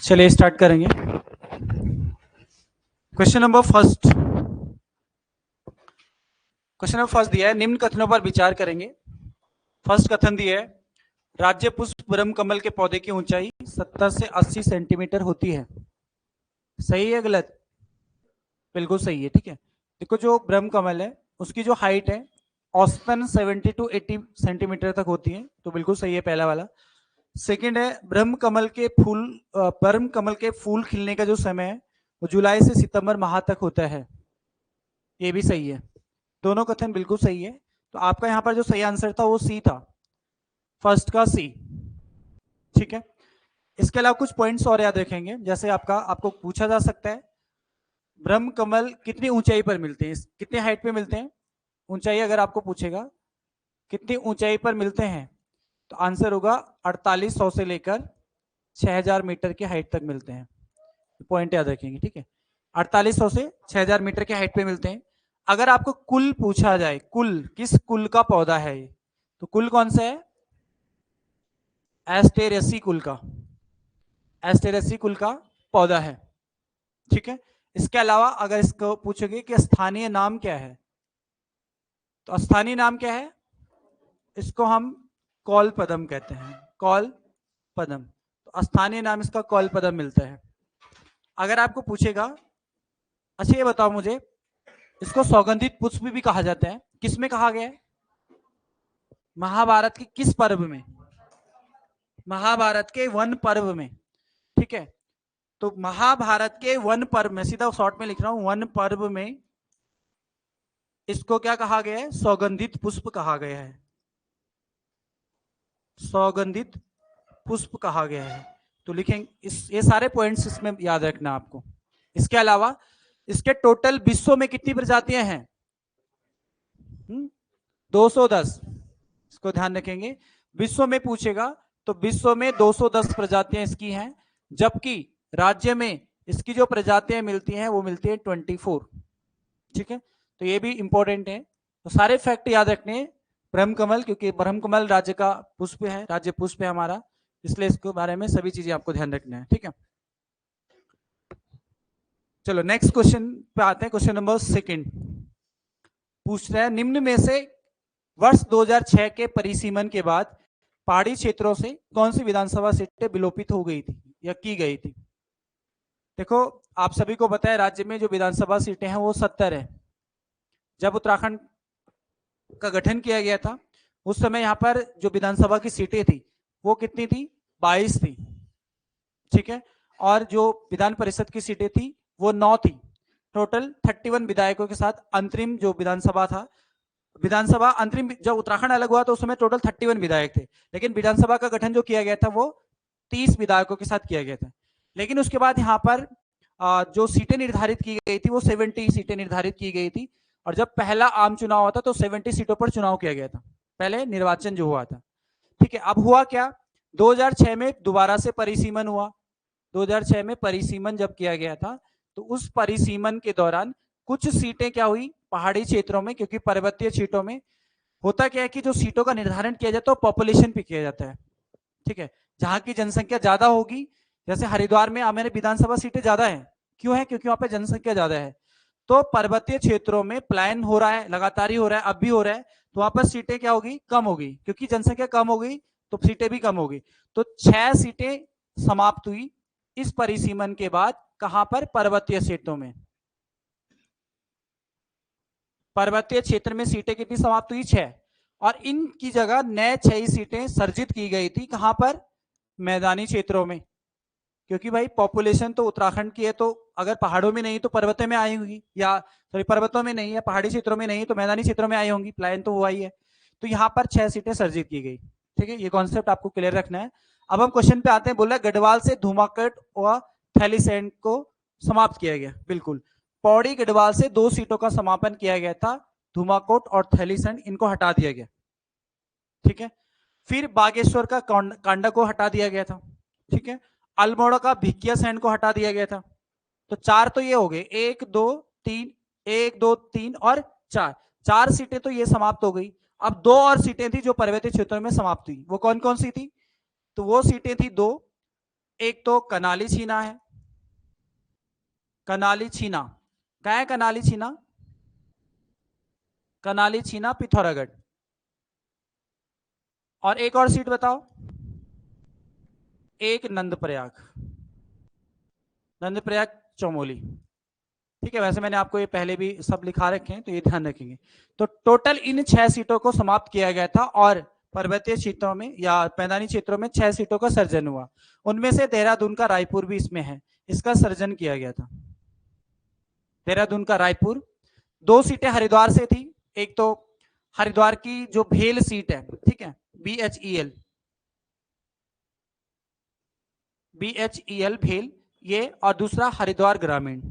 चलिए स्टार्ट करेंगे। Question number first दिया है, निम्न कथनों पर विचार करेंगे। फर्स्ट कथन दिया है, राज्य पुष्प ब्रह्म कमल के पौधे की ऊंचाई 70 से 80 सेंटीमीटर होती है। सही है गलत? बिल्कुल सही है। ठीक है, देखो जो ब्रह्म कमल है उसकी जो हाइट है औसतन 70 टू 80 सेंटीमीटर तक होती है, तो बिल्कुल सही है पहला वाला। सेकंड है, ब्रह्म कमल के फूल खिलने का जो समय है वो जुलाई से सितंबर माह तक होता है, ये भी सही है। दोनों कथन बिल्कुल सही है। तो आपका यहाँ पर जो सही आंसर था वो सी था, फर्स्ट का सी। ठीक है, इसके अलावा कुछ पॉइंट्स और याद रखेंगे। जैसे आपको पूछा जा सकता है ब्रह्म कमल कितनी ऊंचाई पर मिलते हैं, कितने हाइट पे मिलते हैं। ऊंचाई अगर आपको पूछेगा कितनी ऊंचाई पर मिलते हैं तो आंसर होगा 4800 से लेकर 6000 मीटर की हाइट तक मिलते हैं। पॉइंट याद रखेंगे। ठीक है, 4800 से 6000 मीटर की हाइट पे मिलते हैं। अगर आपको कुल पूछा जाए, कुल किस कुल का पौधा है ये, तो कुल कौन सा है? एस्टेरेसी कुल का, एस्टेरेसी कुल का पौधा है। ठीक है, इसके अलावा अगर इसको पूछोगे कि स्थानीय नाम क्या है, तो स्थानीय नाम क्या है? इसको हम कौल पदम कहते हैं, कौल पदम। तो स्थानीय नाम इसका कौल पदम मिलता है। अगर आपको पूछेगा, अच्छा ये बताओ मुझे, इसको सौगंधित पुष्प भी कहा जाता है, किस में कहा गया है? महाभारत के किस पर्व में? महाभारत के वन पर्व में। ठीक है, तो महाभारत के वन पर्व में, सीधा शॉर्ट में लिख रहा हूं, वन पर्व में इसको क्या कहा गया है? सौगंधित पुष्प कहा गया है, सौगंधित पुष्प कहा गया है। तो लिखेंगे ये सारे पॉइंट्स इसमें याद रखना आपको। इसके अलावा इसके टोटल विश्व में कितनी प्रजातियां हैं? 210। इसको ध्यान रखेंगे, विश्व में पूछेगा तो विश्व में 210 प्रजातियां इसकी हैं, जबकि राज्य में इसकी जो प्रजातियां मिलती हैं वो मिलती है 24। ठीक है, तो ये भी इंपॉर्टेंट है। तो सारे फैक्ट याद रखने हैं। ब्रह्म कमल, क्योंकि ब्रह्म कमल राज्य का पुष्प है, राज्य पुष्प है हमारा, इसलिए इसके बारे में सभी चीजें आपको ध्यान रखना है। ठीक है, चलो नेक्स्ट क्वेश्चन पे आते हैं। क्वेश्चन नंबर सेकंड पूछ रहा है, निम्न में से वर्ष 2006 के परिसीमन के बाद पहाड़ी क्षेत्रों से कौन सी विधानसभा सीटें विलोपित हो गई थी या की गई थी? देखो, आप सभी को पता है राज्य में जो विधानसभा सीटें हैं वो 70 है। जब उत्तराखंड का गठन किया गया था उस समय यहाँ पर जो विधानसभा की सीटें थी वो कितनी थी? 22 थी। ठीक है, और जो विधान परिषद की सीटें थी वो 9 थी। टोटल 31 विधायकों के साथ अंतरिम जो विधानसभा था, विधानसभा अंतरिम जब उत्तराखंड अलग हुआ तो उस समय टोटल 31 विधायक थे, लेकिन विधानसभा का गठन जो किया गया था वो 30 विधायकों के साथ किया गया था। लेकिन उसके बाद यहाँ पर जो सीटें निर्धारित की गई थी वो 70 सीटें निर्धारित की गई थी, और जब पहला आम चुनाव हुआ था तो 70 सीटों पर चुनाव किया गया था, पहले निर्वाचन जो हुआ था। ठीक है, अब हुआ क्या, 2006 में दोबारा से परिसीमन हुआ। 2006 में परिसीमन जब किया गया था तो उस परिसीमन के दौरान कुछ सीटें क्या हुई पहाड़ी क्षेत्रों में, क्योंकि पर्वतीय सीटों में होता क्या है कि जो सीटों का निर्धारण किया जाता है वो पॉपुलेशन पे किया जाता है। ठीक है, जहां की जनसंख्या ज्यादा होगी, जैसे हरिद्वार में हमारे विधानसभा सीटें ज्यादा है, क्यों है? क्योंकि वहां पे जनसंख्या ज्यादा है। तो पर्वतीय क्षेत्रों में प्लान हो रहा है, लगातार ही हो रहा है, अब भी हो रहा है, तो वहां पर सीटें क्या होगी? कम होगी, क्योंकि जनसंख्या कम होगी तो सीटें भी कम होगी। तो 6 सीटें समाप्त हुई इस परिसीमन के बाद। कहां पर? पर्वतीय क्षेत्रों में। पर्वतीय क्षेत्र में सीटें कितनी समाप्त हुई? 6, और इनकी जगह नए 6 सीटें सर्जित की गई थी। कहां पर? मैदानी क्षेत्रों में, क्योंकि भाई पॉपुलेशन तो उत्तराखंड की है, तो अगर पहाड़ों में नहीं तो पर्वतों में आई होगी, या सॉरी पर्वतों में नहीं है, पहाड़ी क्षेत्रों में नहीं तो मैदानी क्षेत्रों में आई होंगी, प्लान तो हुआ ही है। तो यहाँ पर 6 सीटें सर्जित की गई। ठीक है, ये कॉन्सेप्ट आपको क्लियर रखना है। अब हम क्वेश्चन पे आते हैं। बोला गढ़वाल से धूमाकट व थैलीसैंड को समाप्त किया गया। बिल्कुल, पौड़ी गढ़वाल से 2 सीटों का समापन किया गया था, धूमाकोट और थैलीसैंड इनको हटा दिया गया। ठीक है, फिर बागेश्वर का कांडा को हटा दिया गया था। ठीक है, अल्मोड़ा का भिकिया सैंड को हटा दिया गया था। तो 4 तो ये हो गए, 1 2 3, 1 2 3 और 4, 4 सीटें तो ये समाप्त हो गई। अब 2 और सीटें थी जो पर्वतीय क्षेत्रों में समाप्त हुई। वो कौन कौन सी थी? तो वो सीटें थी 2, एक तो कनाली छीना है, कनाली छीना, क्या है कनाली छीना? कनाली छीना पिथौरागढ़। और एक और सीट बताओ। एक नंदप्रयाग, नंदप्रयाग चमोली। ठीक है, वैसे मैंने आपको ये पहले भी सब लिखा रखे हैं तो ये ध्यान रखेंगे। तो टोटल इन 6 सीटों को समाप्त किया गया था, और पर्वतीय क्षेत्रों में या मैदानी क्षेत्रों में 6 सीटों का सर्जन हुआ। उनमें से देहरादून का रायपुर भी इसमें है, इसका सर्जन किया गया था। देहरादून का रायपुर। 2 सीटें हरिद्वार से थी, एक तो हरिद्वार की जो भेल सीट है, ठीक है, BHEL, BHEL भेल ये, और दूसरा हरिद्वार ग्रामीण।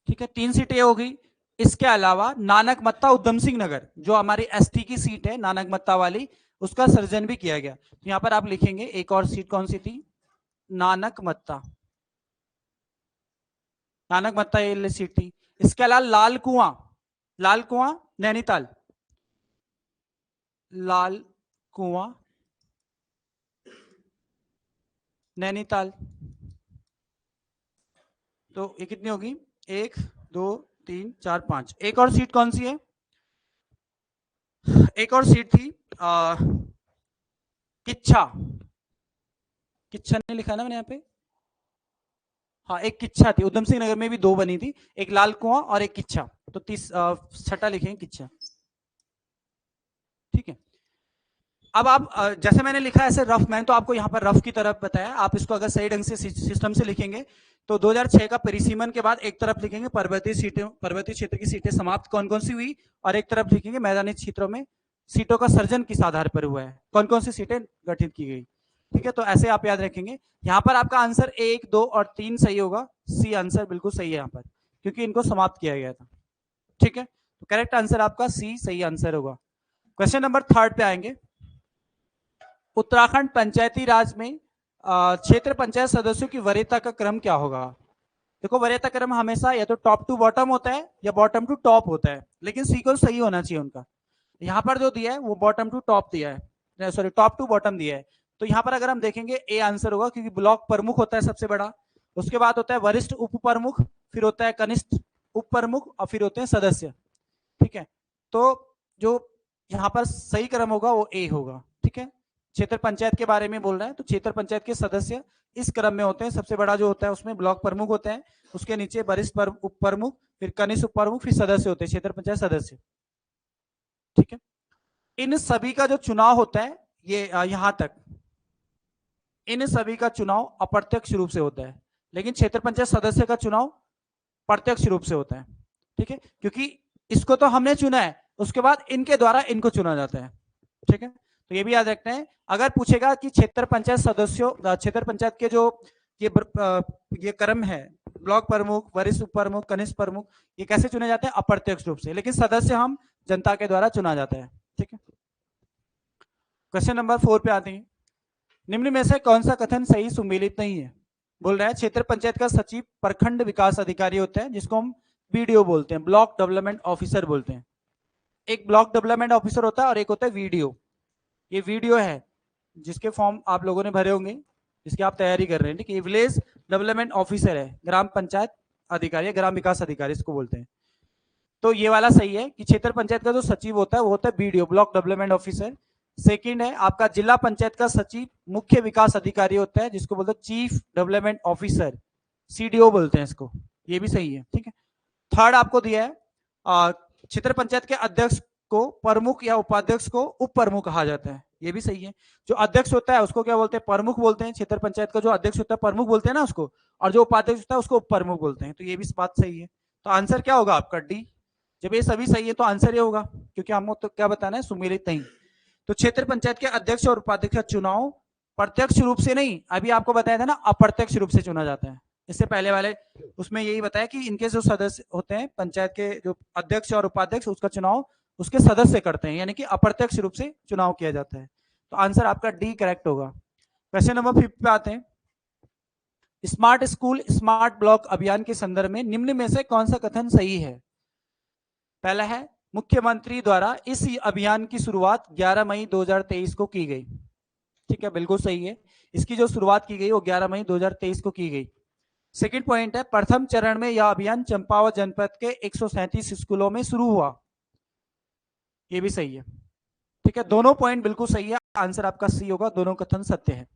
ठीक है, 3 सीटें हो गई। इसके अलावा नानक मत्ता उधम सिंह नगर, जो हमारी एसटी की सीट है नानक मत्ता वाली, उसका सर्जन भी किया गया। तो यहां पर आप लिखेंगे एक और सीट कौन सी थी? नानक मत्ता, नानक मत्ता ये सीट थी। इसके अलावा लाल कुआं, लाल कुआं नैनीताल, लाल कुआं नैनीताल। तो ये कितनी होगी? 1 2 3 4 5। एक और सीट कौन सी है? एक और सीट थी किच्छा, किच्छा नहीं लिखा ना मैंने यहाँ पे? हाँ, एक किच्छा थी, उधम सिंह नगर में भी 2 बनी थी, एक लाल कुआं और एक किच्छा। तो 6 लिखेंगे किच्छा। ठीक है, अब आप जैसे मैंने लिखा है ऐसे रफ, मैंने तो आपको यहाँ पर रफ की तरफ बताया, आप इसको अगर सही ढंग से सिस्टम से लिखेंगे तो 2006 का परिसीमन के बाद एक तरफ लिखेंगे पर्वतीय सीटें, पर्वतीय क्षेत्र की सीटें समाप्त कौन कौन सी हुई, और एक तरफ लिखेंगे मैदानी क्षेत्रों में सीटों का सर्जन किस आधार पर हुआ है, कौन कौन सी सीटें गठित की गई। ठीक है, तो ऐसे आप याद रखेंगे। यहाँ पर आपका आंसर 1 2 और 3 सही होगा, सी आंसर बिल्कुल सही है यहाँ पर, क्योंकि इनको समाप्त किया गया था। ठीक है, तो करेक्ट आंसर आपका सी सही आंसर होगा। क्वेश्चन नंबर 3 पे आएंगे। उत्तराखंड पंचायती राज में क्षेत्र पंचायत सदस्यों की वरीयता का क्रम क्या होगा? देखो, वरीयता क्रम हमेशा या तो टॉप टू बॉटम होता है या बॉटम टू टॉप होता है, लेकिन सीक्वेंस सही होना चाहिए उनका। यहाँ पर जो दिया है वो बॉटम टू टॉप दिया है, सॉरी टॉप टू बॉटम दिया है। तो यहाँ पर अगर हम देखेंगे ए आंसर होगा, क्योंकि ब्लॉक प्रमुख होता है सबसे बड़ा, उसके बाद होता है वरिष्ठ उप प्रमुख, फिर होता है कनिष्ठ उप प्रमुख, और फिर होते हैं सदस्य। ठीक है, तो जो यहाँ पर सही क्रम होगा वो ए होगा। ठीक है, क्षेत्र पंचायत के बारे में बोल रहा है, तो क्षेत्र पंचायत के सदस्य इस क्रम में होते हैं। सबसे बड़ा जो होता है उसमें ब्लॉक प्रमुख होते हैं, उसके नीचे वरिष्ठ उप प्रमुख, फिर कनिष्ठ उप प्रमुख, फिर सदस्य होते हैं, क्षेत्र पंचायत सदस्य। ठीक है, इन सभी का जो चुनाव होता है ये यहां तक, इन सभी का चुनाव अप्रत्यक्ष रूप से होता है, लेकिन क्षेत्र पंचायत सदस्य का चुनाव प्रत्यक्ष रूप से होता है। ठीक है, क्योंकि इसको तो हमने चुना है, उसके बाद इनके द्वारा इनको चुना जाता है। ठीक है, तो ये भी याद रखते हैं। अगर पूछेगा कि क्षेत्र पंचायत सदस्यों, क्षेत्र पंचायत के जो ये क्रम है, ब्लॉक प्रमुख, वरिष्ठ उप प्रमुख, कनिष्ठ प्रमुख, ये कैसे चुने जाते हैं? अप्रत्यक्ष रूप से, लेकिन सदस्य हम जनता के द्वारा चुना जाता है। ठीक है, क्वेश्चन नंबर 4 पे आते हैं। निम्न में से कौन सा कथन सही सुमेलित नहीं है? बोल रहा है क्षेत्र पंचायत का सचिव प्रखंड विकास अधिकारी होता है, जिसको हम बीडीओ बोलते हैं, ब्लॉक डेवलपमेंट ऑफिसर बोलते हैं। एक ब्लॉक डेवलपमेंट ऑफिसर होता है और एक होता है वीडीओ। ये वीडियो है जिसके फॉर्म आप लोगों ने भरे होंगे, जिसकी आप तैयारी कर रहे हैं। ठीक है, विलेज डेवलपमेंट ऑफिसर है, ग्राम पंचायत अधिकारी, ग्राम विकास अधिकारी इसको बोलते हैं। तो ये वाला सही है कि क्षेत्र पंचायत का जो सचिव होता है वो होता है BDO, block development officer. Second है आपका जिला पंचायत का सचिव मुख्य विकास अधिकारी होता है, जिसको बोलते हैं चीफ डेवलपमेंट ऑफिसर, सीडीओ बोलते हैं इसको। ये भी सही है। ठीक है, थर्ड आपको दिया है क्षेत्र पंचायत के अध्यक्ष को प्रमुख या उपाध्यक्ष को उप प्रमुख कहा जाता है। ये भी सही है। जो अध्यक्ष होता है उसको क्या बोलते हैं? प्रमुख बोलते हैं। क्षेत्र पंचायत का जो अध्यक्ष होता है प्रमुख बोलते हैं ना उसको, और जो उपाध्यक्ष होता है उसको उप प्रमुख बोलते हैं। तो ये भी बात सही है। तो आंसर क्या होगा आपका? डी। जब ये सभी सही है तो आंसर ये होगा, क्योंकि हमको तो क्या बताना है? सुमेलित नहीं। तो क्षेत्र पंचायत के अध्यक्ष और उपाध्यक्ष का चुनाव प्रत्यक्ष रूप से नहीं, अभी आपको बताया था ना, अप्रत्यक्ष रूप से चुना जाता है। इससे पहले वाले उसमें यही बताया कि इनके जो सदस्य होते हैं पंचायत के, जो अध्यक्ष और उपाध्यक्ष, उसका चुनाव उसके सदस्य करते हैं, यानी कि अप्रत्यक्ष रूप से चुनाव किया जाता है। तो आंसर आपका डी करेक्ट होगा। क्वेश्चन नंबर 5 पे आते हैं। स्मार्ट स्कूल स्मार्ट ब्लॉक अभियान के संदर्भ में निम्न में से कौन सा कथन सही है? पहला है मुख्यमंत्री द्वारा इस अभियान की शुरुआत 11 मई 2023 को की गई। ठीक है, बिल्कुल सही है। इसकी जो शुरुआत की गई वो 11 मई 2023 को की गई। सेकंड पॉइंट है प्रथम चरण में यह अभियान चंपावत जनपद के 137 स्कूलों में शुरू हुआ। ये भी सही है। ठीक है, दोनों पॉइंट बिल्कुल सही है। आंसर आपका सी होगा, दोनों कथन सत्य है।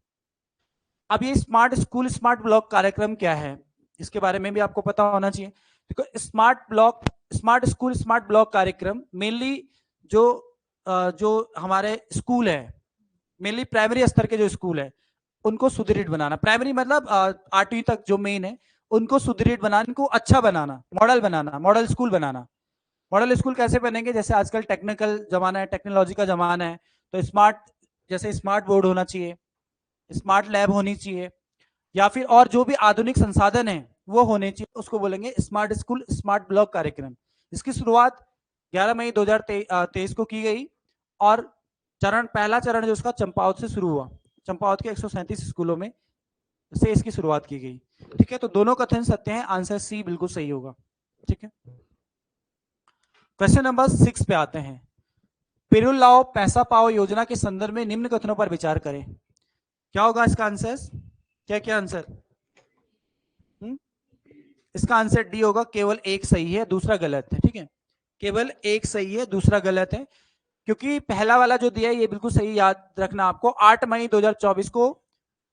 अब ये स्मार्ट स्कूल स्मार्ट ब्लॉक कार्यक्रम क्या है, इसके बारे में भी आपको पता होना चाहिए। देखो, स्मार्ट स्कूल स्मार्ट ब्लॉक कार्यक्रम मेनली जो हमारे स्कूल है, मेनली प्राइमरी स्तर के जो स्कूल है उनको सुदृढ़ बनाना। प्राइमरी मतलब 8वीं तक जो मेन है उनको सुदृढ़ बनाना, उनको अच्छा बनाना, मॉडल बनाना, मॉडल स्कूल बनाना। मॉडल स्कूल कैसे बनेंगे? जैसे आजकल टेक्निकल जमाना है, टेक्नोलॉजी का जमाना है, तो जैसे स्मार्ट बोर्ड होना चाहिए, स्मार्ट लैब होनी चाहिए, या फिर और जो भी आधुनिक संसाधन है वो होने चाहिए, उसको बोलेंगे स्मार्ट स्कूल स्मार्ट ब्लॉक कार्यक्रम। इसकी शुरुआत 11 मई 2023 को की गई और पहला चरण जो उसका चंपावत से शुरू हुआ। चंपावत के 137 स्कूलों में से इसकी शुरुआत की गई। ठीक है, तो दोनों कथन सत्य हैं, आंसर सी बिल्कुल सही होगा। ठीक है, क्वेश्चन नंबर 6 पे आते हैं। पिरुल लाओ पैसा पाओ योजना के संदर्भ में निम्न कथनों पर विचार करें। क्या होगा इसका आंसर? क्या क्या आंसर? इसका आंसर डी होगा, केवल एक सही है दूसरा गलत है। ठीक है, केवल एक सही है दूसरा गलत है, क्योंकि पहला वाला जो दिया है ये बिल्कुल सही, याद रखना आपको। 8 मई 2024 को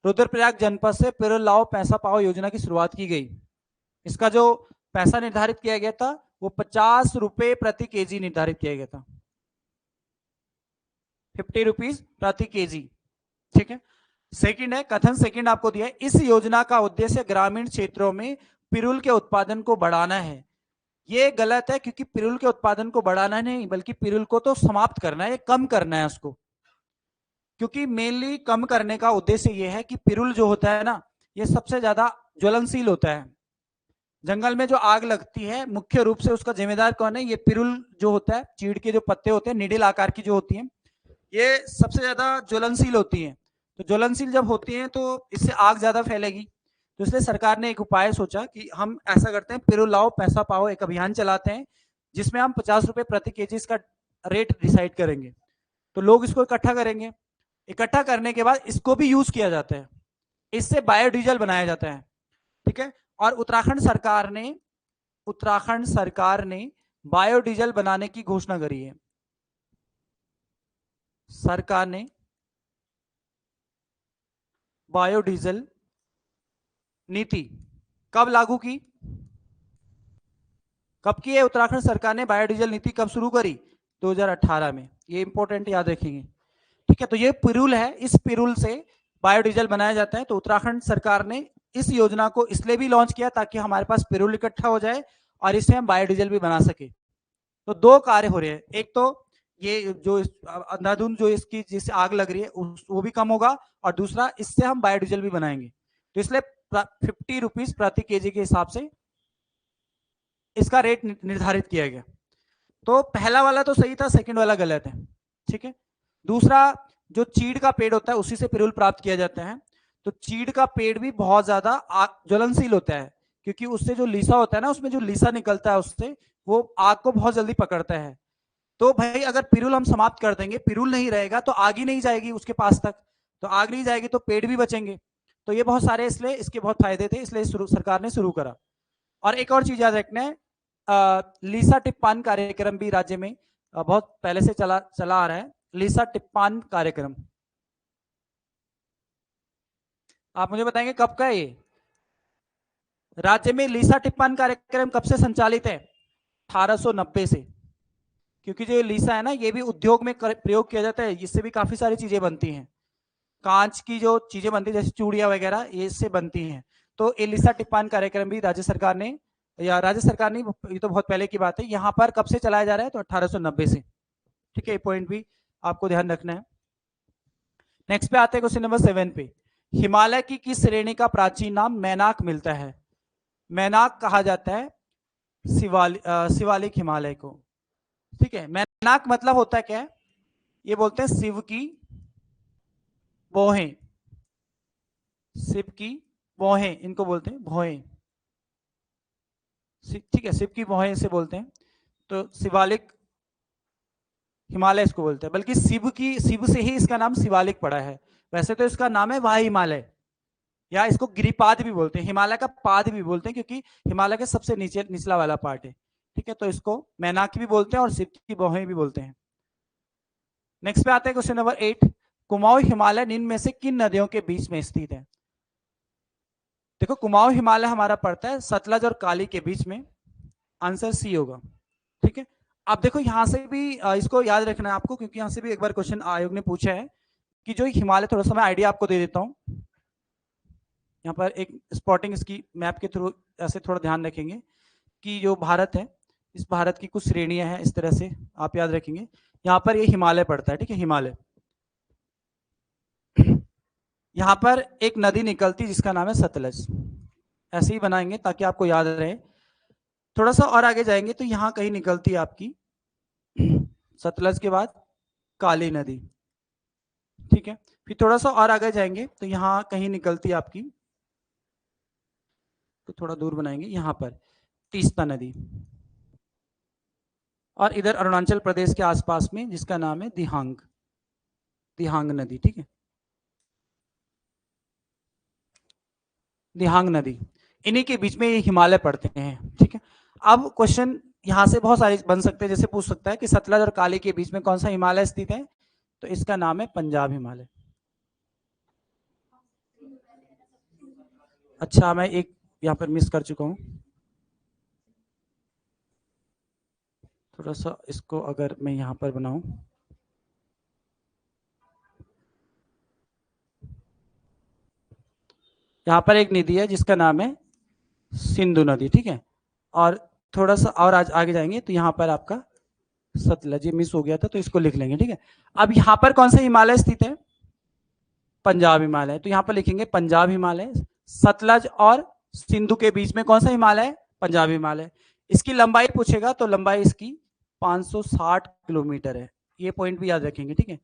रुद्रप्रयाग जनपद से पिरुल लाओ पैसा पाओ योजना की शुरुआत की गई। इसका जो पैसा निर्धारित किया गया था वो 50 रुपए प्रति केजी निर्धारित किया गया था, 50 रुपीज प्रति केजी। ठीक है, सेकंड है कथन, सेकंड आपको दिया है, इस योजना का उद्देश्य ग्रामीण क्षेत्रों में पिरुल के उत्पादन को बढ़ाना है। ये गलत है, क्योंकि पिरुल के उत्पादन को बढ़ाना नहीं, बल्कि पिरुल को तो समाप्त करना है, कम करना है उसको। क्योंकि मेनली कम करने का उद्देश्य ये है कि पिरुल जो होता है ना, ये सबसे ज्यादा ज्वलनशील होता है। जंगल में जो आग लगती है मुख्य रूप से उसका जिम्मेदार कौन है? ये पिरुल जो होता है, चीड़ के जो पत्ते होते हैं, निडिल आकार की जो होती हैं, ये सबसे ज्यादा ज्वलनशील होती हैं। तो ज्वलनशील जब होती हैं तो इससे आग ज्यादा फैलेगी। तो इसलिए सरकार ने एक उपाय सोचा कि हम ऐसा करते हैं, पिरुल लाओ पैसा पाओ एक अभियान चलाते हैं, जिसमें हम 50 रुपए प्रति केजी इसका रेट डिसाइड करेंगे। तो लोग इसको इकट्ठा करेंगे, इकट्ठा करने के बाद इसको भी यूज किया जाता है, इससे बायोडीजल बनाया जाता है। ठीक है, और उत्तराखंड सरकार ने बायोडीजल बनाने की घोषणा करी है। सरकार ने बायोडीजल नीति कब लागू की? कब की है उत्तराखंड सरकार ने बायोडीजल नीति, कब शुरू करी? 2018 में। ये इंपॉर्टेंट याद रखेंगे, ठीक है। तो ये पिरूल है, इस पिरूल से बायोडीजल बनाया जाता है। तो उत्तराखंड सरकार ने इस योजना को इसलिए भी लॉन्च किया ताकि हमारे पास पिरूल इकट्ठा हो जाए और इससे हम बायोडीजल भी बना सके। तो दो कार्य हो रहे हैं, एक तो ये जो अंधाधुंध जो इसकी जिससे आग लग रही है वो भी कम होगा, और दूसरा इससे हम बायोडीजल भी बनाएंगे। तो इसलिए 50 रुपीज प्रति केजी के हिसाब से इसका रेट निर्धारित किया गया। तो पहला वाला तो सही था, सेकंड वाला गलत है, ठीक है। दूसरा, जो चीड़ का पेड़ होता है उसी से पिरूल प्राप्त किया जाता है। तो चीड़ का पेड़ भी बहुत ज्यादा ज्वलनशील होता है, क्योंकि उससे जो लीसा होता है ना, उसमें जो लीसा निकलता है उससे वो आग को बहुत जल्दी पकड़ता है। तो भाई अगर पिरूल हम समाप्त कर देंगे, पिरूल नहीं रहेगा तो आग ही नहीं जाएगी उसके पास तक, तो आग नहीं जाएगी तो पेड़ भी बचेंगे। तो ये बहुत सारे इसलिए इसके बहुत फायदे थे, इसलिए सरकार ने शुरू करा। और एक और चीज याद रखना है, लीसा टिप्पान कार्यक्रम भी राज्य में बहुत पहले से चला आ रहा है। लीसा टिप्पान कार्यक्रम आप मुझे बताएंगे कब का है ये? राज्य में लीसा टिप्पान कार्यक्रम कब से संचालित है? 1890 से। क्योंकि जो लीसा है ना, ये भी उद्योग में प्रयोग किया जाता है, इससे भी काफी सारी चीजें बनती हैं। कांच की जो चीजें बनती है जैसे चूड़ियां वगैरह, ये इससे बनती हैं। तो ये लीसा टिप्पान कार्यक्रम भी राज्य सरकार ने, या राज्य सरकार नहीं, ये तो बहुत पहले की बात है, यहाँ पर कब से चलाया जा रहा है? तो 1890 से, ठीक है। ये पॉइंट भी आपको ध्यान रखना है। नेक्स्ट पे आते हैं क्वेश्चन नंबर 7 पे। हिमालय की किस श्रेणी का प्राचीन नाम मैनाक मिलता है? मैनाक कहा जाता है शिवालिक हिमालय को, ठीक है। मैनाक मतलब होता है क्या है? ये बोलते हैं शिव की भौहें, शिव की भौहें इनको बोलते हैं भौहें, ठीक है, शिव की भौहें से बोलते हैं। तो शिवालिक हिमालय इसको बोलते हैं, बल्कि शिव से ही इसका नाम शिवालिक पड़ा है। वैसे तो इसका नाम है वाह हिमालय, या इसको गिरिपाद भी बोलते हैं, हिमालय का पाद भी बोलते हैं, क्योंकि हिमालय के सबसे नीचे निचला वाला पार्ट है, ठीक है। तो इसको मैनाकी भी बोलते हैं और शिव की भौहें भी बोलते हैं। नेक्स्ट पे आते हैं क्वेश्चन नंबर 8। कुमाऊं हिमालय निम्न में से किन नदियों के बीच में स्थित है? देखो, कुमाऊं हिमालय हमारा पड़ता है सतलज और काली के बीच में, आंसर सी होगा, ठीक है। अब देखो यहां से भी इसको याद रखना है आपको, क्योंकि यहां से भी एक बार क्वेश्चन आयोग ने पूछा है कि जो हिमालय, थोड़ा सा मैं आइडिया आपको दे देता हूं। यहाँ पर एक स्पॉटिंग इसकी मैप के थ्रू ऐसे थोड़ा ध्यान रखेंगे कि जो भारत है, इस भारत की कुछ श्रेणियां हैं, इस तरह से आप याद रखेंगे। यहाँ पर ये हिमालय पड़ता है, ठीक है, हिमालय। यहाँ पर एक नदी निकलती जिसका नाम है सतलज, ऐसे ही बनाएंगे ताकि आपको याद रहे। थोड़ा सा और आगे जाएंगे तो यहाँ कहीं निकलती है आपकी सतलज के बाद काली नदी, ठीक है। फिर थोड़ा सा और आगे जाएंगे तो यहाँ कहीं निकलती है आपकी, तो थोड़ा दूर बनाएंगे, यहाँ पर तीस्ता नदी, और इधर अरुणाचल प्रदेश के आसपास में जिसका नाम है दिहांग नदी, ठीक है, दिहांग नदी, इन्हीं के बीच में ये हिमालय पड़ते हैं, ठीक है। अब क्वेश्चन यहां से बहुत सारे बन सकते हैं, जैसे पूछ सकता है कि सतलज और काली के बीच में कौन सा हिमालय स्थित है? तो इसका नाम है पंजाब हिमालय। अच्छा, मैं एक यहाँ पर मिस कर चुका हूँ, थोड़ा सा इसको अगर मैं यहाँ पर बनाऊं, यहाँ पर एक नदी है जिसका नाम है सिंधु नदी, ठीक है। और थोड़ा सा और आज आगे जाएंगे तो यहाँ पर आपका सतलज, ये मिस हो गया था तो इसको लिख लेंगे, ठीक है। अब यहाँ पर कौन सा हिमालय स्थित है? पंजाब हिमालय। तो यहाँ पर लिखेंगे पंजाब हिमालय। सतलज और सिंधु के बीच में कौन सा हिमालय? पंजाब हिमालय। इसकी लंबाई पूछेगा तो लंबाई इसकी 560 किलोमीटर है, ये पॉइंट भी याद रखेंगे, ठीक है।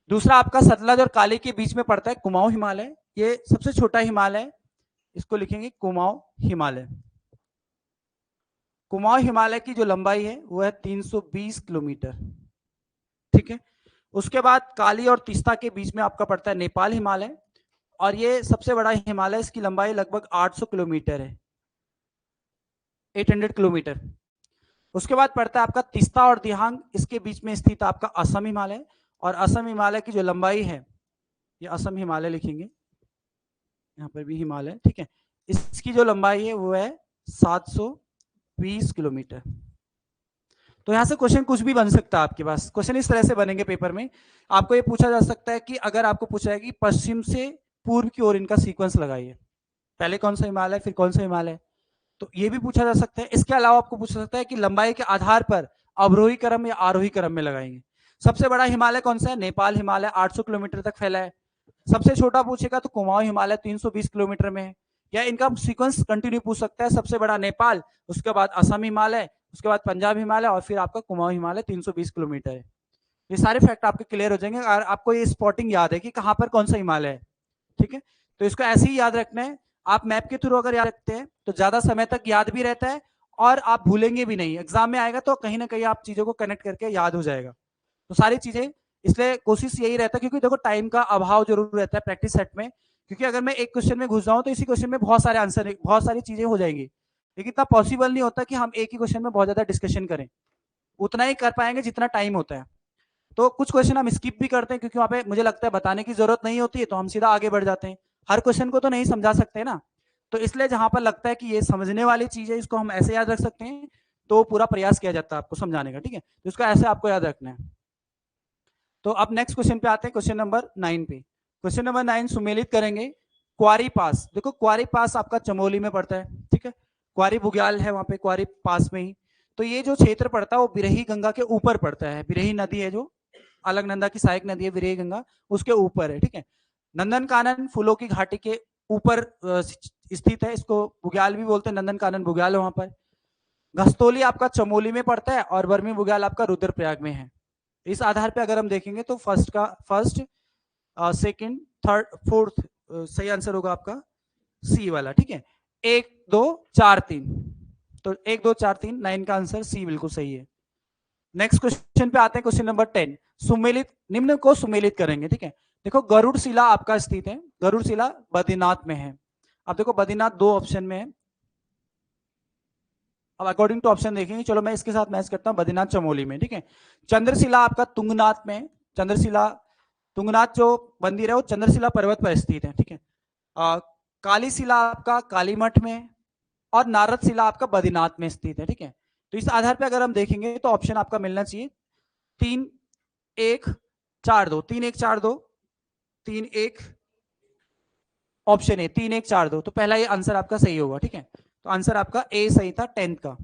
दूसरा आपका सतलज और काली के बीच में पड़ता है कुमाऊं हिमालय, ये सबसे छोटा हिमालय, इसको लिखेंगे कुमाऊं हिमालय। कुमाऊं हिमालय की जो लंबाई है वो है 320 किलोमीटर, ठीक है। उसके बाद काली और तीस्ता के बीच में आपका पड़ता है नेपाल हिमालय, और ये सबसे बड़ा हिमालय, इसकी लंबाई लगभग 800 किलोमीटर है, 800 किलोमीटर। उसके बाद पड़ता है आपका तीस्ता और दिहांग, इसके बीच में स्थित आपका असम हिमालय, और असम हिमालय की जो लंबाई है, ये असम हिमालय लिखेंगे, यहाँ पर भी हिमालय, ठीक है। इसकी जो लंबाई है वो है 720 किलोमीटर। तो यहाँ से क्वेश्चन कुछ भी बन सकता है आपके पास। क्वेश्चन इस तरह से बनेंगे पेपर में, आपको ये पूछा जा सकता है कि अगर आपको पूछा है कि पश्चिम से पूर्व की ओर इनका सीक्वेंस लगाइए, पहले कौन सा हिमालय फिर कौन सा हिमालय, तो ये भी पूछा जा सकता है। इसके अलावा आपको पूछा सकता है कि लंबाई के आधार पर अवरोही क्रम या आरोही क्रम में लगाएंगे। सबसे बड़ा हिमालय कौन सा है? नेपाल हिमालय, 800 किलोमीटर तक फैला है। सबसे छोटा पूछेगा तो कुमाऊं हिमालय 320 किलोमीटर में है। या इनका सीक्वेंस कंटिन्यू पूछ सकता है, सबसे बड़ा नेपाल, उसके बाद असम हिमालय, उसके बाद पंजाब हिमालय और फिर आपका कुमाऊं हिमालय 320 किलोमीटर है। ये सारे फैक्ट आपके क्लियर हो जाएंगे और आपको ये स्पॉटिंग याद है कि कहां पर कौन सा हिमालय है, ठीक है। तो इसको ऐसे ही याद रखना है। आप मैप के थ्रू अगर याद रखते हैं तो ज्यादा समय तक याद भी रहता है और आप भूलेंगे भी नहीं। एग्जाम में आएगा तो कहीं ना कहीं आप चीजों को कनेक्ट करके याद हो जाएगा। तो सारी चीजें, इसलिए कोशिश यही रहता है, क्योंकि देखो टाइम का अभाव जरूर रहता है प्रैक्टिस सेट में, क्योंकि अगर मैं एक क्वेश्चन में घुस जाऊं तो इसी क्वेश्चन में बहुत सारे आंसर, बहुत सारी चीजें हो जाएंगी, लेकिन इतना पॉसिबल नहीं होता कि हम एक ही क्वेश्चन में बहुत ज्यादा डिस्कशन करें। उतना ही कर पाएंगे जितना टाइम होता है। तो कुछ क्वेश्चन हम स्किप भी करते हैं क्योंकि वहां पे मुझे लगता है बताने की जरूरत नहीं होती है, तो हम सीधा आगे बढ़ जाते हैं। हर क्वेश्चन को तो नहीं समझा सकते ना, तो इसलिए जहां पर लगता है कि ये समझने वाली चीज है, इसको हम ऐसे याद रख सकते हैं, तो पूरा प्रयास किया जाता है आपको समझाने का, ठीक है। तो इसको ऐसे आपको याद रखना है। तो अब नेक्स्ट क्वेश्चन पे आते हैं, क्वेश्चन नंबर 9 पे। क्वेश्चन नंबर 9 सुमेलित करेंगे। क्वारी पास, देखो क्वारी पास आपका चमोली में पड़ता है, ठीक है। क्वारी बुग्याल है वहां पे, क्वारी पास में ही। तो ये जो क्षेत्र पड़ता है वो बिरही गंगा के ऊपर पड़ता है। बिरही नदी है जो अलकनंदा की सहायक नदी है, बिरही गंगा उसके ऊपर है, ठीक है। नंदन कानन फूलों की घाटी के ऊपर स्थित है, इसको बुग्याल भी बोलते हैं, नंदन कानन बुग्याल वहां पर। घस्तोली आपका चमोली में पड़ता है और बर्मी बुग्याल आपका रुद्रप्रयाग में है। इस आधार पे अगर हम देखेंगे तो फर्स्ट सेकंड थर्ड फोर्थ सही आंसर होगा आपका सी वाला, ठीक है। 1 2 4 3, तो 1 2 4 3 9 का आंसर सी बिल्कुल सही है। नेक्स्ट क्वेश्चन पे आते हैं, क्वेश्चन नंबर 10। सुमेलित, निम्न को सुमेलित करेंगे, ठीक है। देखो गरुड़ शिला आपका स्थित है, गरुड़ शिला बद्रीनाथ में है। अब देखो बद्रीनाथ दो ऑप्शन में है, अब अकॉर्डिंग टू ऑप्शन देखेंगे। चलो मैं इसके साथ मैच करता हूं, बद्रीनाथ चमोली में, ठीक है। चंद्रशिला आपका तुंगनाथ में, चंद्रशिला तुंगनाथ जो मंदिर है वो चंद्रशिला पर्वत पर स्थित है, ठीक है। काली शिला आपका कालीमठ में और नारद शिला आपका बद्रीनाथ में स्थित है, ठीक है। तो इस आधार पर अगर हम देखेंगे तो ऑप्शन आपका मिलना चाहिए 3 1 4 2, 3 1 4 2, 3 1, ऑप्शन ए 3 1 4 2। तो पहला ये आंसर आपका सही होगा, ठीक है। तो आंसर आपका ए सही था 10th का।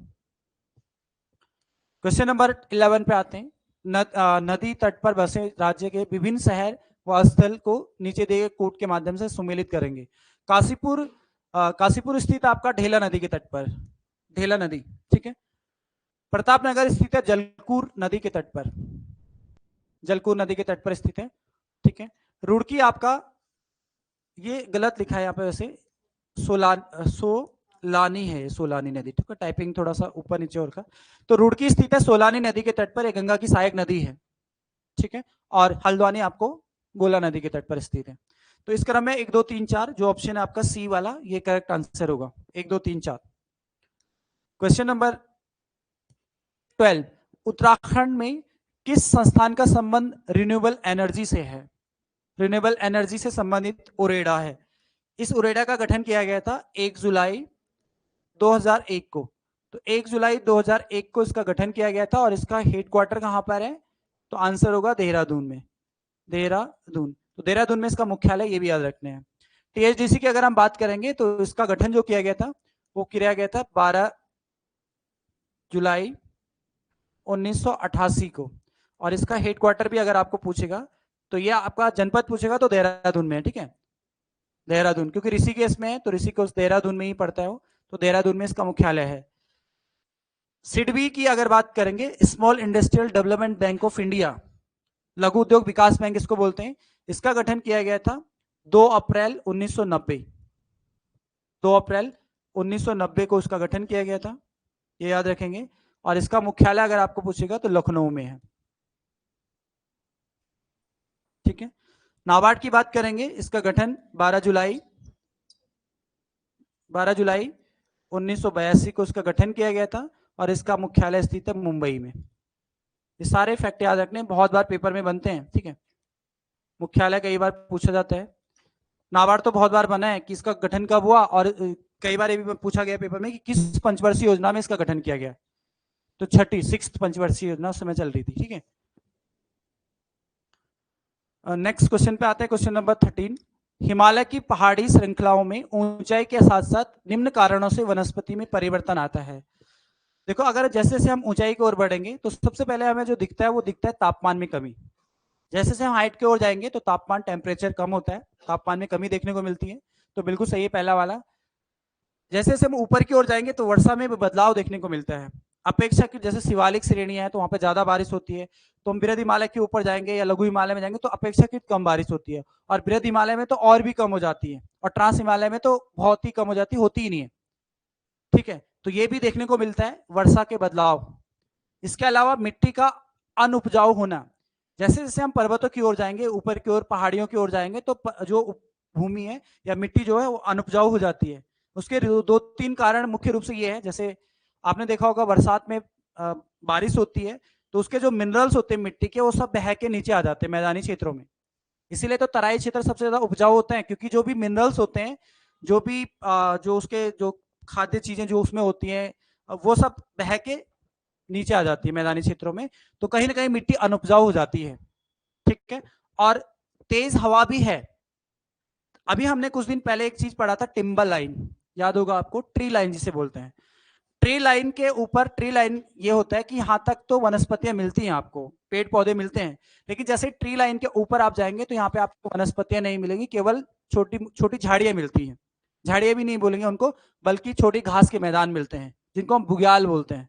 क्वेश्चन नंबर 11 पे आते हैं। नदी तट पर बसे राज्य के विभिन्न शहर व स्थल को नीचे दिए गए कूट के माध्यम से सुमेलित करेंगे। काशीपुर स्थित आपका ढेला नदी के तट पर, ढेला नदी, ठीक है। प्रतापनगर स्थित है जलकूर नदी के तट पर, जलकूर नदी के तट पर स्थित है, ठीक है। रुड़की आपका, ये गलत लिखा है यहाँ पे वैसे, सोलानी है, सोलानी नदी, ठीक है। टाइपिंग थोड़ा सा ऊपर नीचे और का। तो रुड़की स्थित है सोलानी नदी के तट पर, एक गंगा की सहायक नदी है, ठीक है। और हल्द्वानी आपको गोला नदी के तट पर स्थित है। तो इस क्रम में 1 2 3 4 जो ऑप्शन है आपका सी वाला ये करेक्ट आंसर होगा, 1 2 3 4। क्वेश्चन नंबर 12, उत्तराखंड में किस संस्थान का संबंध रिन्यूएबल एनर्जी से है? रिन्यूएबल एनर्जी से संबंधित उरेडा है। इस उरेडा का गठन किया गया था 1 जुलाई 2001 को। तो 1 जुलाई 2001 को इसका गठन किया गया था और इसका हेडक्वार्टर कहां पर है? तो आंसर होगा देहरादून में, देहरादून। तो देहरादून में इसका मुख्यालय, ये भी याद रखने हैं। टीएचडीसी की अगर हम बात करेंगे तो इसका गठन जो किया गया था वो किया गया था 12 जुलाई 1988 को। और इसका हेडक्वार्टर भी अगर आपको पूछेगा तो ये आपका जनपद पूछेगा तो देहरादून में है, ठीक है। देहरादून, क्योंकि ऋषिकेश में है तो ऋषिकेश देहरादून में ही पड़ता है वो, तो देहरादून में इसका मुख्यालय है। सिडबी की अगर बात करेंगे, small industrial development bank of India, लघु उद्योग विकास बैंक इसको बोलते हैं। इसका गठन किया गया था 2 अप्रैल 1990, 2 अप्रैल 1990 को इसका गठन किया गया था, ये याद रखेंगे। और इसका मुख्यालय अगर आपको पूछेगा तो लखनऊ में है, ठीक है। नाबार्ड की बात करेंगे, इसका गठन 12 जुलाई 1982 को इसका गठन किया गया था और इसका मुख्यालय स्थित है मुंबई में। ये सारे फैक्ट याद रखने, बहुत बार पेपर में बनते हैं, ठीक है। मुख्यालय कई बार पूछा जाता है। नाबार्ड तो बहुत बार बना है कि इसका गठन कब हुआ, और कई बार ये भी पूछा गया पेपर में कि किस पंचवर्षीय योजना में इसका गठन किया गया। तो छठी 6th पंचवर्षीय योजना उस समय चल रही थी। ठीक है, नेक्स्ट क्वेश्चन पे आते हैं, क्वेश्चन नंबर 13। हिमालय की पहाड़ी श्रृंखलाओं में ऊंचाई के साथ साथ निम्न कारणों से वनस्पति में परिवर्तन आता है। देखो, अगर जैसे जैसे हम ऊंचाई की ओर बढ़ेंगे तो सबसे पहले हमें जो दिखता है वो दिखता है तापमान में कमी। जैसे जैसे हम हाइट की ओर जाएंगे तो तापमान, टेम्परेचर कम होता है, तापमान में कमी देखने को मिलती है। तो बिल्कुल सही है पहला वाला। जैसे जैसे हम ऊपर की ओर जाएंगे तो वर्षा में बदलाव देखने को मिलता है। अपेक्षाकृत जैसे शिवालिक श्रेणी है तो वहां पर ज्यादा बारिश होती है, तो हम बृहद हिमालय के ऊपर जाएंगे या लघु हिमालय में जाएंगे तो अपेक्षाकृत कम बारिश होती है, और बृहद हिमालय में तो और भी कम हो जाती है, और ट्रांस हिमालय में तो बहुत ही कम हो जाती है, होती ही नहीं है। ठीक है, तो ये भी देखने को मिलता है वर्षा के बदलाव। इसके अलावा मिट्टी का अनुपजाऊ होना, जैसे जैसे हम पर्वतों की ओर जाएंगे, ऊपर की ओर पहाड़ियों की ओर जाएंगे तो जो भूमि है या मिट्टी जो है वो अनुपजाऊ हो जाती है। उसके दो तीन कारण मुख्य रूप से ये है, जैसे आपने देखा होगा बरसात में बारिश होती है तो उसके जो मिनरल्स होते हैं मिट्टी के वो सब बह के नीचे आ जाते हैं मैदानी क्षेत्रों में। इसीलिए तो तराई क्षेत्र सबसे ज्यादा उपजाऊ होते हैं, क्योंकि जो भी मिनरल्स होते हैं, जो भी जो उसके जो खाद्य चीजें जो उसमें होती हैं वो सब बह के नीचे आ जाती है मैदानी क्षेत्रों में, तो कहीं ना कहीं मिट्टी अनुपजाऊ हो जाती है। ठीक है, और तेज हवा भी है। अभी हमने कुछ दिन पहले एक चीज पढ़ा था, टिम्बर लाइन, याद होगा आपको, ट्री लाइन जिसे बोलते हैं। ट्री लाइन के ऊपर, ट्री लाइन ये होता है कि यहां तक तो वनस्पतियां मिलती हैं आपको, पेड़ पौधे मिलते हैं, लेकिन जैसे ट्री लाइन के ऊपर आप जाएंगे तो यहाँ पे आपको वनस्पतियां नहीं मिलेंगी, केवल छोटी छोटी झाड़ियां मिलती हैं। झाड़ियां भी नहीं बोलेंगे उनको, बल्कि छोटी घास के मैदान मिलते हैं जिनको हम बुग्याल बोलते हैं।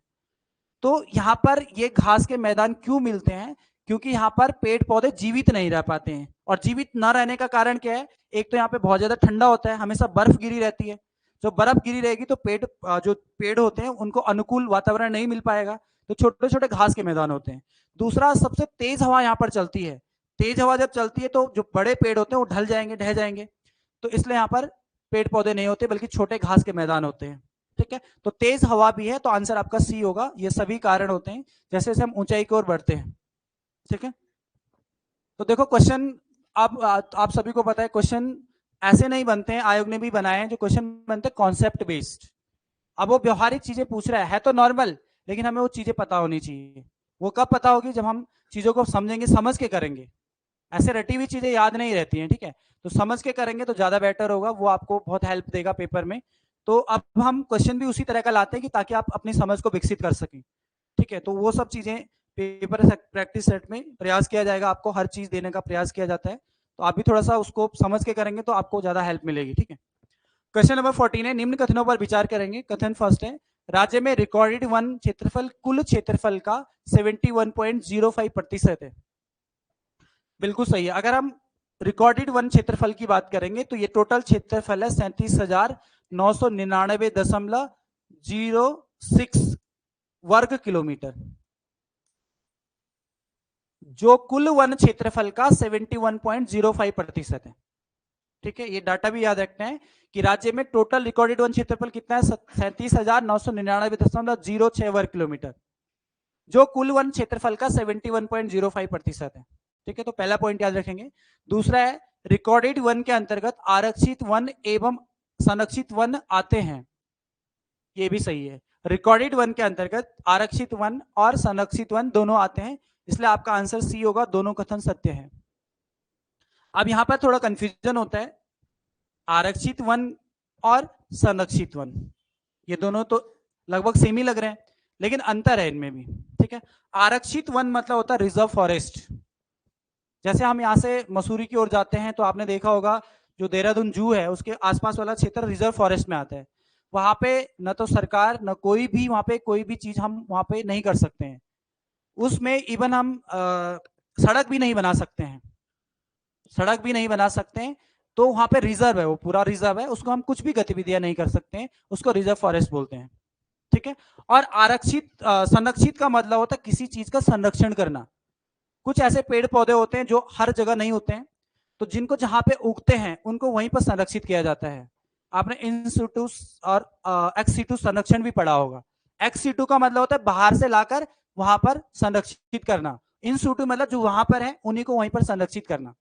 तो यहाँ पर ये घास के मैदान क्यों मिलते हैं? क्योंकि यहाँ पर पेड़ पौधे जीवित नहीं रह पाते हैं, और जीवित न रहने का कारण क्या है? एक तो यहाँ पे बहुत ज्यादा ठंडा होता है, हमेशा बर्फ गिरी रहती है। जो बर्फ गिरी रहेगी तो जो पेड़ होते हैं उनको अनुकूल वातावरण नहीं मिल पाएगा, तो छोटे छोटे घास के मैदान होते हैं। दूसरा, सबसे तेज हवा यहाँ पर चलती है। तेज हवा जब चलती है तो जो बड़े पेड़ होते हैं वो ढल जाएंगे, ढह जाएंगे, तो इसलिए यहाँ पर पेड़ पौधे नहीं होते बल्कि छोटे घास के मैदान होते हैं। ठीक है, तो तेज हवा भी है, तो आंसर आपका सी होगा। ये सभी कारण होते हैं जैसे जैसे हम ऊंचाई की ओर बढ़ते हैं। ठीक है, तो देखो क्वेश्चन, अब आप सभी को पता है क्वेश्चन ऐसे नहीं बनते हैं, आयोग ने भी बनाए हैं जो क्वेश्चन बनते हैं कॉन्सेप्ट बेस्ड। अब वो व्यवहारिक चीजें पूछ रहा है तो नॉर्मल, लेकिन हमें वो चीजें पता होनी चाहिए। वो कब पता होगी? जब हम चीजों को समझेंगे, समझ के करेंगे। ऐसे रटी हुई चीजें याद नहीं रहती हैं। ठीक है, तो समझ के करेंगे तो ज्यादा बेटर होगा, वो आपको बहुत हेल्प देगा पेपर में। तो अब हम क्वेश्चन भी उसी तरह का लाते हैं कि ताकि आप अपनी समझ को विकसित कर सकें। ठीक है, तो वो सब चीजें पेपर प्रैक्टिस सेट में प्रयास किया जाएगा, आपको हर चीज देने का प्रयास किया जाता है, तो आप भी थोड़ा सा उसको समझ के करेंगे तो आपको ज्यादा हेल्प मिलेगी। ठीक है, क्वेश्चन नंबर 14 है, निम्न कथनों पर विचार करेंगे। कथन फर्स्ट है, राज्य में रिकॉर्डेड वन क्षेत्रफल कुल क्षेत्रफल का 71.05% है। बिल्कुल सही है। अगर हम रिकॉर्डेड वन क्षेत्रफल की बात करेंगे तो ये टोटल क्षेत्रफल है 37,999.06 वर्ग किलोमीटर, जो कुल वन क्षेत्रफल का 71.05% है। ठीक है, ये डाटा भी याद रखना है कि राज्य में टोटल रिकॉर्डेड वन क्षेत्रफल कितना है? 37,999.06 वर्ग किलोमीटर, जो कुल वन क्षेत्रफल का 71.05% है। ठीक है, तो पहला पॉइंट याद रखेंगे। दूसरा है, रिकॉर्डेड वन के अंतर्गत आरक्षित वन एवं संरक्षित वन आते हैं। ये भी सही है, रिकॉर्डेड वन के अंतर्गत आरक्षित वन और संरक्षित वन दोनों आते हैं, इसलिए आपका आंसर सी होगा, दोनों कथन सत्य है। अब यहां पर थोड़ा कंफ्यूजन होता है, आरक्षित वन और संरक्षित वन, ये दोनों तो लगभग सेम ही लग रहे हैं, लेकिन अंतर है इनमें भी। ठीक है, आरक्षित वन मतलब होता है रिजर्व फॉरेस्ट। जैसे हम यहाँ से मसूरी की ओर जाते हैं तो आपने देखा होगा जो देहरादून जू है उसके आसपास वाला क्षेत्र रिजर्व फॉरेस्ट में आता है। वहां पे न तो सरकार न कोई भी, वहां पे कोई भी चीज हम वहां पे नहीं कर सकते हैं। उसमें इवन हम सड़क भी नहीं बना सकते हैं, सड़क भी नहीं बना सकते हैं। तो वहां पे रिजर्व है, वो पूरा रिजर्व है, उसको हम कुछ भी गतिविधियां नहीं कर सकते हैं, उसको रिजर्व फॉरेस्ट बोलते हैं। ठीक है, और आरक्षित संरक्षित का मतलब होता है किसी चीज का संरक्षण करना। कुछ ऐसे पेड़ पौधे होते हैं जो हर जगह नहीं होते हैं, तो जिनको जहां पे उगते हैं उनको वहीं पर संरक्षित किया जाता है। आपने इन सिटू और एक्स सिटू संरक्षण भी पढ़ा होगा। एक्स सिटू का मतलब होता है बाहर से लाकर वहां पर संरक्षित करना, इन सिटू मतलब जो वहां पर है उन्हीं को वहीं पर संरक्षित करना।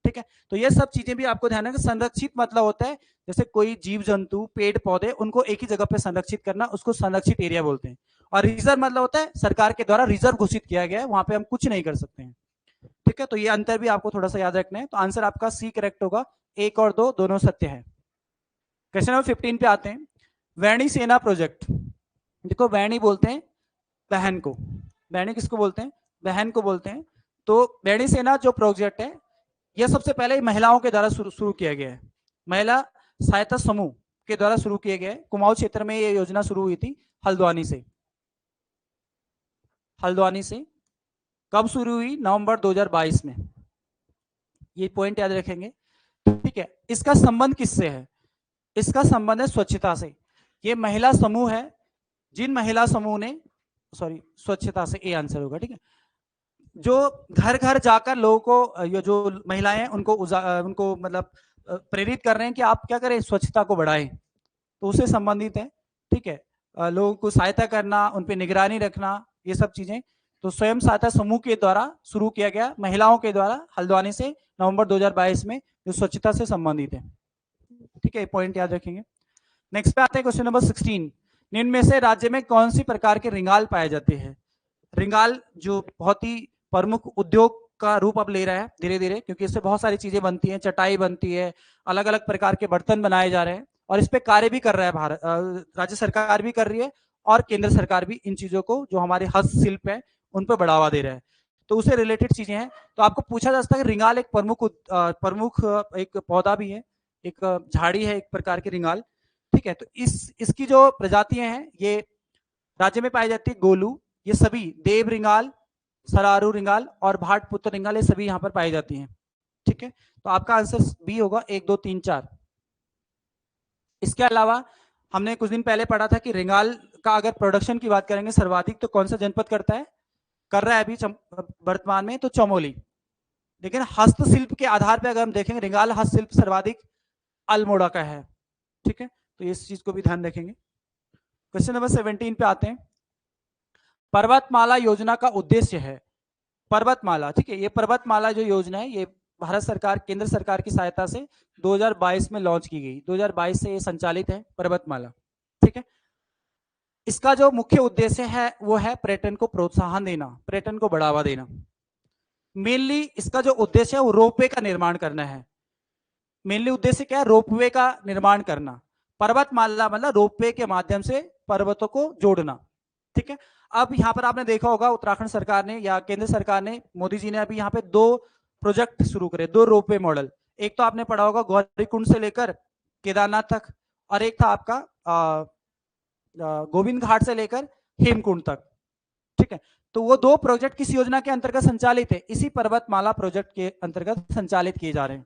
ठीक है, तो ये सब चीजें भी आपको ध्यान रखना। संरक्षित मतलब होता है जैसे कोई जीव जंतु, पेड़ पौधे, उनको एक ही जगह पे संरक्षित करना, उसको संरक्षित एरिया बोलते हैं। और रिजर्व मतलब होता है सरकार के द्वारा रिजर्व घोषित किया गया है, वहां पे हम कुछ नहीं कर सकते हैं। ठीक है, तो ये अंतर भी आपको थोड़ा सा याद रखना है। तो आंसर आपका सी करेक्ट होगा, 1 और 2 दोनों सत्य है। क्वेश्चन नंबर 15 पे आते हैं। वैणी सेना प्रोजेक्ट, देखो वैणी बोलते हैं बहन को, वैणी किसको बोलते हैं, बहन को बोलते हैं। तो वैणी सेना जो प्रोजेक्ट है, यह सबसे पहले महिलाओं के द्वारा शुरू किया गया है, महिला सहायता समूह के द्वारा शुरू किया गया है। कुमाऊं क्षेत्र में यह योजना शुरू हुई थी हल्द्वानी से। हल्द्वानी से कब शुरू हुई, नवंबर 2022 में। ये पॉइंट याद रखेंगे, ठीक है। इसका संबंध किससे है, इसका संबंध है स्वच्छता से। ये महिला समूह है, जिन महिला समूह ने, सॉरी स्वच्छता से, ये आंसर होगा, ठीक है। जो घर घर जाकर लोगों को, ये जो महिलाएं हैं उनको मतलब प्रेरित कर रहे हैं कि आप क्या करें, स्वच्छता को बढ़ाएं, तो उससे संबंधित है, ठीक है। लोगों को सहायता करना, उन पे निगरानी रखना, ये सब चीजें तो स्वयं सहायता समूह के द्वारा शुरू किया गया, महिलाओं के द्वारा हल्द्वानी से, नवंबर 2022 में, जो स्वच्छता से संबंधित है, ठीक है। पॉइंट याद रखेंगे। नेक्स्ट पे आते हैं क्वेश्चन नंबर 16। निम्न में से राज्य में कौन सी प्रकार के रिंगाल पाए जाते हैं। रिंगाल जो बहुत ही प्रमुख उद्योग का रूप अब ले रहा है धीरे धीरे, क्योंकि इससे बहुत सारी चीजें बनती हैं, चटाई बनती है, अलग अलग प्रकार के बर्तन बनाए जा रहे हैं, और इस पे कार्य भी कर रहा है भारत, राज्य सरकार भी कर रही है, और केंद्र सरकार भी इन चीजों को, जो हमारे हस्तशिल्प है, उन पर बढ़ावा दे रहा है। तो उससे रिलेटेड चीजें हैं। तो आपको पूछा जा सकता है कि रिंगाल एक प्रमुख एक पौधा भी है, एक झाड़ी है एक प्रकार की रिंगाल, ठीक है। तो इसकी जो प्रजातियां हैं, ये राज्य में पाई जाती है गोलू, ये सभी देव रिंगाल, सरारू रिंगाल और भाटपुत्र रिंगाल, ये सभी यहाँ पर पाई जाती हैं, ठीक है। तो आपका आंसर बी होगा, 1 2 3 4। इसके अलावा हमने कुछ दिन पहले पढ़ा था कि रिंगाल का अगर प्रोडक्शन की बात करेंगे सर्वाधिक, तो कौन सा जनपद करता है, कर रहा है अभी वर्तमान में, तो चमोली। लेकिन हस्तशिल्प के आधार पर अगर हम देखेंगे, रिंगाल हस्तशिल्प सर्वाधिक अल्मोड़ा का है, ठीक है। तो इस चीज को भी ध्यान रखेंगे। क्वेश्चन नंबर 17 पे आते हैं। पर्वतमाला योजना का उद्देश्य है, पर्वतमाला, ठीक है, ये पर्वतमाला जो योजना है, ये भारत सरकार, केंद्र सरकार की सहायता से 2022 में लॉन्च की गई, 2022 से ये संचालित है पर्वतमाला, ठीक है। इसका जो मुख्य उद्देश्य है वो है पर्यटन को प्रोत्साहन देना, पर्यटन को बढ़ावा देना। मेनली इसका जो उद्देश्य है वो रोपवे का निर्माण करना है। मेनली उद्देश्य क्या है, रोपवे का निर्माण करना। पर्वतमाला मतलब रोपवे के माध्यम से पर्वतों को जोड़ना, ठीक है। अब यहाँ पर आपने देखा होगा उत्तराखंड सरकार ने या केंद्र सरकार ने, मोदी जी ने अभी यहाँ पे 2 प्रोजेक्ट शुरू करे, 2 रोपवे मॉडल। एक तो आपने पढ़ा होगा गौरीकुंड से लेकर केदारनाथ तक, और एक था आपका गोविंद घाट से लेकर हेमकुंड तक, ठीक है। तो वो 2 प्रोजेक्ट किस योजना के अंतर्गत संचालित है, इसी पर्वतमाला प्रोजेक्ट के अंतर्गत संचालित किए जा रहे हैं,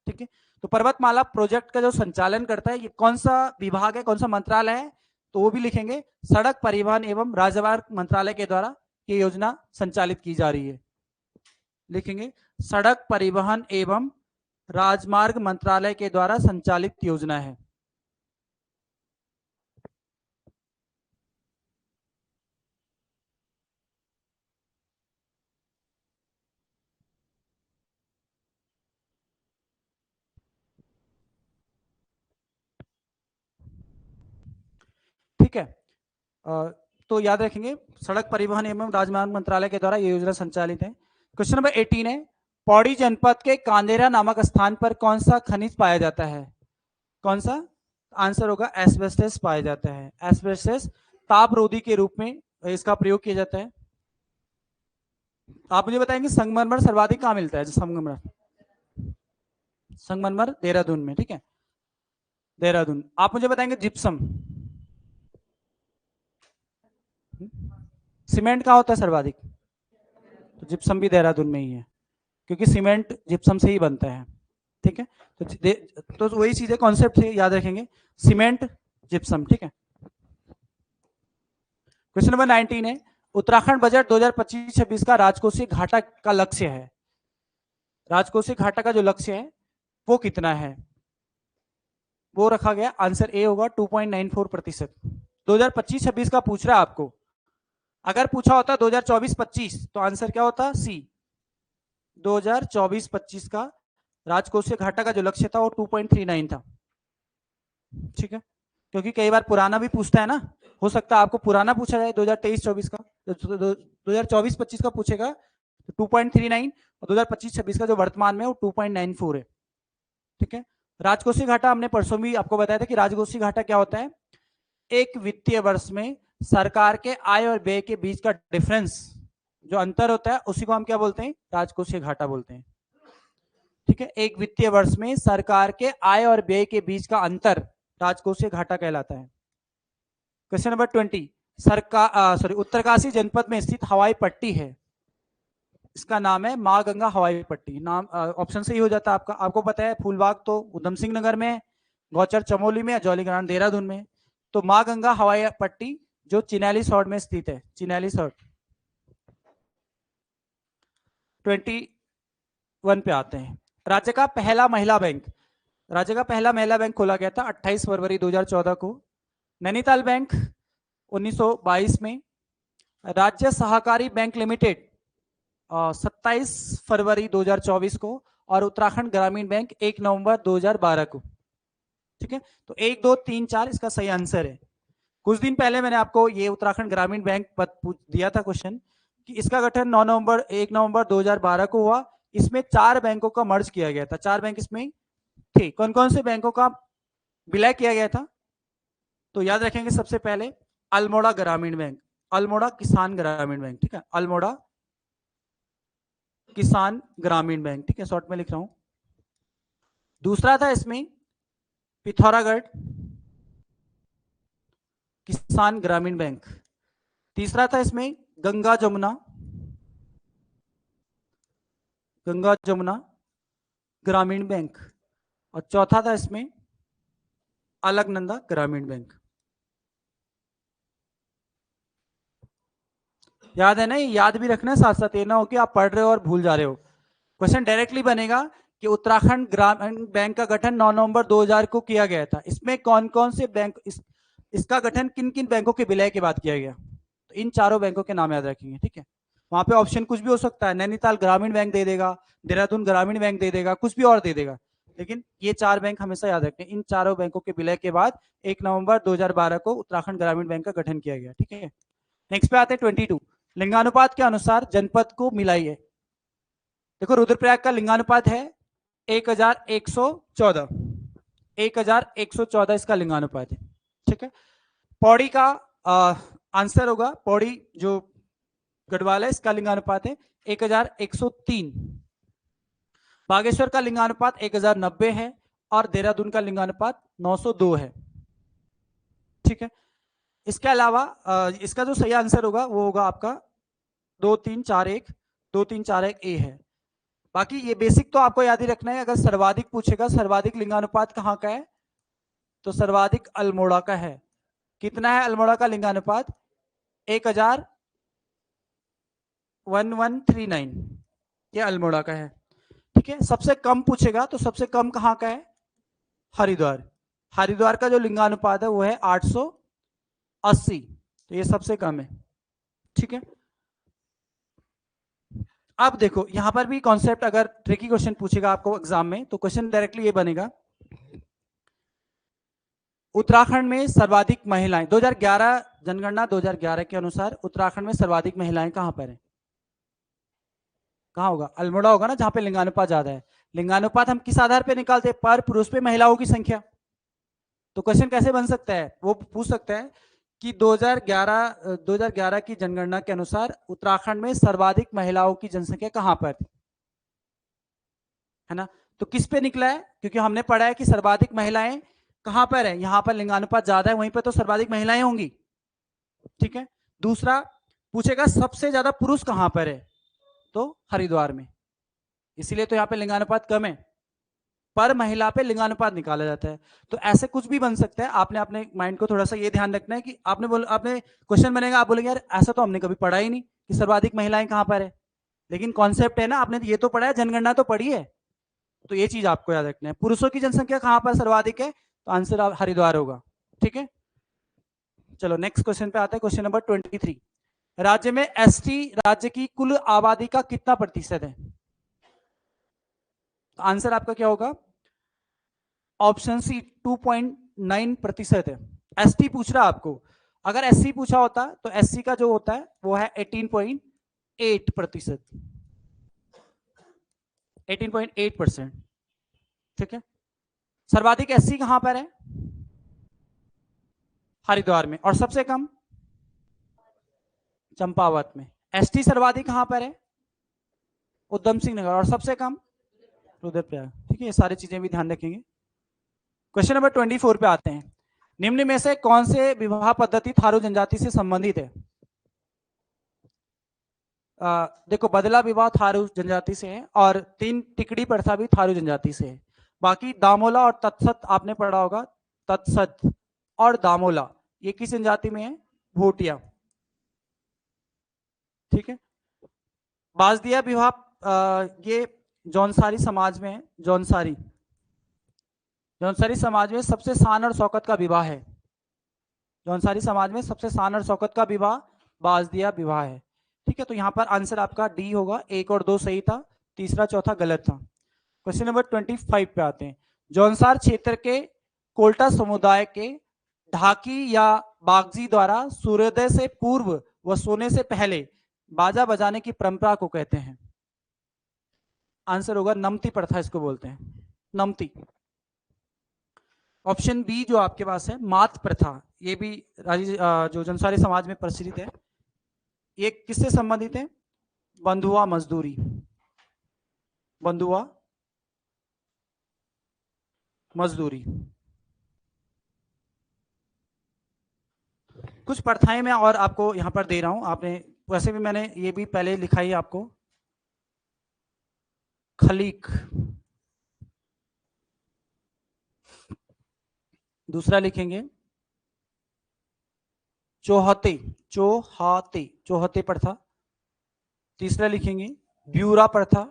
ठीक है। तो पर्वतमाला प्रोजेक्ट का जो संचालन करता है, ये कौन सा विभाग है, कौन सा मंत्रालय है, तो वो भी लिखेंगे, सड़क परिवहन एवं राजमार्ग मंत्रालय के द्वारा ये योजना संचालित की जा रही है। लिखेंगे, सड़क परिवहन एवं राजमार्ग मंत्रालय के द्वारा संचालित योजना है। ठीक है, तो याद रखेंगे, सड़क परिवहन एवं राजमार्ग मंत्रालय के द्वारा ये योजना संचालित है। क्वेश्चन नंबर 18 है, पौड़ी जनपद के कांदेरा नामक स्थान पर कौन सा खनिज पाया जाता है, कौन सा, आंसर होगा एस्बेस्टस पाया जाता है। एस्बेस्टस तापरोधी के रूप में इसका प्रयोग किया जाता है। आप मुझे बताएंगे संगमरमर सर्वाधिक कहां मिलता है, संगमरमर, संगमरमर देहरादून में, ठीक है, देहरादून। आप मुझे बताएंगे जिप्सम, सीमेंट कहाँ होता है सर्वाधिक, तो जिप्सम भी देहरादून में ही है, क्योंकि सीमेंट जिप्सम से ही बनता है, ठीक है। तो वही चीजें कॉन्सेप्ट से याद रखेंगे, सीमेंट जिप्सम, ठीक है। क्वेश्चन नंबर 19 है, उत्तराखंड बजट 2025-26 का राजकोषीय घाटा का लक्ष्य है, राजकोषीय घाटा का जो लक्ष्य है वो कितना है, वो रखा गया, आंसर ए होगा 2.94%। 2025-26 का पूछ रहा है आपको, अगर पूछा होता 2024-25 तो आंसर क्या होता, सी। 2024-25 का राजकोषीय घाटा का जो लक्ष्य था वो 2.39 था। ठीक है, क्योंकि कई बार पुराना भी पूछता है ना, हो सकता है आपको पुराना पूछा जाए 2023-24 का, 2024-25 का पूछेगा तो 2.39, और 2025-26 का जो वर्तमान में वो 2.94 है। ठीक है, राजकोषीय घाटा हमने परसों भी आपको बताया था कि राजकोषीय घाटा क्या होता है, एक वित्तीय वर्ष में सरकार के आय और व्यय के बीच का डिफरेंस, जो अंतर होता है उसी को हम क्या बोलते हैं, राजकोषीय घाटा बोलते हैं। ठीक है, एक वित्तीय वर्ष में सरकार के आय और व्यय के बीच का अंतर राजकोषीय घाटा कहलाता है। क्वेश्चन नंबर 20, उत्तरकाशी जनपद में स्थित हवाई पट्टी है, इसका नाम है मां गंगा हवाई पट्टी। नाम ऑप्शन से ही हो जाता है आपका। आपको पता है फूलबाग तो उधम सिंह नगर में, गौचर चमोली में, जौलीग्रांट देहरादून में। तो मां गंगा हवाई पट्टी जो चिनैली सौड़ में स्थित है, चिनैली सौड़। 21 पे आते हैं। राज्य का पहला महिला बैंक, राज्य का पहला महिला बैंक खोला गया था 28 फरवरी 2014 को। नैनीताल बैंक 1922 में। राज्य सहकारी बैंक लिमिटेड 27 फरवरी 2024 को। और उत्तराखंड ग्रामीण बैंक 1 नवंबर 2012 को। ठीक है, तो 1, 2, 3, 4 इसका सही आंसर है। कुछ दिन पहले मैंने आपको ये उत्तराखंड ग्रामीण बैंक दिया था क्वेश्चन कि इसका गठन 1 नवंबर 2012 को हुआ। इसमें 4 बैंकों का मर्ज किया गया था, 4 बैंक इसमें थे। कौन कौन से बैंकों का विलय किया गया था, तो याद रखेंगे सबसे पहले अल्मोड़ा ग्रामीण बैंक, अल्मोड़ा किसान ग्रामीण बैंक। ठीक है, अल्मोड़ा किसान ग्रामीण बैंक। ठीक है, शॉर्ट में लिख रहा हूं। दूसरा था इसमें पिथौरागढ़ किसान ग्रामीण बैंक। तीसरा था इसमें गंगा जमुना ग्रामीण बैंक। और चौथा था इसमें अलकनंदा ग्रामीण बैंक। याद है ना, याद भी रखना है, साथ साथ ये ना हो कि आप पढ़ रहे हो और भूल जा रहे हो। क्वेश्चन डायरेक्टली बनेगा कि उत्तराखंड ग्रामीण बैंक का गठन 9 नवंबर 2000 को किया गया था। इसमें कौन कौन से बैंक, इसका गठन किन किन बैंकों के विलय के बाद किया गया, तो इन चारों बैंकों के नाम याद रखेंगे। ठीक है, वहां पे ऑप्शन कुछ भी हो सकता है, नैनीताल ग्रामीण बैंक दे देगा, देहरादून ग्रामीण बैंक दे देगा, कुछ भी और दे देगा, लेकिन ये 4 बैंक हमेशा याद रखें। इन चारों बैंकों के विलय के बाद 1 नवंबर 2012 को उत्तराखंड ग्रामीण बैंक का गठन किया गया। ठीक है, नेक्स्ट पे आते हैं 22, लिंगानुपात के अनुसार जनपद को मिलाइए। देखो रुद्रप्रयाग का लिंगानुपात है 1114, 1114 इसका लिंगानुपात है। ठीक है, पौड़ी का आंसर होगा, पौड़ी जो गढ़वाल है इसका लिंगानुपात है 1103। बागेश्वर का लिंगानुपात 1090 है और देहरादून का लिंगानुपात 902 है। ठीक है, इसके अलावा इसका जो सही आंसर होगा वो होगा आपका 2341 ए है। बाकी ये बेसिक तो आपको याद ही रखना है। अगर सर्वाधिक पूछेगा सर्वाधिक लिंगानुपात कहाँ का है, तो सर्वाधिक अल्मोड़ा का है। कितना है अल्मोड़ा का लिंगानुपात, 1139, ये अल्मोड़ा का है। ठीक है, सबसे कम पूछेगा तो सबसे कम कहाँ का है, हरिद्वार। हरिद्वार का जो लिंगानुपात है वो है 880, तो ये सबसे कम है। ठीक है, अब देखो यहां पर भी कॉन्सेप्ट, अगर ट्रिकी क्वेश्चन पूछेगा आपको एग्जाम में तो क्वेश्चन डायरेक्टली ये बनेगा, उत्तराखंड में सर्वाधिक महिलाएं 2011 जनगणना 2011 के अनुसार उत्तराखंड में सर्वाधिक महिलाएं कहां पर है, कहां होगा, अल्मोड़ा होगा ना, जहां पे लिंगानुपात ज्यादा है। लिंगानुपात हम किस आधार पे निकालते हैं, पर पुरुष पे महिलाओं की संख्या। तो क्वेश्चन कैसे बन सकता है, वो पूछ सकता है कि 2011 की जनगणना के अनुसार उत्तराखंड में सर्वाधिक महिलाओं की जनसंख्या कहां पर थी, है ना। तो किस पे निकला है, क्योंकि हमने पढ़ा है कि सर्वाधिक महिलाएं कहां पर है, यहां पर लिंगानुपात ज्यादा है, वहीं पर तो सर्वाधिक महिलाएं होंगी। ठीक है, दूसरा पूछेगा सबसे ज्यादा पुरुष कहां पर है, तो हरिद्वार में, इसीलिए तो यहां पे लिंगानुपात कम है, पर महिला पे लिंगानुपात निकाला जाता है। तो ऐसे कुछ भी बन सकता है। आपने अपने माइंड को थोड़ा सा ये ध्यान रखना है कि आपने क्वेश्चन बनेगा, आप बोलेंगे यार ऐसा तो हमने कभी पढ़ा ही नहीं कि सर्वाधिक महिलाएं कहां पर है, लेकिन कॉन्सेप्ट है ना, आपने ये तो पढ़ा है, जनगणना तो पढ़ी है, तो ये चीज आपको याद रखना है। पुरुषों की जनसंख्या कहां पर सर्वाधिक है, तो आंसर हरिद्वार होगा। ठीक है, चलो नेक्स्ट क्वेश्चन पे आते हैं। क्वेश्चन नंबर 23, राज्य में एसटी राज्य की कुल आबादी का कितना प्रतिशत है। आंसर आपका क्या होगा? ऑप्शन सी 2.9% है। एसटी पूछ रहा है आपको, अगर एससी पूछा होता तो एससी का जो होता है वो है 18.8%, 18.8%। ठीक है, सर्वाधिक एससी कहां पर है? हरिद्वार में। और सबसे कम? चंपावत में। एसटी सर्वाधिक कहां पर है? उधम सिंह नगर। और सबसे कम? रुद्रप्रयाग। ठीक है, ये सारी चीजें भी ध्यान रखेंगे। क्वेश्चन नंबर 24 पे आते हैं। निम्न में से कौन से विवाह पद्धति थारू जनजाति से संबंधित है? देखो, बदला विवाह थारू जनजाति से है और 3 टिकड़ी प्रथा भी थारू जनजाति से है। बाकी दामोला और तत्सत आपने पढ़ा होगा, तत्सत और दामोला ये किस जनजाति में है? भोटिया। ठीक है, बाजदिया विवाह ये जौनसारी समाज में है। जौनसारी समाज में सबसे शान और शौकत का विवाह है। जौनसारी समाज में सबसे शान और शौकत का विवाह बाजदिया विवाह है। ठीक है, तो यहां पर आंसर आपका डी होगा। 1 और 2 सही था, तीसरा चौथा गलत था। क्वेश्चन नंबर 25 पे आते हैं। जौनसार क्षेत्र के कोल्टा समुदाय के ढाकी या बागजी द्वारा सूर्योदय से पूर्व व सोने से पहले बाजा बजाने की परंपरा को कहते हैं? आंसर होगा नमती प्रथा, इसको बोलते हैं नमती। ऑप्शन बी जो आपके पास है मात प्रथा, ये भी जो जौनसारी समाज में प्रचलित है। ये किससे संबंधित है? बंधुआ मजदूरी, बंधुआ मजदूरी। कुछ प्रथाएं मैं और आपको यहां पर दे रहा हूं, आपने वैसे भी मैंने ये भी पहले लिखा ही आपको। खलीक, दूसरा लिखेंगे चौहते, चौहाते, चौहते प्रथा। तीसरा लिखेंगे ब्यूरा प्रथा,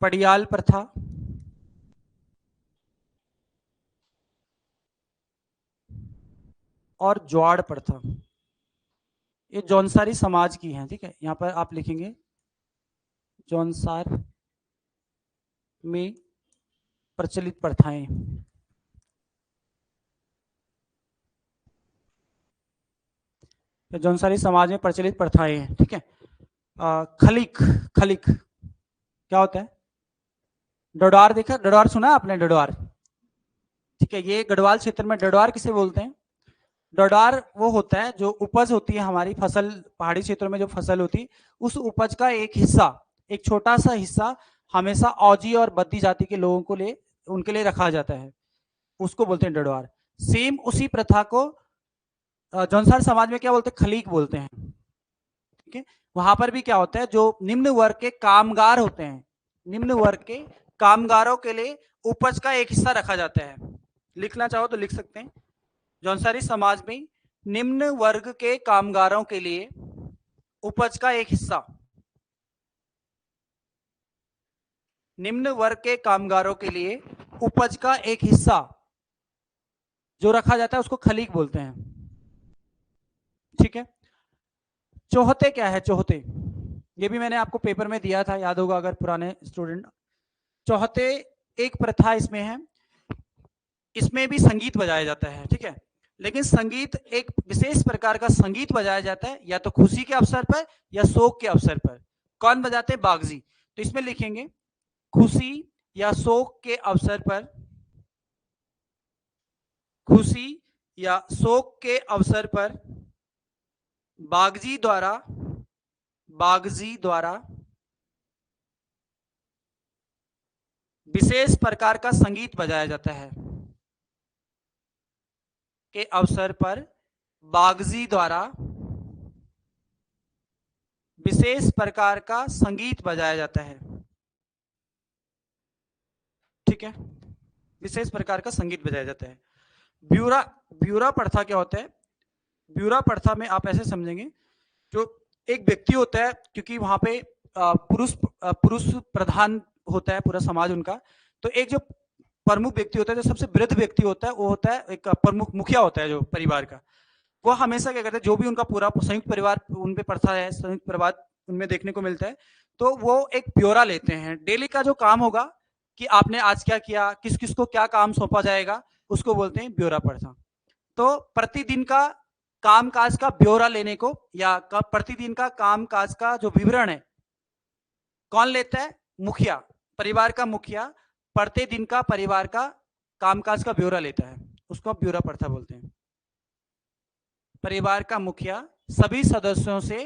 पड़ियाल प्रथा, और ज्वाड़ प्रथा। ये जौनसारी समाज की है। ठीक है, यहां पर आप लिखेंगे जौनसार में प्रचलित प्रथाएं। जौनसारी समाज में प्रचलित प्रथाएं हैं। ठीक है, खलीक, खलीक क्या होता है? डोडार देखा, डोडार सुना आपने? डोडार, ठीक है, ये गढ़वाल क्षेत्र में डोडार किसे बोलते हैं? डोडार वो होता है जो उपज होती है हमारी फसल, पहाड़ी क्षेत्रों में जो फसल होती है उस उपज का एक हिस्सा, एक छोटा सा हिस्सा हमेशा औजी और बद्दी जाति के लोगों को उनके लिए रखा जाता है, उसको बोलते हैं डोडार। सेम उसी प्रथा को जौनसार समाज में क्या बोलते हैं? खलीक बोलते हैं। ठीक है, वहां पर भी क्या होता है, जो निम्न वर्ग के कामगार होते हैं, निम्न वर्ग के कामगारों के लिए उपज का एक हिस्सा रखा जाता है। लिखना चाहो तो लिख सकते हैं। जौनसारी समाज में निम्न वर्ग के कामगारों के लिए उपज का एक हिस्सा, निम्न वर्ग के कामगारों के लिए उपज का एक हिस्सा जो रखा जाता है उसको खलीक बोलते हैं। ठीक है, चौहते क्या है? चौहते ये भी मैंने आपको पेपर में दिया था, याद होगा अगर पुराने स्टूडेंट। चौहते एक प्रथा इसमें है, इसमें भी संगीत बजाया जाता है। ठीक है, लेकिन संगीत एक विशेष प्रकार का संगीत बजाया जाता है, या तो खुशी के अवसर पर या शोक के अवसर पर। कौन बजाते हैं? बागजी। तो इसमें लिखेंगे खुशी या शोक के अवसर पर, खुशी या शोक के अवसर पर बागजी द्वारा विशेष प्रकार का संगीत बजाया जाता है। के अवसर पर बागजी द्वारा विशेष प्रकार का संगीत बजाया जाता है। ठीक है, विशेष प्रकार का संगीत बजाया जाता है। ब्यूरा प्रथा क्या होता है? ब्यूरा प्रथा में आप ऐसे समझेंगे, जो एक व्यक्ति होता है, क्योंकि वहां पे पुरुष प्रधान होता है पूरा समाज उनका, तो एक जो प्रमुख व्यक्ति होता है, जो सबसे वृद्ध व्यक्ति होता है, वो होता है एक प्रमुख मुखिया होता है जो परिवार का। वो हमेशा क्या करते हैं, जो भी उनका पूरा संयुक्त परिवार उन पे प्रथा है, संयुक्त परिवार उनमें देखने को मिलता है। तो वो एक ब्यौरा लेते हैं, डेली का जो काम होगा कि आपने आज क्या किया, किस किस को क्या काम सौंपा जाएगा, उसको बोलते हैं ब्यौरा प्रथा। तो प्रतिदिन का कामकाज का ब्यौरा लेने को या प्रतिदिन का कामकाज का जो विवरण है कौन लेता है? मुखिया, परिवार का मुखिया प्रतिदिन का परिवार का कामकाज का ब्यौरा लेता है, उसको आप ब्यौरा प्रथा बोलते हैं। परिवार का मुखिया सभी सदस्यों से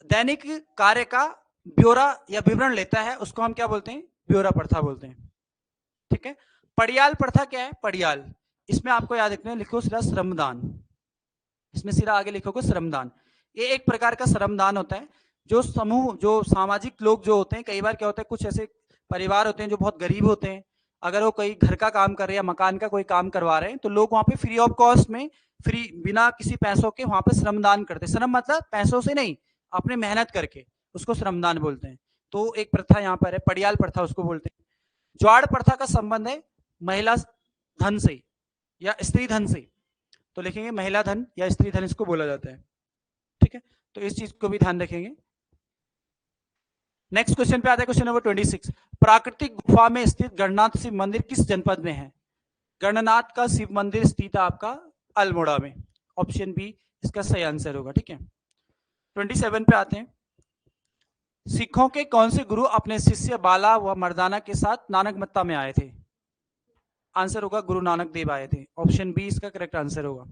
दैनिक कार्य का ब्यौरा या विवरण लेता है, उसको हम क्या बोलते हैं? ब्यौरा प्रथा बोलते हैं। ठीक है। पड़ियाल प्रथा क्या है? पड़ियाल, इसमें आपको याद रखना है, लिखो सीधा श्रमदान, इसमें सीधा आगे लिखोगे श्रमदान। ये एक प्रकार का श्रमदान होता है। जो समूह, जो सामाजिक लोग जो होते हैं, कई बार क्या होता है, कुछ ऐसे परिवार होते हैं जो बहुत गरीब होते हैं, अगर वो कोई घर का काम कर रहे हैं या मकान का कोई काम करवा रहे हैं, तो लोग वहां पे फ्री ऑफ कॉस्ट में, फ्री, बिना किसी पैसों के वहां पे श्रमदान करते हैं। श्रम मतलब पैसों से नहीं, अपने मेहनत करके, उसको श्रमदान बोलते हैं। तो एक प्रथा यहाँ पर है, पड़ियाल प्रथा उसको बोलते हैं। ज्वाड़ प्रथा का संबंध है महिला धन से या स्त्री धन से, तो लिखेंगे महिला धन या स्त्री धन इसको बोला जाता है। ठीक है, तो इस चीज को भी ध्यान रखेंगे। नेक्स्ट क्वेश्चन पे आता है, क्वेश्चन नंबर 26। प्राकृतिक गुफा में स्थित गणनाथ शिव मंदिर किस जनपद में है? गणनाथ का शिव मंदिर स्थित है आपका अल्मोड़ा में, ऑप्शन बी इसका सही आंसर होगा। ठीक है, 27 पे आते हैं। सिखों के कौन से गुरु अपने शिष्य बाला व मर्दाना के साथ नानकमत्ता में आए थे? आंसर होगा गुरु नानक देव आए थे, ऑप्शन बी इसका करेक्ट आंसर होगा।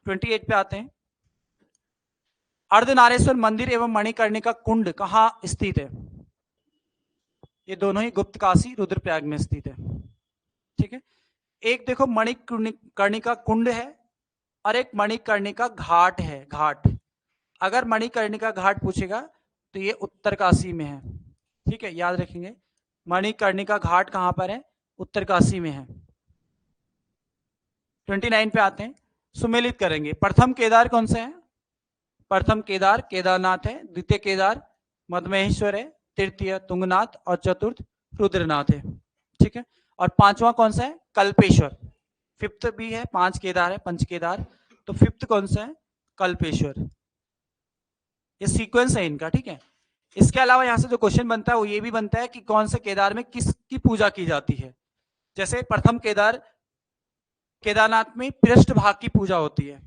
28 पे आते हैं। अर्धनारेश्वर मंदिर एवं मणिकर्णिका कुंड कहाँ स्थित है? ये दोनों ही गुप्त काशी रुद्रप्रयाग में स्थित है। ठीक है, एक देखो मणिकर्णिका कुंड है और एक मणिकर्णिका घाट है, घाट। अगर मणिकर्णिका घाट पूछेगा तो ये उत्तर काशी में है। ठीक है, याद रखेंगे, मणिकर्णिका घाट कहां पर है? उत्तर काशी में है। 29 पे आते हैं, सुमेलित करेंगे। प्रथम केदार कौन सा है? प्रथम केदार केदारनाथ है, द्वितीय केदार मदमहेश्वर है, तृतीय तुंगनाथ और चतुर्थ रुद्रनाथ है। ठीक है, और पांचवा कौन सा है? कल्पेश्वर। फिफ्थ भी है, 5 केदार है, पंच केदार, तो फिफ्थ कौन सा है? कल्पेश्वर। ये सीक्वेंस है इनका। ठीक है, इसके अलावा यहां से जो क्वेश्चन बनता है वो ये भी बनता है कि कौन से केदार में किसकी पूजा की जाती है। जैसे प्रथम केदार केदारनाथ में पृष्ठ भाग की पूजा होती है,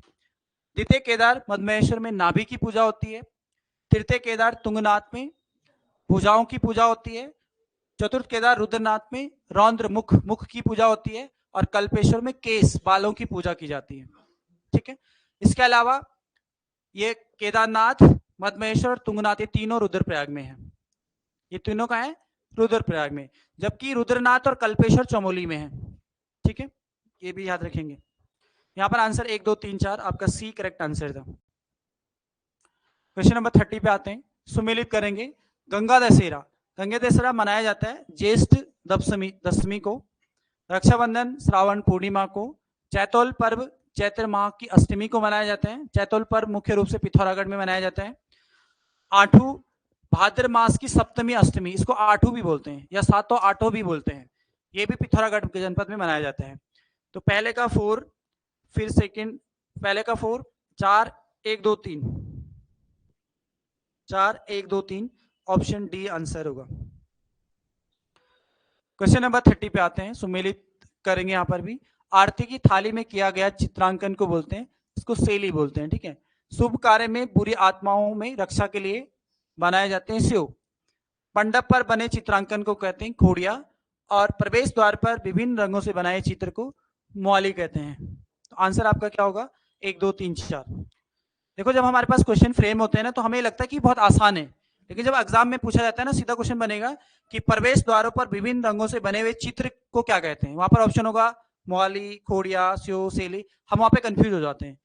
द्वितीय केदार मदमहेश्वर में नाभि की पूजा होती है, तृतीय केदार तुंगनाथ में भुजाओं की पूजा होती है, चतुर्थ केदार रुद्रनाथ में रौद्र मुख की पूजा होती है, और कल्पेश्वर में केस बालों की पूजा की जाती है। ठीक है, इसके अलावा ये केदारनाथ, मदमहेश्वर, तुंगनाथ, ये तीनों रुद्रप्रयाग में है। ये तीनों का है रुद्रप्रयाग में, जबकि रुद्रनाथ और कल्पेश्वर चमोली में है। ठीक है, ये भी याद रखेंगे। यहां पर आंसर 1 2 3 4 आपका सी करेक्ट आंसर था। क्वेश्चन नंबर 30 पे आते हैं, सुमेलित करेंगे। गंगा दशहरा, गंगा दशहरा मनाया जाता है ज्येष्ठ दशमी को, रक्षाबंधन श्रावण पूर्णिमा को, चैतौल पर्व चैत्र माह की अष्टमी को मनाया जाता है। चैतौल पर्व मुख्य रूप से पिथौरागढ़ में मनाया जाता है। आठू भाद्र मास की सप्तमी अष्टमी, इसको आठू भी बोलते हैं या सातों आठों भी बोलते हैं, ये भी पिथौरागढ़ के जनपद में मनाया जाता है। तो पहले का 4, फिर सेकंड, पहले का 4, 4 1 2 3, 4 1 2 3, ऑप्शन डी आंसर होगा। क्वेश्चन नंबर 30 पे आते हैं, सुमेलित करेंगे। यहां पर भी आरती की थाली में किया गया चित्रांकन को बोलते हैं, इसको शैली बोलते हैं। ठीक है, शुभ कार्य में बुरी आत्माओं में रक्षा के लिए बनाए जाते हैं शिव। मंडप पर बने चित्रांकन को कहते हैं खोड़िया, और प्रवेश द्वार पर विभिन्न रंगों से बनाए चित्र को मौली कहते हैं। तो आंसर आपका क्या होगा? 1 2 3 4। देखो, जब हमारे पास क्वेश्चन फ्रेम होते हैं ना, तो हमें लगता है कि बहुत आसान है, लेकिन जब एग्जाम में पूछा जाता है ना, सीधा क्वेश्चन बनेगा कि प्रवेश द्वारों पर विभिन्न रंगों से बने हुए चित्र को क्या कहते हैं। वहां पर ऑप्शन होगा मौली, खोड़िया, शिव, शैली। हम वहां पे कंफ्यूज हो जाते हैं।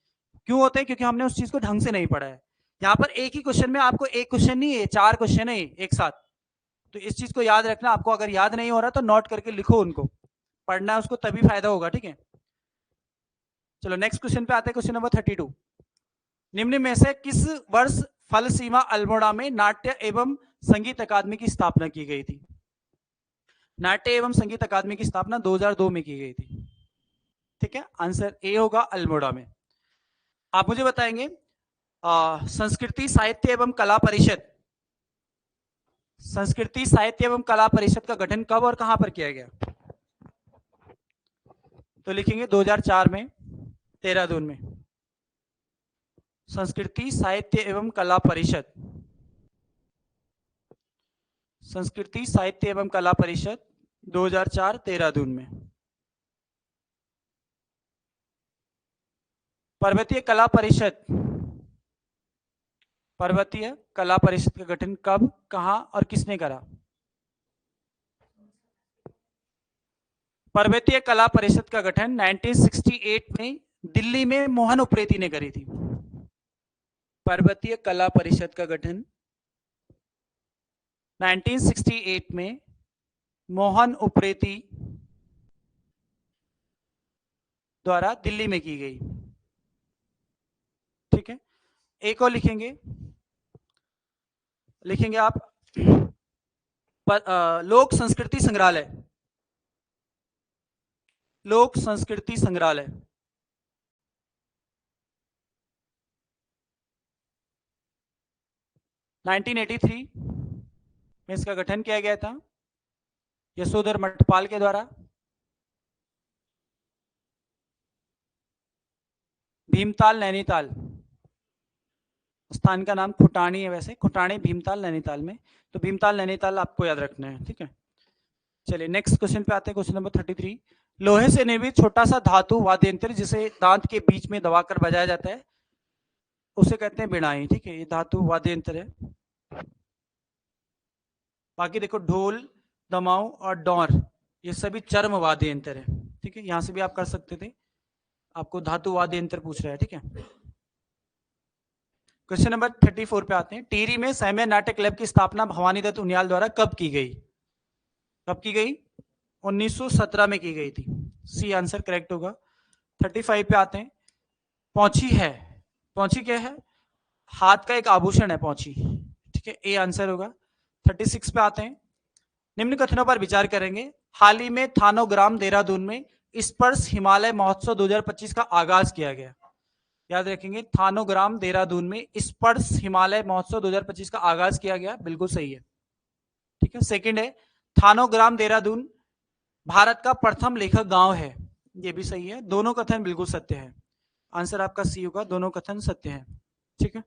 क्यों होते हैं? क्योंकि हमने उस चीज को ढंग से नहीं पढ़ा है। यहाँ पर एक ही क्वेश्चन में आपको एक क्वेश्चन नहीं है, 4 क्वेश्चन है एक साथ, तो इस चीज को याद रखना। आपको अगर याद नहीं हो रहा तो नोट करके लिखो, उनको पढ़ना है उसको, तभी फायदा होगा। ठीक है, चलो नेक्स्ट क्वेश्चन पे आते हैं, क्वेश्चन नंबर 32। निम्न में से किस वर्ष फल सीमा अल्मोड़ा में नाट्य एवं संगीत अकादमी की स्थापना की गई थी? नाट्य एवं संगीत अकादमी की स्थापना 2002 में की गई थी। ठीक है, आंसर ए होगा अल्मोड़ा में। आप मुझे बताएंगे, संस्कृति साहित्य एवं कला परिषद संस्कृति साहित्य एवं कला परिषद का गठन कब और कहां पर किया गया? तो लिखेंगे 2004 में, देहरादून में। संस्कृति साहित्य एवं कला परिषद, संस्कृति साहित्य एवं कला परिषद 2004 देहरादून में। पर्वतीय कला परिषद, पर्वतीय कला परिषद का गठन कब, कहां और किसने करा? पर्वतीय कला परिषद का गठन 1968 में दिल्ली में मोहन उप्रेती ने करी थी। पर्वतीय कला परिषद का गठन 1968 में मोहन उप्रेती द्वारा दिल्ली में की गई। ठीक है, एक और लिखेंगे, लिखेंगे आप लोक संस्कृति संग्रहालय, लोक संस्कृति संग्रहालय। नाइनटीन 1983 में इसका गठन किया गया था यशोधर मठपाल के द्वारा। भीमताल नैनीताल, स्थान का नाम खुटानी है, वैसे खुटानी भीमताल नैनीताल में, तो भीमताल नैनीताल आपको याद रखना है। ठीक है, चलिए नेक्स्ट क्वेश्चन पे आते हैं, क्वेश्चन नंबर 33। लोहे से निर्मित छोटा सा धातु वाद्य यंत्र जिसे दांत के बीच में दबाकर बजाया जाता है उसे कहते हैं बिनाई। ठीक है, ये धातु वाद्य यंत्र है। बाकी देखो ढोल, दमाऊ और डोर ये सभी चर्म वाद्य यंत्र है। ठीक है, यहां से भी आप कर सकते थे, आपको धातु वाद्य यंत्र पूछ रहा है। ठीक है, क्वेश्चन नंबर 34 पे आते हैं। टिहरी में सैम्य नाट्य क्लब की स्थापना भवानी दत्त उनियाल द्वारा कब की गई? कब की गई? 1917 में की गई थी। सी आंसर करेक्ट होगा। 35 पे आते हैं। पौंची है, पौंची क्या है? हाथ का एक आभूषण है पौंची। ठीक है, ए आंसर होगा। 36 पे आते हैं। निम्न कथनों पर विचार करेंगे। हाल ही में थानोग्राम देहरादून में स्पर्श हिमालय महोत्सव 2025 का आगाज किया गया। याद रखेंगे, थानोग्राम देहरादून में स्पर्श हिमालय महोत्सव 2025 का आगाज किया गया, बिल्कुल सही है। ठीक है, सेकंड है थानोग्राम देहरादून भारत का प्रथम लेखक गांव है, ये भी सही है। दोनों कथन बिल्कुल सत्य है, आंसर आपका सी होगा, दोनों कथन सत्य है। ठीक है,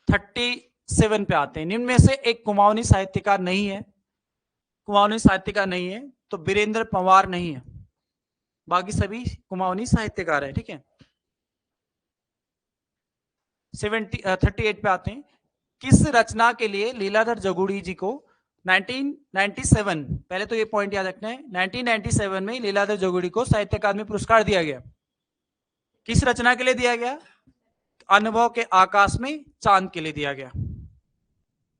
37 पे आते हैं। निम्न में से एक कुमाऊनी साहित्यकार नहीं है, कुमाऊनी साहित्यकार नहीं है तो वीरेंद्र पंवार नहीं है, बाकी सभी कुमाऊनी साहित्यकार है। ठीक है, 38 पे आते हैं। किस रचना के लिए लीलाधर जगुड़ी जी को 1997, पहले तो ये पॉइंट याद रखना है, 1997 में लीलाधर जगुड़ी को साहित्य अकादमी पुरस्कार दिया गया। किस रचना के लिए दिया गया? अनुभव के आकाश में चांद के लिए दिया गया।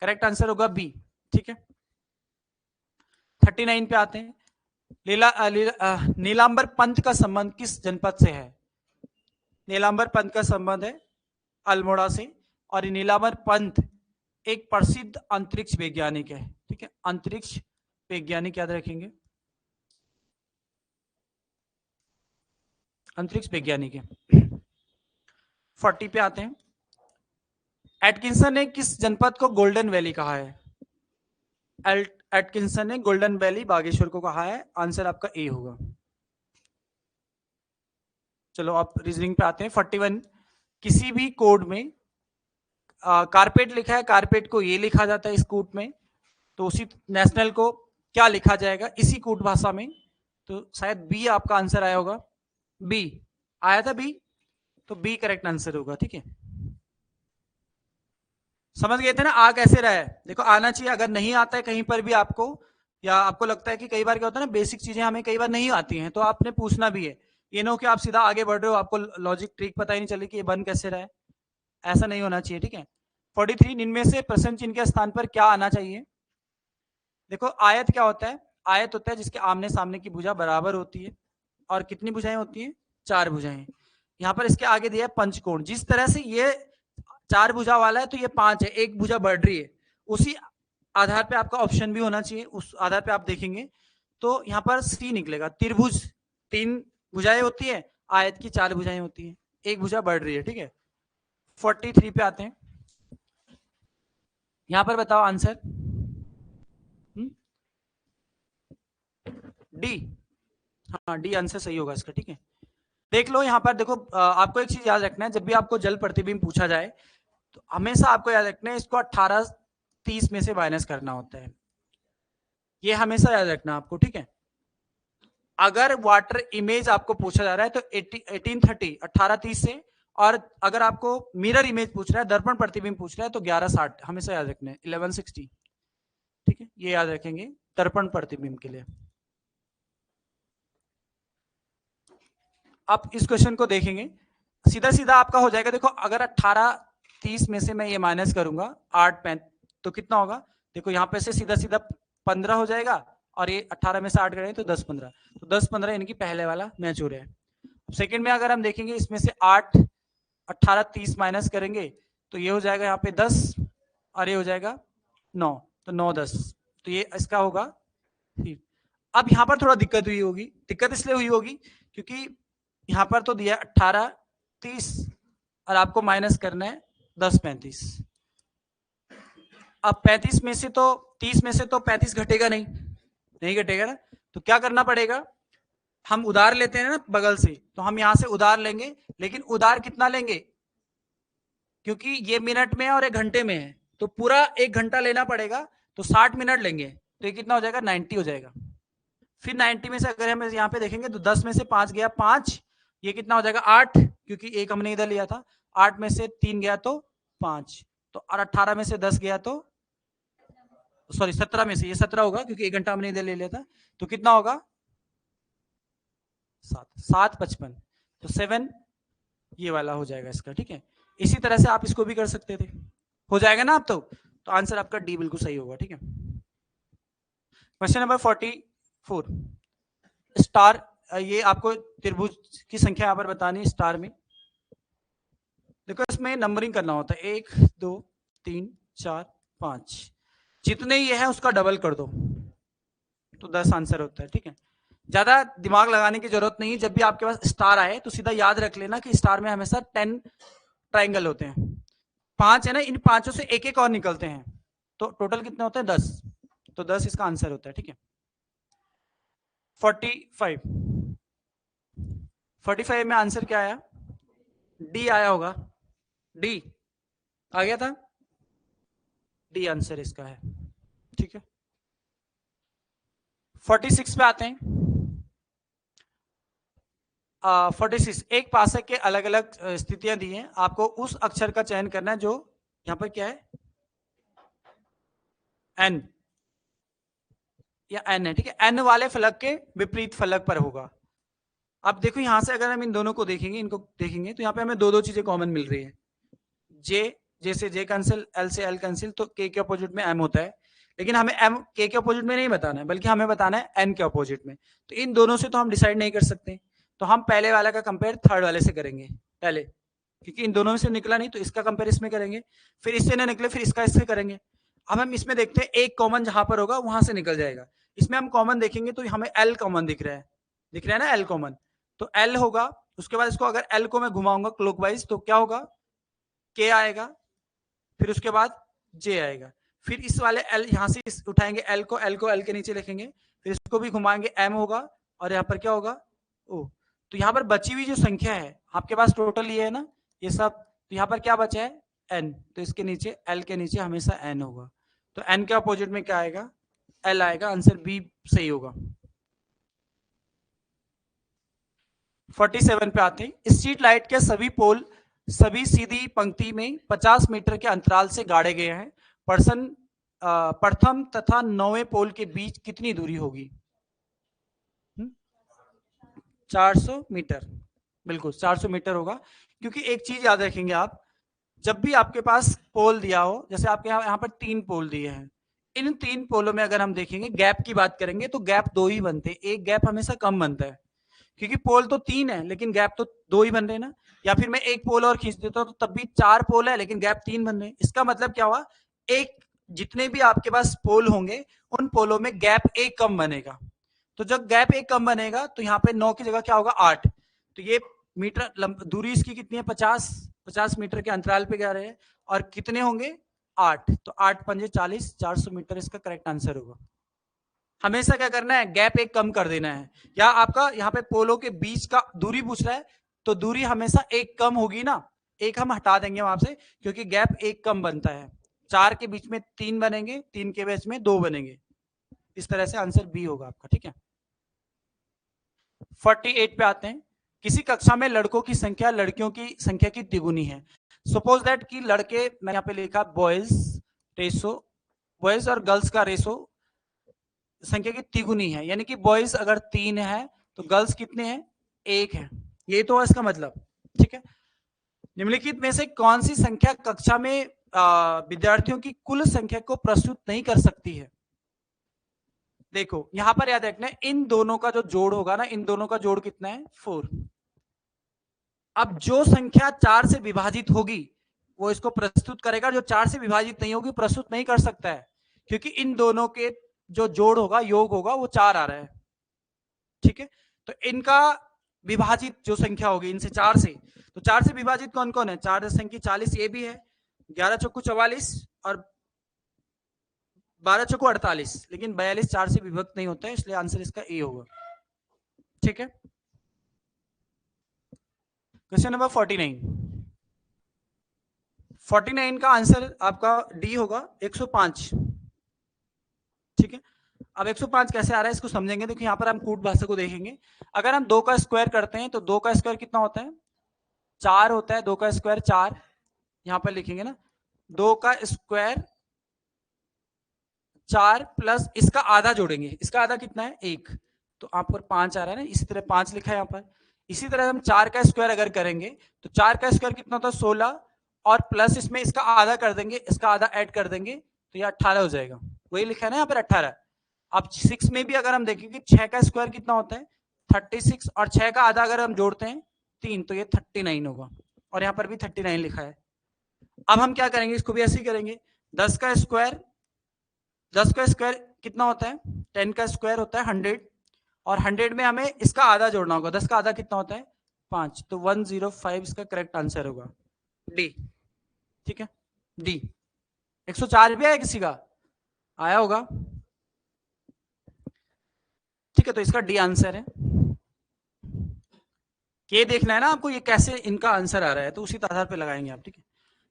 करेक्ट आंसर होगा बी। ठीक है, 39 पे आते हैं। नीलांबर पंत का संबंध किस जनपद से है? नीलांबर पंत का संबंध है अल्मोड़ा से, और नीलांबर पंत एक प्रसिद्ध अंतरिक्ष वैज्ञानिक है। ठीक है, अंतरिक्ष वैज्ञानिक याद रखेंगे, अंतरिक्ष वैज्ञानिक है। 40 पे आते हैं। एटकिंसन ने किस जनपद को गोल्डन वैली कहा है? एटकिंसन ने गोल्डन वैली बागेश्वर को कहा है, आंसर आपका ए होगा। चलो आप रीजनिंग पे आते हैं। 41, किसी भी कोड में कारपेट लिखा है, कारपेट को ये लिखा जाता है इस कोड में, तो उसी नेशनल को क्या लिखा जाएगा इसी कोड भाषा में? तो शायद बी आपका आंसर आया होगा, बी आया था बी, तो बी करेक्ट आंसर होगा। ठीक है, समझ गए थे ना आ कैसे रहा है? देखो आना चाहिए, अगर नहीं आता है कहीं पर भी आपको, या आपको लगता है कि कई बार क्या होता है ना बेसिक चीजें हमें कई बार नहीं आती हैं, तो आपने पूछना भी है। ये ना हो कि आप सीधा आगे बढ़ रहे हो, आपको लॉजिक ट्रिक पता ही नहीं चली कि ये बन कैसे रहा है, ऐसा नहीं होना चाहिए। ठीक है, 43, इनमें से प्रश्न चिन्ह के स्थान पर क्या आना चाहिए? देखो आयत क्या होता है? आयत होता है जिसके आमने सामने की भुजा बराबर होती है, और कितनी भुजाएं होती हैं? 4 भुजाएं। यहाँ पर इसके आगे दिया है पंचकोण, जिस तरह से ये 4 भुजा वाला है तो ये 5 है, एक भुजा बढ़ रही है, उसी आधार पे आपका ऑप्शन भी होना चाहिए, उस आधार पे आप देखेंगे तो यहाँ पर सी निकलेगा। त्रिभुज 3 भुजाएं होती है, आयत की 4 भुजाएं होती है, एक भुजा बढ़ रही है। ठीक है, 43 पे आते हैं। यहां पर बताओ आंसर। डी, हाँ डी आंसर सही होगा इसका, ठीक है। देख लो यहाँ पर देखो, आपको एक चीज याद रखना है, जब भी आपको जल प्रतिबिंब पूछा जाए तो हमेशा आपको याद रखना है इसको 1830 में से माइनस करना होता है, ये हमेशा याद रखना आपको, ठीक है। अगर वाटर इमेज आपको पूछा जा रहा है तो 1830 1830 से, और अगर आपको मिरर इमेज पूछ रहा है, दर्पण प्रतिबिंब पूछ रहा है तो 1160 हमेशा याद रखना है, 1160, ठीक है, ये याद रखेंगे दर्पण प्रतिबिंब के लिए। आप इस क्वेश्चन को देखेंगे, सीधा सीधा आपका हो जाएगा। देखो अगर 1830 में से मैं ये माइनस करूंगा 8 तो कितना होगा, देखो यहाँ पे से सीधा सीधा 15 हो जाएगा, और ये 18 में से 8 करेंगे तो 10 15, तो 10 15 इनकी पहले वाला मैच हो रहा है। सेकंड में अगर हम देखेंगे इसमें से 8 18 30 माइनस करेंगे तो ये हो जाएगा यहाँ पे 10, और ये हो जाएगा 9, तो 9 10, तो ये इसका होगा। अब यहाँ पर थोड़ा दिक्कत हुई होगी, दिक्कत इसलिए हुई होगी क्योंकि यहाँ पर तो दिया 18 30 और आपको माइनस करना है 10 35। अब 35 में से तो 30 में से तो 35 घटेगा नहीं घटेगा ना, तो क्या करना पड़ेगा, हम उधार लेते हैं ना बगल से, तो हम यहां से उधार लेंगे, लेकिन उधार कितना लेंगे, क्योंकि ये मिनट में और 1 घंटे में है तो पूरा 1 घंटा लेना पड़ेगा, तो 60 मिनट लेंगे, तो ये कितना हो जाएगा 90 हो जाएगा। फिर 90 में से अगर हम यहाँ पे देखेंगे तो 10 में से 5 गया 5, ये कितना हो जाएगा 8, क्योंकि एक हमने इधर लिया था, 8 में से 3 गया तो 5, तो और 18 में से 10 गया तो सॉरी 17 में से ये 17 होगा क्योंकि 1 घंटा हमने इधर ले लिया था, तो कितना होगा 7 7 55, तो 7 ये वाला हो जाएगा इसका, ठीक है। इसी तरह से आप इसको भी कर सकते थे, हो जाएगा ना आप, तो आंसर आपका डी बिल्कुल सही होगा, ठीक है। क्वेश्चन नंबर 44, स्टार, ये आपको त्रिभुज की संख्या यहाँ पर बतानी स्टार में। देखो इसमें नंबरिंग करना होता है 1 2 3 4 5, जितने ये है उसका डबल कर दो तो 10 आंसर होता है, ठीक है। ज्यादा दिमाग लगाने की जरूरत नहीं, जब भी आपके पास स्टार आए तो सीधा याद रख लेना कि स्टार में हमेशा 10 ट्राइंगल होते हैं, 5 है ना, इन 5 से एक एक और निकलते हैं, तो टोटल कितने होते हैं 10, तो 10 इसका आंसर होता है, ठीक है। 45 में आंसर क्या आया, डी आया होगा, डी आ गया था, डी आंसर इसका है, ठीक है। 46 पे आते हैं। 46, एक पासक के अलग अलग स्थितियां दी हैं, आपको उस अक्षर का चयन करना है जो यहां पर क्या है, एन या एन है, ठीक है, एन वाले फलक के विपरीत फलक पर होगा। अब देखो यहां से अगर हम इन दोनों को देखेंगे, इनको देखेंगे तो यहाँ पे हमें दो दो चीजें कॉमन मिल रही है, जे से जे कैंसिल, एल से एल कैंसिल, तो के अपोजिट में एम होता है, लेकिन हमें एम के अपोजिट में नहीं बताना है, बल्कि हमें बताना है एन के अपोजिट में, तो इन दोनों से तो हम डिसाइड नहीं कर सकते, तो हम पहले वाला का कंपेयर थर्ड वाले से करेंगे पहले, क्योंकि इन दोनों में से निकला नहीं तो इसका कंपेयर इसमें करेंगे, फिर इससे ना निकले फिर इसका इससे करेंगे। अब हम इसमें देखते हैं एक कॉमन जहां पर होगा वहां से निकल जाएगा, इसमें हम कॉमन देखेंगे तो हमें एल कॉमन दिख रहा है ना, एल कॉमन, तो एल होगा, उसके बाद इसको अगर एल को मैं घुमाऊंगा क्लॉकवाइज तो क्या होगा, के आएगा, फिर उसके बाद जे आएगा, फिर इस वाले एल यहां से उठाएंगे, एल को एल के नीचे लिखेंगे, फिर इसको भी घुमाएंगे, एम होगा, और यहाँ पर क्या होगा ओ, तो यहाँ पर बची हुई जो संख्या है आपके पास टोटल ये है ना, ये सब, तो यहाँ पर क्या बचा है एन, तो इसके नीचे एल के नीचे हमेशा एन होगा, तो एन के अपोजिट में क्या आएगा, एल आएगा, आंसर बी सही होगा। 47 पे आते हैं, स्ट्रीट लाइट के सभी पोल सभी सीधी पंक्ति में 50 मीटर के अंतराल से गाड़े गए हैं, प्रथम तथा 9वें पोल के बीच कितनी दूरी होगी, 400 मीटर, बिल्कुल 400 मीटर होगा, क्योंकि एक चीज याद रखेंगे आप, जब भी आपके पास पोल दिया हो, जैसे आपके यहाँ पर 3 पोल दिए हैं, इन 3 पोलों में अगर हम देखेंगे गैप की बात करेंगे तो गैप 2 ही बनते हैं, एक गैप हमेशा कम बनता है, क्योंकि पोल तो 3 है लेकिन गैप तो 2 ही बन रहे हैं ना, या फिर मैं एक पोल और खींच देता हूं तो तब भी 4 पोल है लेकिन गैप 3 बन रहे हैं, इसका मतलब क्या हुआ, एक जितने भी आपके पास पोल होंगे उन पोलों में गैप एक कम बनेगा, तो जब गैप एक कम बनेगा तो यहाँ पे 9 की जगह क्या होगा 8, तो ये मीटर दूरी इसकी कितनी है 50 मीटर के अंतराल पे जा रहे हैं, और कितने होंगे 8, तो 8 पंजे 40, 400 मीटर इसका करेक्ट आंसर होगा। हमेशा क्या करना है, गैप एक कम कर देना है, या आपका यहाँ पे पोलों के बीच का दूरी पूछ रहा है तो दूरी हमेशा एक कम होगी ना, एक हम हटा देंगे वहां से क्योंकि गैप एक कम बनता है। 4 के बीच में 3 बनेंगे, 3 के बीच में 2 बनेंगे, इस तरह से आंसर बी होगा आपका। ठीक है, 48 पे आते हैं। किसी कक्षा में लड़कों की संख्या लड़कियों की संख्या की तिगुनी है। सपोज दैट कि लड़के, मैं यहाँ पे लिखा बॉयज रेशो, बॉयज और गर्ल्स का रेशो संख्या की तिगुनी है, यानी कि बॉयज अगर 3 है तो गर्ल्स कितने हैं, 1 है, ये तो है इसका मतलब। ठीक है, निम्नलिखित में से कौन सी संख्या कक्षा में विद्यार्थियों की कुल संख्या को प्रस्तुत नहीं कर सकती है। देखो यहां पर याद रखना है, इन दोनों का जो जोड़ होगा ना, इन दोनों का जोड़ कितना है, 4। अब जो संख्या 4 से विभाजित होगी वो इसको प्रस्तुत करेगा, जो 4 से विभाजित नहीं होगी प्रस्तुत नहीं कर सकता है, क्योंकि इन दोनों के जो जोड़ होगा, योग होगा, वो 4 आ रहा है। ठीक है, तो इनका विभाजित जो संख्या होगी इनसे 4 से, तो 4 से विभाजित कौन कौन है, 4 संख्या 40 ये भी है, 11 चौको 44 और 12 चौको 48, लेकिन 42 4 से विभक्त नहीं होता है, इसलिए आंसर इसका ए होगा। ठीक है, क्वेश्चन नंबर 49 का आंसर आपका डी होगा, 105। ठीक है, अब 105 कैसे आ रहा है इसको समझेंगे। देखिए यहाँ पर हम कूट भाषा को देखेंगे। अगर हम 2 का स्क्वायर करते हैं तो 2 का स्क्वायर कितना होता है, 4 होता है। 2 का स्क्वायर 4, यहाँ पर लिखेंगे ना, 2 का स्क्वायर 4 प्लस इसका आधा जोड़ेंगे, इसका आधा कितना है, 1, तो आप पर 5 आ रहा है ना, इसी तरह 5 लिखा है यहाँ पर। इसी तरह हम 4 का स्क्वायर अगर करेंगे तो 4 का स्क्वायर कितना होता है, 16, और प्लस इसमें इसका आधा कर देंगे, इसका आधा ऐड कर देंगे तो ये 18 हो जाएगा, वही लिखा है ना यहाँ पर 18। अब 6 में भी अगर हम देखेंगे 6 का स्क्वायर कितना होता है, 36, और 6 का आधा अगर हम जोड़ते हैं 3 तो ये 39 होगा, और यहाँ पर भी 39 लिखा है। अब हम क्या करेंगे, इसको भी ऐसे ही करेंगे। 10 का स्क्वायर कितना होता है, 10 का स्क्वायर होता है 100, और 100 में हमें इसका आधा जोड़ना होगा, 10 का आधा कितना होता है, 5, तो 105 इसका करेक्ट आंसर होगा, डी। ठीक है, डी। 104 भी आया किसी का, आया होगा। ठीक है, तो इसका डी आंसर है। ये देखना है ना आपको, ये कैसे इनका आंसर आ रहा है, तो उसी आधार पे लगाएंगे आप। ठीक है,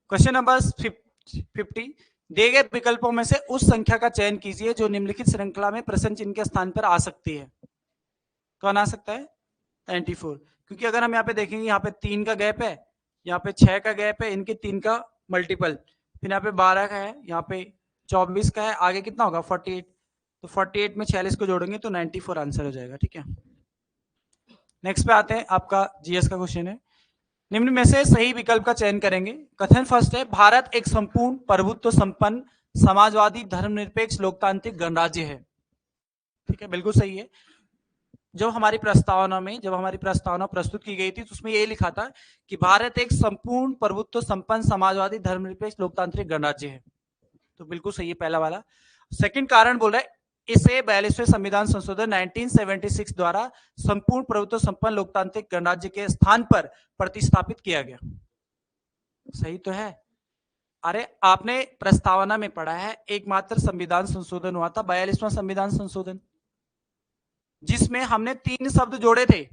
क्वेश्चन नंबर 50, दिए गए विकल्पों में से उस संख्या का चयन कीजिए जो निम्नलिखित श्रृंखला में प्रश्न चिन्ह के स्थान पर आ सकती है। कौन आ सकता है, 94, क्योंकि अगर हम यहाँ पे देखेंगे, यहाँ पे 3 का गैप है, यहाँ पे 6 का गैप है, इनके 3 का मल्टीपल, फिर यहाँ पे 12 का है, यहाँ पे 24 का है, आगे कितना होगा 48, तो 48 में 46 को जोड़ेंगे तो 94 आंसर हो जाएगा। ठीक है, नेक्स्ट पे आते हैं, आपका जीएस का क्वेश्चन है। निम्न में से सही विकल्प का चयन करेंगे। कथन फर्स्ट है, भारत एक संपूर्ण प्रभुत्व संपन्न समाजवादी धर्मनिरपेक्ष लोकतांत्रिक गणराज्य है। ठीक है, बिल्कुल सही है। जब हमारी प्रस्तावना प्रस्तुत की गई थी तो उसमें ये लिखा था कि भारत एक संपूर्ण प्रभुत्व संपन्न समाजवादी धर्मनिरपेक्ष लोकतांत्रिक गणराज्य है, तो बिल्कुल सही है पहला वाला। सेकंड कारण बोल रहा है, इसे 42वें संविधान संशोधन 1976 द्वारा संपूर्ण प्रभुत्व संपन्न लोकतांत्रिक गणराज्य के स्थान पर प्रतिस्थापित किया गया। सही तो है। अरे आपने प्रस्तावना में पढ़ा है, एकमात्र संविधान संशोधन हुआ था 42वां संविधान संशोधन, जिसमें हमने 3 शब्द जोड़े थे।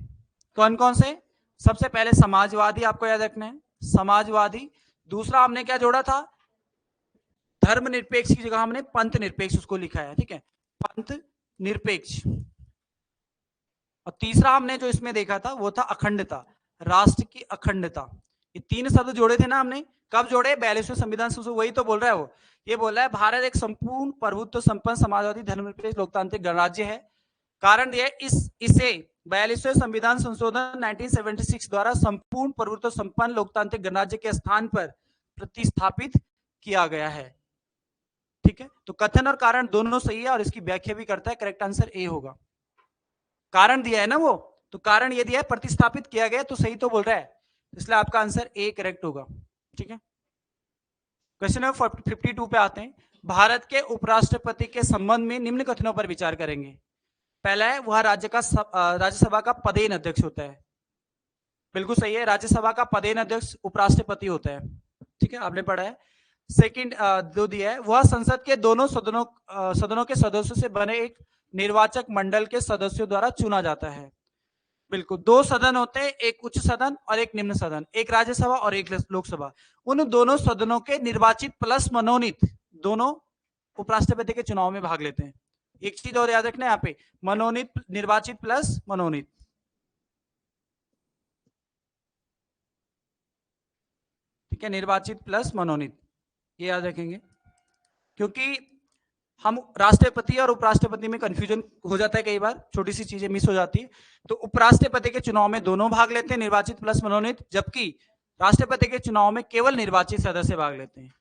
कौन कौन से, सबसे पहले समाजवादी, आपको याद रखना है समाजवादी। दूसरा हमने क्या जोड़ा था, धर्मनिरपेक्ष की जगह हमने पंथ निरपेक्ष उसको लिखा है। ठीक है, पंथ निरपेक्ष। और तीसरा हमने जो इसमें देखा था वो था अखंडता, राष्ट्र की अखंडता। ये 3 शब्द जोड़े थे ना हमने, कब जोड़े, 42वें संविधान संशोधन। वही तो बोल रहा है वो, ये बोल रहा है भारत एक संपूर्ण प्रभुत्व संपन्न समाजवादी धर्मनिरपेक्ष लोकतांत्रिक गणराज्य है। कारण दिया इसे 42वें संविधान संशोधन 1976 द्वारा संपूर्ण प्रभुत्व संपन्न लोकतांत्रिक गणराज्य के स्थान पर प्रतिस्थापित किया गया है। ठीक है, तो कथन और कारण दोनों सही है और इसकी व्याख्या भी करता है, करेक्ट आंसर ए होगा। कारण दिया है ना वो, तो कारण ये दिया है प्रतिस्थापित किया गया, तो सही तो बोल रहा है, इसलिए आपका आंसर ए करेक्ट होगा। ठीक है, क्वेश्चन नंबर 52 पे आते हैं। भारत के उपराष्ट्रपति के संबंध में निम्न कथनों पर विचार करेंगे। पहला है, वह राज्यसभा का पदेन अध्यक्ष होता है। बिल्कुल सही है, राज्यसभा का पदेन अध्यक्ष उपराष्ट्रपति होता है। ठीक है, आपने पढ़ा है। सेकंड जो दिया है, वह संसद के दोनों सदनों के सदस्यों से बने एक निर्वाचक मंडल के सदस्यों द्वारा चुना जाता है। बिल्कुल, दो सदन होते हैं, एक उच्च सदन और एक निम्न सदन, एक राज्यसभा और एक लोकसभा। उन दोनों सदनों के निर्वाचित प्लस मनोनीत दोनों उपराष्ट्रपति के चुनाव में भाग लेते हैं। एक चीज और याद रखना यहाँ पे, मनोनीत निर्वाचित प्लस मनोनीत। ठीक है, निर्वाचित प्लस मनोनीत, ये याद रखेंगे, क्योंकि हम राष्ट्रपति और उपराष्ट्रपति में कंफ्यूजन हो जाता है, कई बार छोटी सी चीजें मिस हो जाती है। तो उपराष्ट्रपति के चुनाव में दोनों भाग लेते हैं, निर्वाचित प्लस मनोनीत, जबकि राष्ट्रपति के चुनाव में केवल निर्वाचित सदस्य भाग लेते हैं,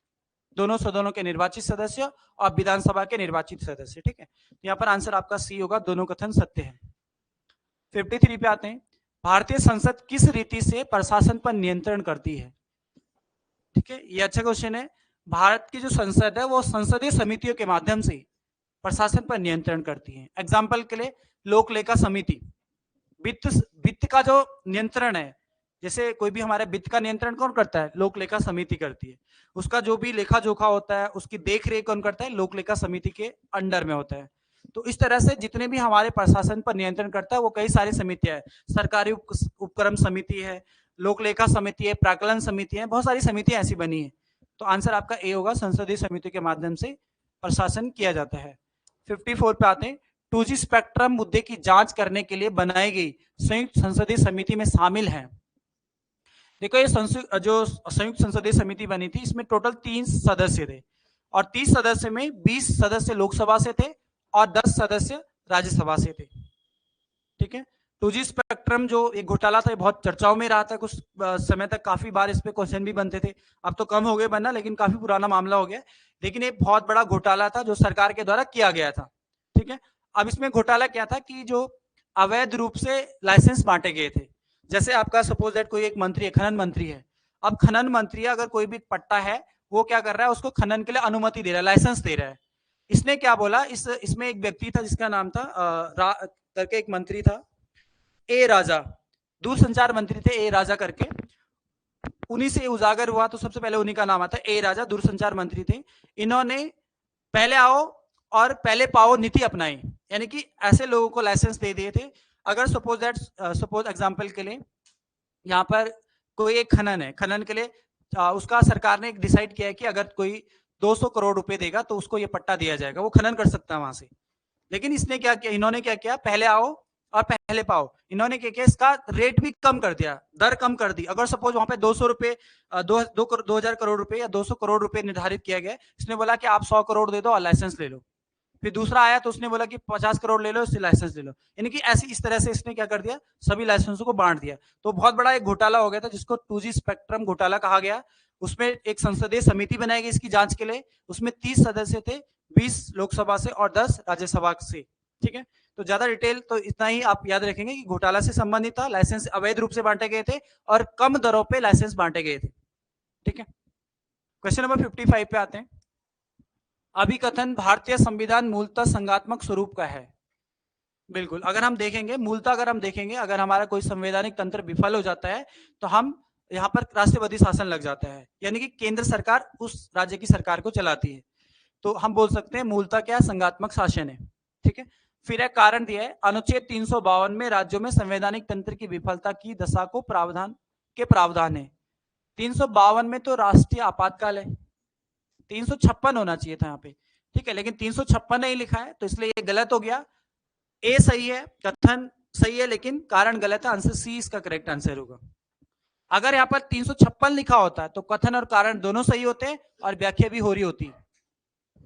दोनों सदनों के निर्वाचित सदस्य और विधानसभा के निर्वाचित सदस्य। ठीक है, तो यहाँ पर आंसर आपका सी होगा, दोनों कथन सत्य है। 53 पे आते हैं, भारतीय संसद किस रीति से प्रशासन पर नियंत्रण करती है? ठीक है, ये अच्छा क्वेश्चन है। भारत की जो संसद है वो संसदीय समितियों के माध्यम से प्रशासन पर नियंत्रण करती है। एग्जाम्पल के लिए लोक लेखा समिति, वित्त का जो नियंत्रण है, जैसे कोई भी हमारे वित्त का नियंत्रण कौन करता है? लोक लेखा समिति करती है। उसका जो भी लेखा जोखा होता है उसकी देख रेख कौन करता है? लोक लेखा समिति के अंडर में होता है। तो इस तरह से जितने भी हमारे प्रशासन पर नियंत्रण करता है वो कई सारी समितियां है, सरकारी उपक्रम समिति है, लोक लेखा समिति है, प्राकलन समिति है, बहुत सारी समितियां ऐसी बनी है। तो आंसर आपका ए होगा, संसदीय समिति के माध्यम से प्रशासन किया जाता है। 54 पे आते हैं, 2G स्पेक्ट्रम मुद्दे की जांच करने के लिए बनाई गई संयुक्त संसदीय समिति में शामिल है। देखो ये जो संयुक्त संसदीय समिति बनी थी, इसमें टोटल 3 सदस्य थे और 30 सदस्य में 20 सदस्य लोकसभा से थे और 10 सदस्य राज्यसभा से थे। ठीक है, 2G स्पेक्ट्रम जो एक घोटाला था, बहुत चर्चाओं में रहा था, कुछ समय तक काफी बार इस पे क्वेश्चन भी बनते थे। अब तो कम हो गए बनना, लेकिन काफी पुराना मामला हो गया। लेकिन एक बहुत बड़ा घोटाला था जो सरकार के द्वारा किया गया था। ठीक है, अब इसमें घोटाला क्या था कि जो अवैध रूप से लाइसेंस बांटे गए थे। जैसे आपका सपोज दैट कोई एक मंत्री है, खनन मंत्री है। अब खनन मंत्री अगर कोई भी पट्टा है, वो क्या कर रहा है, उसको खनन के लिए अनुमति दे रहा है, लाइसेंस दे रहा है। इसने क्या बोला, इसमें एक व्यक्ति था जिसका नाम था करके एक मंत्री था, ए राजा, दूरसंचार मंत्री थे ए राजा करके, उन्हीं से उजागर हुआ तो सबसे पहले उन्हीं का नाम आता है, ए राजा दूरसंचार मंत्री थे। इन्होंने पहले आओ और पहले पाओ नीति अपनाई, यानी कि ऐसे लोगों को लाइसेंस दे दिए थे। अगर सपोज एग्जांपल के लिए यहाँ पर कोई एक खनन है, खनन के लिए उसका सरकार ने डिसाइड किया है कि अगर कोई 200 करोड़ रुपए देगा तो उसको ये पट्टा दिया जाएगा, वो खनन कर सकता है वहां से। लेकिन इसने क्या किया, इन्होंने क्या किया, पहले आओ और पहले पाओ। इन्होंने क्या किया, इसका रेट भी कम कर दिया, दर कम कर दी। अगर सपोज वहां पे 200 रुपए 2000 करोड़ रुपए या 200 करोड़ रुपए निर्धारित किया गया, इसने बोला कि आप 100 करोड़ दे दो और लाइसेंस ले लो। फिर दूसरा आया तो उसने बोला कि 50 करोड़ ले लो, इससे लाइसेंस ले लो। यानी कि ऐसी इस तरह से इसने क्या कर दिया, सभी लाइसेंसों को बांट दिया। तो बहुत बड़ा एक घोटाला हो गया था जिसको 2G स्पेक्ट्रम घोटाला कहा गया। उसमें एक संसदीय समिति बनाई गई इसकी जांच के लिए। उसमें 30 सदस्य थे, 20 लोकसभा से और 10 राज्यसभा से। ठीक है, तो ज्यादा डिटेल तो इतना ही आप याद रखेंगे कि घोटाला से संबंधित था, लाइसेंस अवैध रूप से बांटे गए थे और कम दरों पे लाइसेंस बांटे गए थे। ठीक है, क्वेश्चन नंबर 55 पे आते हैं। अभिकथन भारतीय संविधान मूलतः संघात्मक स्वरूप का है। बिल्कुल, अगर हम देखेंगे मूलतः, अगर हम देखेंगे अगर हमारा कोई संवैधानिक तंत्र विफल हो जाता है तो हम यहाँ पर राष्ट्रपति शासन लग जाता है, यानी कि केंद्र सरकार उस राज्य की सरकार को चलाती है। तो हम बोल सकते हैं मूलतः क्या, संघात्मक शासन है। ठीक है, फिर एक कारण दिया है, अनुच्छेद 352 में राज्यों में संवैधानिक तंत्र की विफलता की दशा को प्रावधान है। 352 में तो राष्ट्रीय आपातकाल है, 356 होना चाहिए था यहाँ पे। ठीक है, लेकिन 356 नहीं लिखा है तो इसलिए ये गलत हो गया। ए सही है, कथन सही है, लेकिन कारण गलत है। आंसर सी इसका करेक्ट आंसर होगा। अगर यहाँ पर 356 लिखा होता तो कथन और कारण दोनों सही होते और व्याख्या भी हो रही होती,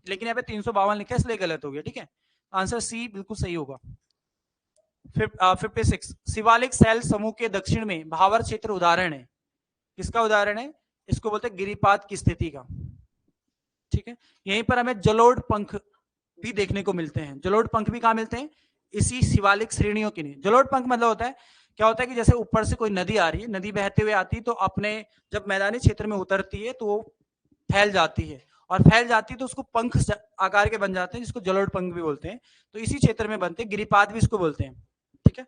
लेकिन यहाँ पे 352 लिखा है इसलिए गलत हो गया। ठीक है, आंसर सी बिल्कुल सही होगा। 56, शिवालिक सैल समूह के दक्षिण में भावर क्षेत्र उदाहरण है। किसका उदाहरण है? इसको बोलते हैं गिरिपाद की स्थिति का। ठीक है, यहीं पर हमें जलोढ़ पंख भी देखने को मिलते हैं। जलोढ़ पंख भी कहाँ मिलते हैं? इसी शिवालिक श्रेणियों के नहीं। जलोढ़ पंख मतलब होता है, क्या होता है कि जैसे ऊपर से कोई नदी आ रही है, नदी बहते हुए आती है तो अपने जब मैदानी क्षेत्र में उतरती है तो वो फैल जाती है, और फैल जाती है तो उसको पंख आकार के बन जाते हैं, जिसको जलोढ़ पंख भी बोलते हैं। तो इसी क्षेत्र में बनते हैं, गिरिपाद भी इसको बोलते हैं। ठीक है,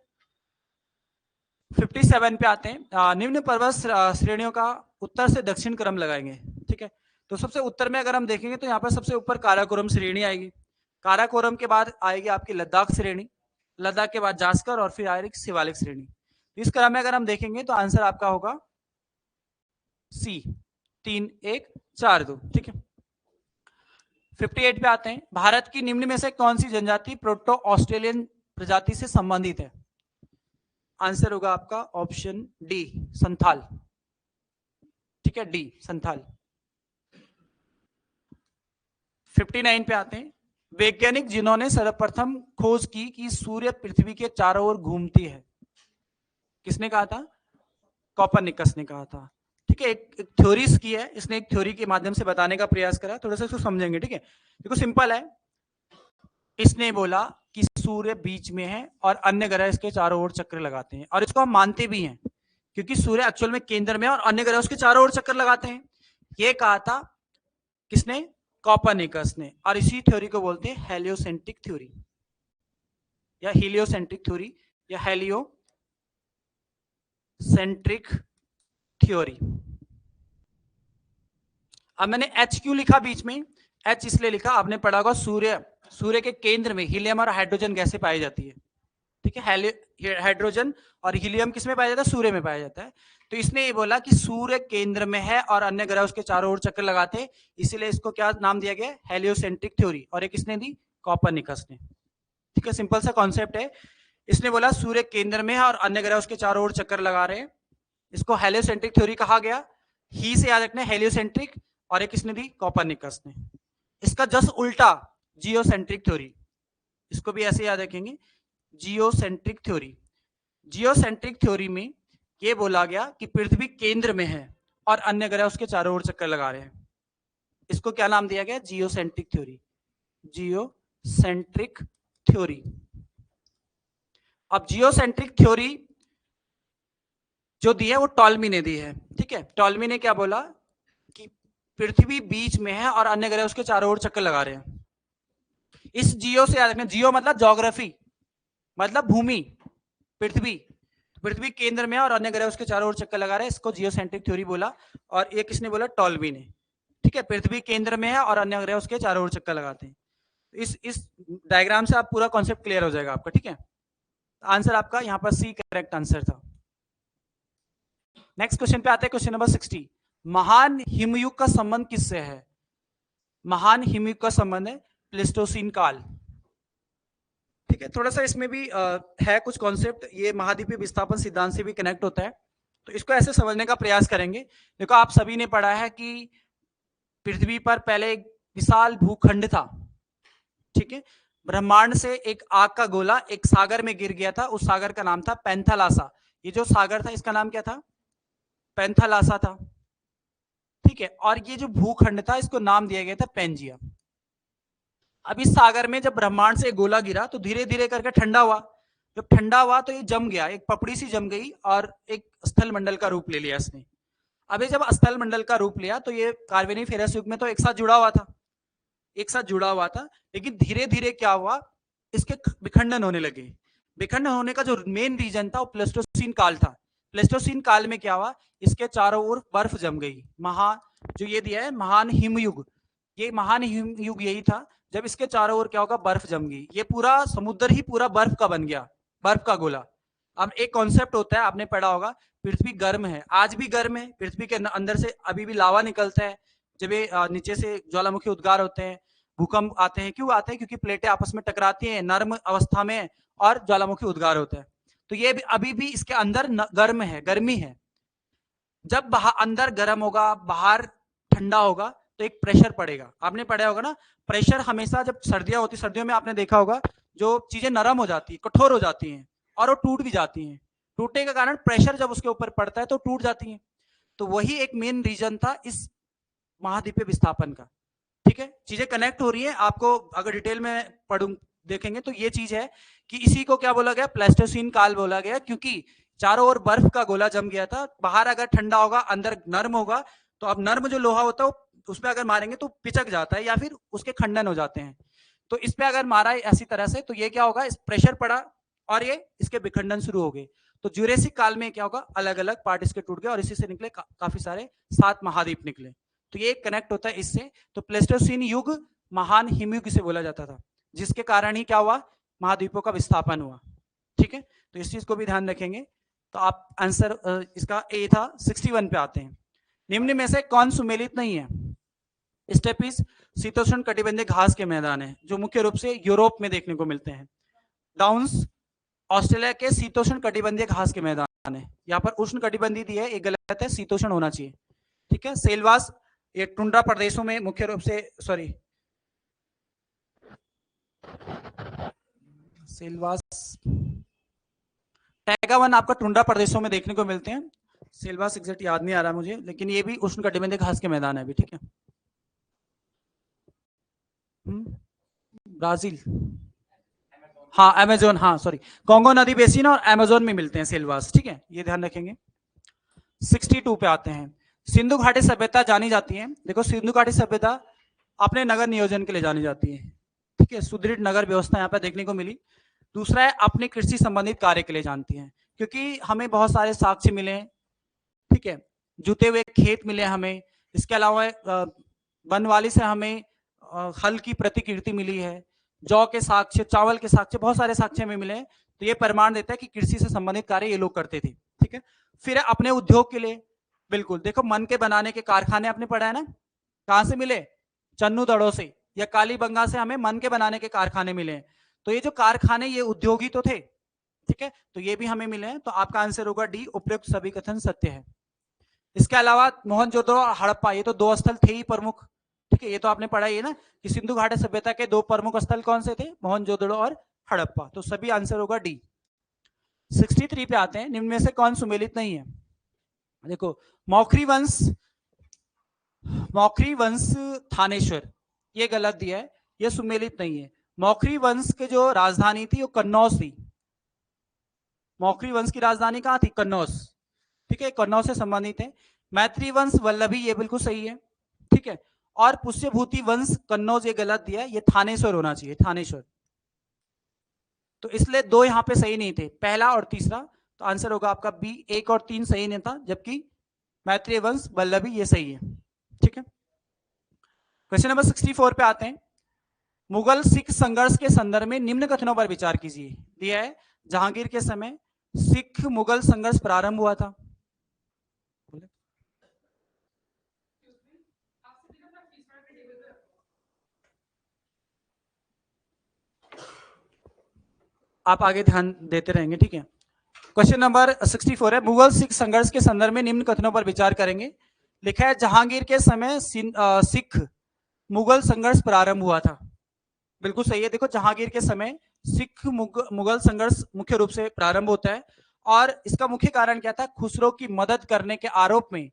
57 पे आते हैं। निम्न पर्वत श्रेणियों का उत्तर से दक्षिण क्रम लगाएंगे। ठीक है, तो सबसे उत्तर में अगर हम देखेंगे तो यहाँ पर सबसे ऊपर काराकोरम श्रेणी आएगी, काराकोरम के बाद आएगी आपकी लद्दाख श्रेणी, लद्दाख के बाद जास्कर और फिर आएगी शिवालिक श्रेणी। इस क्रम में अगर हम देखेंगे तो आंसर आपका होगा सी 3 1 4 2। ठीक है, 58 पे आते हैं। भारत की निम्न में से कौन सी जनजाति प्रोटो ऑस्ट्रेलियन प्रजाति से संबंधित है? आंसर होगा आपका ऑप्शन डी संथाल। ठीक है, डी संथाल। 59 पे आते हैं। वैज्ञानिक जिन्होंने सर्वप्रथम खोज की कि सूर्य पृथ्वी के चारों ओर घूमती है, किसने कहा था? कोपरनिकस ने कहा था। ठीक है, एक थ्योरी की है, इसने एक थ्योरी के माध्यम से बताने का प्रयास करा, थोड़ा सा इसको समझेंगे। ठीक है, देखो सिंपल है, इसने बोला कि सूर्य बीच में है और अन्य ग्रह इसके चारों ओर चक्कर लगाते हैं, और इसको हम मानते भी हैं क्योंकि सूर्य एक्चुअल में केंद्र में और अन्य ग्रह उसके चारों ओर चक्कर लगाते हैं। ये कहा था किसने? कोपरनिकस ने। और इसी थ्योरी को बोलते हैं हेलियोसेंट्रिक थ्योरी या हीलियोसेंट्रिक थ्योरी या हेलियोसेंट्रिक थ्योरी। अब मैंने H क्यों लिखा बीच में? H इसलिए लिखा, आपने पढ़ा होगा सूर्य के केंद्र में हीलियम और हाइड्रोजन गैसें पाई जाती है। ठीक है, हाइड्रोजन और हीलियम किस में पाया जाता है? सूर्य में पाया जाता है। तो इसने ये बोला कि सूर्य केंद्र में है और अन्य ग्रह उसके चारों ओर चक्कर लगाते हैं, इसीलिए इसको क्या नाम दिया गया? Heliocentric theory. और ये किसने दी? कोपरनिकस ने। ठीक है, सिंपल सा कॉन्सेप्ट है। इसने बोला सूर्य केंद्र में है और अन्य ग्रह उसके चारों ओर चक्कर लगा रहे हैं, इसको हेलियोसेंट्रिक थ्योरी कहा गया। ही से याद रखना, हेलियोसेंट्रिक। और एक किसने दी? कोपरनिकस ने। इसका जस्ट उल्टा जियोसेंट्रिक थ्योरी, इसको भी ऐसे याद रखेंगे, जियोसेंट्रिक थ्योरी। जियोसेंट्रिक थ्योरी में ये बोला गया कि पृथ्वी केंद्र में है और अन्य ग्रह उसके चारों ओर चक्कर लगा रहे हैं, इसको क्या नाम दिया गया? Geocentric theory. Geocentric theory. अब जियोसेंट्रिक थ्योरी जो दी है वो टॉल्मी ने दी है। ठीक है, टॉल्मी ने क्या बोला कि पृथ्वी बीच में है और अन्य ग्रह उसके चारों ओर चक्कर लगा रहे हैं। इस जियो से याद रखना, जियो मतलब ज्योग्राफी, मतलब भूमि, पृथ्वी केंद्र में है और अन्य ग्रह उसके चारों ओर चक्कर लगा रहे हैं, इसको जियोसेंट्रिक थ्योरी बोला। और ये किसने बोला? टॉल्मी ने। ठीक है, पृथ्वी केंद्र में है और अन्य ग्रह उसके चारों ओर चक्कर लगाते हैं। इस डायग्राम से आप पूरा कॉन्सेप्ट क्लियर हो जाएगा आपका। ठीक है, आंसर आपका यहाँ पर सी करेक्ट आंसर था। नेक्स्ट क्वेश्चन पे आते हैं, क्वेश्चन नंबर 60। महान हिमयुग का संबंध किससे है? महान हिमयुग का संबंध है प्लेस्टोसीन काल। ठीक है, थोड़ा सा इसमें भी है कुछ कॉन्सेप्ट, ये महाद्वीपीय विस्थापन सिद्धांत से भी कनेक्ट होता है, तो इसको ऐसे समझने का प्रयास करेंगे। देखो, आप सभी ने पढ़ा है कि पृथ्वी पर पहले एक विशाल भूखंड था। ठीक है, ब्रह्मांड से एक आग का गोला एक सागर में गिर गया था, उस सागर का नाम था पैंथालासा। ये जो सागर था इसका नाम क्या था? पैंथालासा था। ठीक है, और ये जो भूखंड था इसको नाम दिया गया था पैंजिया। अब इस सागर में जब ब्रह्मांड से गोला गिरा तो धीरे धीरे करके ठंडा हुआ। जब ठंडा हुआ तो ये जम गया, एक पपड़ी सी जम गई और एक स्थल मंडल का रूप ले लिया इसने। अब ये जब स्थल मंडल का रूप लिया तो ये कार्बोनिफेरस युग में तो एक साथ जुड़ा हुआ था, लेकिन धीरे धीरे क्या हुआ, इसके विखंडन होने लगे। विखंडन होने का जो मेन रीजन था वो प्लेस्टोसीन काल था। प्लेस्टोसीन काल में क्या हुआ, इसके चारों ओर बर्फ जम गई। जो ये दिया है महान हिमयुग, ये महान हिमयुग यही था जब इसके चारों ओर क्या होगा, बर्फ जम गई। ये पूरा समुद्र ही पूरा बर्फ का बन गया, बर्फ का गोला। अब एक कॉन्सेप्ट होता है, आपने पढ़ा होगा, पृथ्वी गर्म है, आज भी गर्म है, पृथ्वी के अंदर से अभी भी लावा निकलता है, जब ये नीचे से ज्वालामुखी उद्गार होते हैं, भूकंप आते हैं। क्यों आते हैं? क्योंकि प्लेटें आपस में टकराती हैं नर्म अवस्था में और ज्वालामुखी उद्गार होता है। तो ये अभी भी इसके अंदर गर्म है, गर्मी है। जब अंदर गर्म होगा, बाहर ठंडा होगा, तो एक प्रेशर पड़ेगा। आपने पढ़ा होगा ना, प्रेशर हमेशा जब सर्दियां होती, सर्दियों में आपने देखा होगा जो चीजें नरम हो जाती है, कठोर हो जाती हैं और वो टूट भी जाती हैं। टूटने का कारण प्रेशर जब उसके ऊपर पड़ता है तो टूट जाती हैं। तो वही एक मेन रीजन था इस महाद्वीपीय विस्थापन का। ठीक है, चीजें कनेक्ट हो रही है। आपको अगर डिटेल में देखेंगे तो ये चीज है कि इसी को क्या बोला गया, प्लेस्टोसीन काल बोला गया, क्योंकि चारों ओर बर्फ का गोला जम गया था। बाहर अगर ठंडा होगा, अंदर नर्म होगा, तो अब नर्म जो लोहा होता है उसमें अगर मारेंगे तो पिचक जाता है या फिर उसके खंडन हो जाते हैं। तो इस पे अगर मारा ऐसी तरह से तो ये क्या होगा, इस प्रेशर पड़ा और ये इसके विखंडन शुरू हो गए। तो ज्यूरेसिक काल में क्या होगा, अलग अलग पार्ट इसके टूट गए और इसी से निकले काफी सारे 7 महाद्वीप निकले। तो ये कनेक्ट होता है इससे। तो प्लेस्टोसीन युग महान हिमयुग से बोला जाता था, जिसके कारण ही क्या हुआ, महाद्वीपों का विस्थापन हुआ। ठीक है, तो इस चीज को भी ध्यान रखेंगे। तो आप आंसर इसका ए था। 61 पे आते हैं। निम्न में से कौन सुमेलित नहीं है? स्टेपीज शीतोष्ण कटिबंधीय घास के मैदान है, जो मुख्य रूप से यूरोप में देखने को मिलते हैं। डाउन्स ऑस्ट्रेलिया के शीतोष्ण कटिबंधीय घास के मैदान है। यहाँ पर उष्ण कटिबंधीय दी है, एक गलत है, शीतोष्ण होना चाहिए। ठीक है, सेलवास ये टुंड्रा प्रदेशों में मुख्य रूप से, सॉरी सेलवास, टैगा वन आपका टुंड्रा प्रदेशों में देखने को मिलते हैं। सेलवास एग्जैक्ट याद नहीं आ रहा मुझे, लेकिन ये भी उष्ण कटिबंधीय घास के मैदान है अभी। ठीक है, ब्राजील, हाँ अमेजोन, हाँ सॉरी, कांगो नदी बेसिन और अमेजोन में मिलते हैं सेलवास। ठीक है, ये ध्यान रखेंगे। 62 पे आते हैं। सिंधु घाटी सभ्यता जानी जाती है। देखो सिंधु घाटी सभ्यता अपने नगर नियोजन के लिए जानी जाती है। ठीक है, सुदृढ़ नगर व्यवस्था यहाँ पर देखने को मिली। दूसरा है अपने कृषि संबंधित कार्य के लिए जानती है, क्योंकि हमें बहुत सारे साक्ष्य मिले। ठीक है, जुते हुए खेत मिले हमें। इसके अलावा बनवाली से हमें हल की प्रतिकृति मिली है। जौ के साक्ष्य, चावल के साक्ष्य, बहुत सारे साक्ष्य में मिले। तो ये प्रमाण देता है कि कृषि से संबंधित कार्य ये लोग करते थे। ठीक है, फिर अपने उद्योग के लिए, बिल्कुल देखो मन के बनाने के कारखाने आपने पढ़ा है ना, कहां से मिले? चन्नू दड़ों से या कालीबंगा से हमें मन के बनाने के कारखाने मिले। तो ये जो कारखाने ये उद्योगी तो थे। ठीक है, तो ये भी हमें मिले हैं। तो आपका आंसर होगा डी, उपयुक्त सभी कथन सत्य है। इसके अलावा मोहनजोदड़ो और हड़प्पा, ये तो दो स्थल थे ही प्रमुख। ठीक है, ये तो आपने पढ़ा ही है ना कि सिंधु घाटी सभ्यता के दो प्रमुख स्थल कौन से थे? मोहनजोदड़ो और हड़प्पा। तो सभी आंसर होगा डी। 63 पे आते हैं। निम्न में से कौन सुमेलित नहीं है? देखो मौखरी वंश, मौखरी वंश थानेश्वर, ये गलत दिया है, ये सुमेलित नहीं है। मौखरी वंश के जो राजधानी थी वो कन्नौज थी। मौखरी वंश की राजधानी कहाँ थी? कन्नौज। ठीक है, कन्नौज से संबंधित है। मैत्री वंश वल्लभी, ये बिल्कुल सही है। ठीक है, और पुष्यभूति वंश कन्नौज, ये गलत दिया है, ये थानेश्वर होना चाहिए, थानेश्वर। तो इसलिए दो यहां पे सही नहीं थे, पहला और तीसरा। तो आंसर होगा आपका बी, 1 और 3 सही नहीं था, जबकि मैत्रेय वंश वल्लभी ये सही है। ठीक है, क्वेश्चन नंबर 64 पे आते हैं। मुगल सिख संघर्ष के संदर्भ में निम्न कथनों पर विचार कीजिए। दिया है जहांगीर के समय सिख मुगल संघर्ष प्रारंभ हुआ था। आप आगे ध्यान देते रहेंगे। ठीक है, क्वेश्चन नंबर 64 है, मुगल सिख संघर्ष के संदर्भ में निम्न कथनों पर विचार करेंगे। लिखा है जहांगीर के समय सिख मुगल संघर्ष प्रारंभ हुआ था। बिल्कुल सही है। देखो जहांगीर के समय सिख मुगल संघर्ष मुख्य रूप से प्रारंभ होता है, और इसका मुख्य कारण क्या था? खुसरो की मदद करने के आरोप में,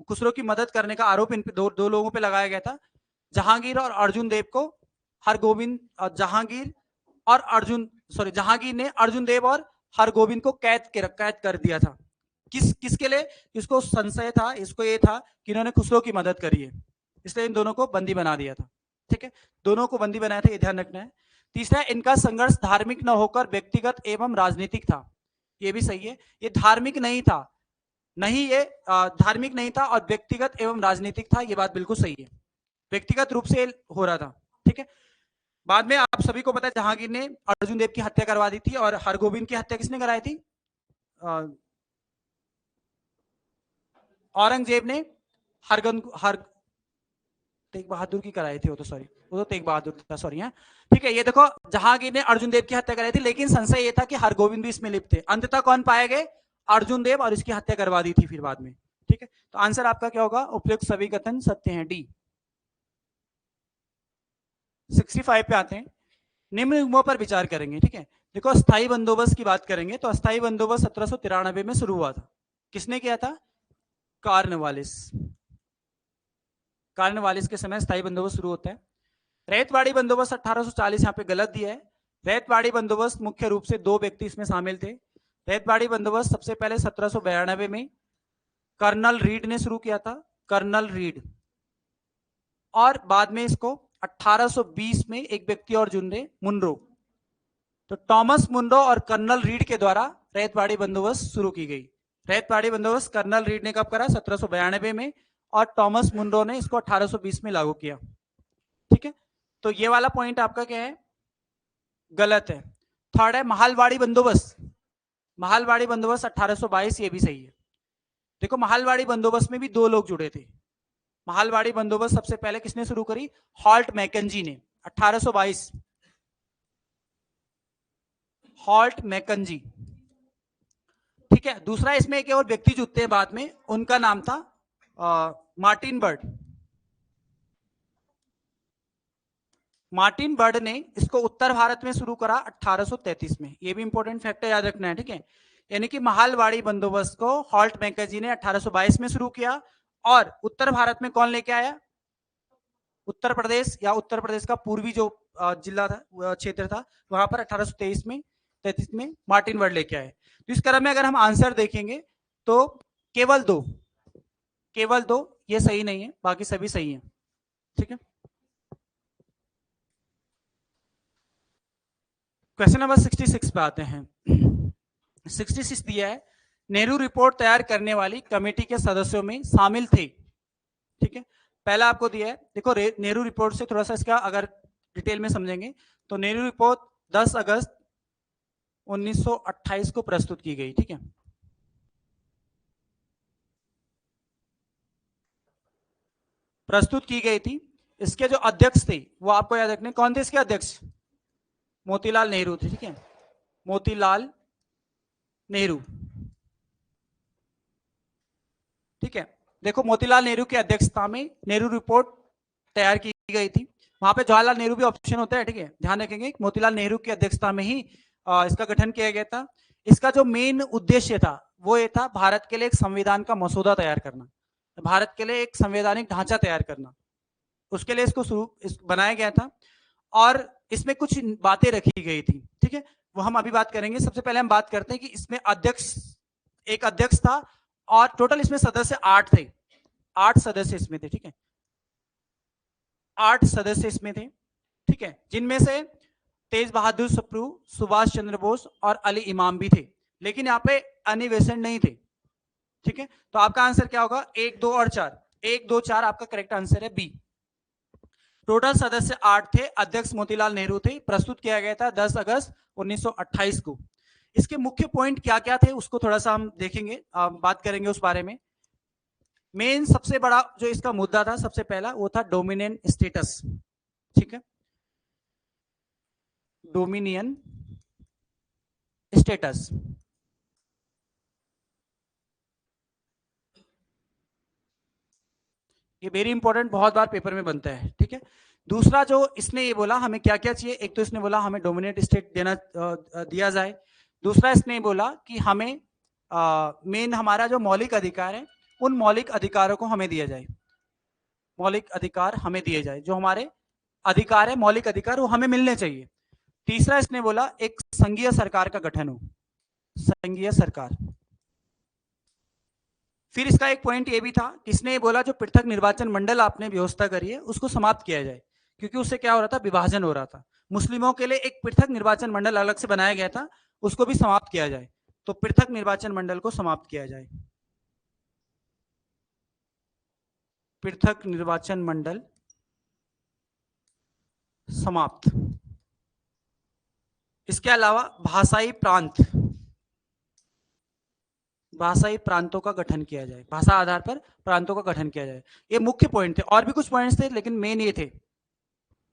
खुसरो की मदद करने का आरोप इन पे दो लोगों पे लगाया गया था, जहांगीर और अर्जुन देव को। हरगोविंद, जहांगीर और अर्जुन, सॉरी जहांगीर ने अर्जुन देव और हरगोविंद को कैद कर दिया था। किसके लिए? इसको संशय था, इसको ये था कि इन्होंने खुसरो की मदद करी है, इसलिए इन दोनों को बंदी बना दिया था। ठीक है, दोनों को बंदी बनाया था, ये ध्यान रखना है। तीसरा, इनका संघर्ष धार्मिक न होकर व्यक्तिगत एवं राजनीतिक था। ये भी सही है, ये धार्मिक नहीं था, नहीं ये धार्मिक नहीं था और व्यक्तिगत एवं राजनीतिक था, ये बात बिल्कुल सही है। व्यक्तिगत रूप से हो रहा था। ठीक है, बाद में आप सभी को पता है जहांगीर ने अर्जुन देव की हत्या करवा दी थी, और हरगोविंद की हत्या किसने कराई थी? औरंगजेब ने हर तेग बहादुर की कराई थी, वो तो सॉरी, वो तो तेग बहादुर था, सॉरी। है ठीक है, ये देखो जहांगीर ने अर्जुन देव की हत्या कराई थी, लेकिन संशय ये था कि हरगोविंद भी इसमें लिप्त थे। अंततः कौन पाए गए? अर्जुन देव, और इसकी हत्या करवा दी थी फिर बाद में। ठीक है, तो आंसर आपका क्या होगा? उपयुक्त सभी कथन सत्य हैं, डी। 65 पे आते हैं। निम्न युग्मों पर विचार करेंगे। ठीक है, देखो अस्थायी बंदोबस्त की बात करेंगे तो अस्थायी बंदोबस्त 1793 में शुरू हुआ था। किसने किया था? कार्नवालिस। कार्नवालिस के समय स्थायी बंदोबस्त शुरू होता है। रैयतवाड़ी बंदोबस्त 1840, यहाँ पे गलत दिया है। रैयतवाड़ी बंदोबस्त मुख्य रूप से दो व्यक्ति इसमें शामिल थे। रैयतवाड़ी बंदोबस्त सबसे पहले 1792 में कर्नल रीड ने शुरू किया था, कर्नल रीड। और बाद में इसको 1820 में एक व्यक्ति और जुड़े, मुनरो। तो टॉमस मुनरो और कर्नल रीड के द्वारा रैयतवाड़ी बंदोबस्त शुरू की गई। रैयतवाड़ी बंदोबस्त कर्नल रीड ने कब करा? 1792 में, और टॉमस मुनरो ने इसको 1820 में लागू किया। ठीक है, तो ये वाला पॉइंट आपका क्या है, गलत है। थर्ड है महालवाड़ी बंदोबस्त। महालवाड़ी बंदोबस्त 1822, ये भी सही है। देखो महालवाड़ी बंदोबस्त में भी दो लोग जुड़े थे। महालवाड़ी बंदोबस्त सबसे पहले किसने शुरू करी, हॉल्ट मैकेंजी ने 1822, हॉल्ट मैकेंजी। ठीक है, दूसरा इसमें एक और व्यक्ति जुड़ते हैं बाद में, उनका नाम था मार्टिन बर्ड। मार्टिन बर्ड ने इसको उत्तर भारत में शुरू करा 1833 में। ये भी इंपॉर्टेंट फैक्टर याद रखना है। ठीक है, यानी कि महालवाड़ी बंदोबस्त को हॉल्ट मैकेंजी ने 1822 में शुरू किया और उत्तर भारत में कौन लेके आया, उत्तर प्रदेश या उत्तर प्रदेश का पूर्वी जो जिला था, क्षेत्र था, वहां पर 1833 में मार्टिन बर्ड लेके आए। तो इस क्रम में अगर हम आंसर देखेंगे तो केवल दो ये सही नहीं है, बाकी सभी सही है। ठीक है, क्वेश्चन नंबर 66 पे आते हैं। 66 दिया है, नेहरू रिपोर्ट तैयार करने वाली कमेटी के सदस्यों में शामिल थे। ठीक है, पहला आपको दिया है, देखो नेहरू रिपोर्ट से थोड़ा सा इसका अगर डिटेल में समझेंगे तो नेहरू रिपोर्ट 10 अगस्त 1928 को प्रस्तुत की गई। ठीक है, प्रस्तुत की गई थी। इसके जो अध्यक्ष थे वो आपको याद रखने, कौन थे इसके अध्यक्ष, मोतीलाल नेहरू थे। ठीक है, मोतीलाल नेहरू। ठीक है, देखो मोतीलाल नेहरू की अध्यक्षता में नेहरू रिपोर्ट तैयार की गई थी। वहां पे जवाहरलाल नेहरू भी ऑप्शन होता है। ठीक है, ध्यान रखेंगे, मोतीलाल नेहरू की अध्यक्षता में ही इसका गठन किया गया था। इसका जो मेन उद्देश्य था वो ये था, भारत के लिए एक संविधान का मसौदा तैयार करना, भारत के लिए एक संवैधानिक ढांचा तैयार करना, उसके लिए इसको बनाया गया था। और इसमें कुछ बातें रखी गई थी। ठीक है, वो हम अभी बात करेंगे। सबसे पहले हम बात करते हैं कि इसमें एक अध्यक्ष था और टोटल इसमें सदस्य 8 थे। 8 सदस्य इसमें थे। ठीक है, 8 सदस्य इसमें थे। ठीक है, जिनमें से तेज बहादुर सप्रू, सुभाष चंद्र बोस और अली इमाम भी थे, लेकिन यहाँ पे अनी बेसेंट नहीं थे। ठीक है, तो आपका आंसर क्या होगा, 1, 2 और 4। 1, 2, 4 आपका करेक्ट आंसर है बी। टोटल सदस्य 8 थे, अध्यक्ष मोतीलाल नेहरू थे। प्रस्तुत किया गया था 10 अगस्त 1928 को। इसके मुख्य पॉइंट क्या क्या थे उसको थोड़ा सा हम देखेंगे, बात करेंगे उस बारे में। मेन सबसे बड़ा जो इसका मुद्दा था, सबसे पहला वो था डोमिनेंट स्टेटस। ठीक है, डोमिनियन स्टेटस। ये वेरी इंपॉर्टेंट, बहुत बार पेपर में बनता है। ठीक है, दूसरा जो इसने ये बोला हमें क्या क्या चाहिए, एक तो इसने बोला हमें डोमिनेट स्टेट दिया जाए। दूसरा इसने बोला कि हमें मेन हमारा जो मौलिक अधिकार है, उन मौलिक अधिकारों को हमें दिया जाए। मौलिक अधिकार हमें दिए जाए, जो हमारे अधिकार है, मौलिक अधिकार, वो हमें मिलने चाहिए। तीसरा इसने बोला एक संघीय सरकार का गठन हो, संघीय सरकार। फिर इसका एक पॉइंट ये भी था, किसने ये बोला जो पृथक निर्वाचन मंडल आपने व्यवस्था करी है उसको समाप्त किया जाए, क्योंकि उससे क्या हो रहा था, विभाजन हो रहा था। मुस्लिमों के लिए एक पृथक निर्वाचन मंडल अलग से बनाया गया था, उसको भी समाप्त किया जाए। तो पृथक निर्वाचन मंडल को समाप्त किया जाए, पृथक निर्वाचन मंडल समाप्त। इसके अलावा भाषाई प्रांतों का गठन किया जाए, भाषा आधार पर प्रांतों का गठन किया जाए। ये मुख्य पॉइंट थे, और भी कुछ पॉइंट्स थे लेकिन मेन ये थे,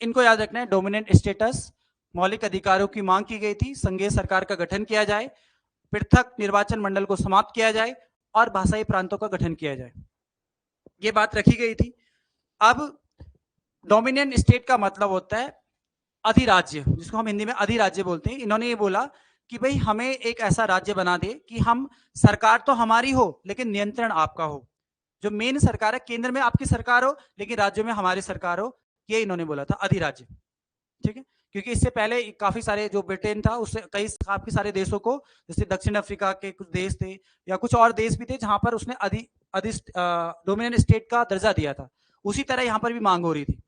इनको याद रखना है। डोमिनेंट स्टेटस, मौलिक अधिकारों की मांग की गई थी, संघीय सरकार का गठन किया जाए, पृथक निर्वाचन मंडल को समाप्त किया जाए और भाषाई प्रांतों का गठन किया जाए, ये बात रखी गई थी। अब डोमिनेंट स्टेट का मतलब होता है अधिराज्य, जिसको हम हिंदी में अधिराज्य बोलते हैं। इन्होंने ये बोला कि भाई हमें एक ऐसा राज्य बना दे कि हम, सरकार तो हमारी हो लेकिन नियंत्रण आपका हो, जो मेन सरकार है केंद्र में आपकी सरकार हो लेकिन राज्यों में हमारी सरकार हो, ये इन्होंने बोला था अधिराज्य। ठीक है, क्योंकि इससे पहले काफी सारे, जो ब्रिटेन था उससे काफी सारे देशों को, जैसे दक्षिण अफ्रीका के कुछ देश थे या कुछ और देश भी थे जहां पर उसने डोमिनेंट स्टेट का दर्जा दिया था, उसी तरह यहां पर भी मांग हो रही थी।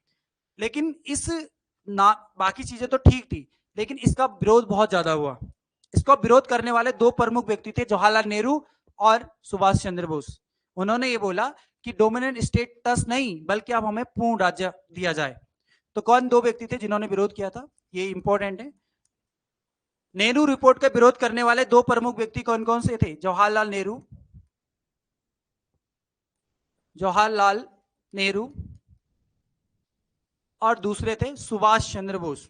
लेकिन बाकी चीजें तो ठीक थी, लेकिन इसका विरोध बहुत ज्यादा हुआ। इसको विरोध करने वाले दो प्रमुख व्यक्ति थे, जवाहरलाल नेहरू और सुभाष चंद्र बोस। उन्होंने ये बोला कि डोमिनेंट स्टेटस नहीं बल्कि अब हमें पूर्ण राज्य दिया जाए। तो कौन दो व्यक्ति थे जिन्होंने विरोध किया था, ये इंपॉर्टेंट है। नेहरू रिपोर्ट का विरोध करने वाले दो प्रमुख व्यक्ति कौन कौन से थे? जवाहरलाल नेहरू और दूसरे थे सुभाष चंद्र बोस।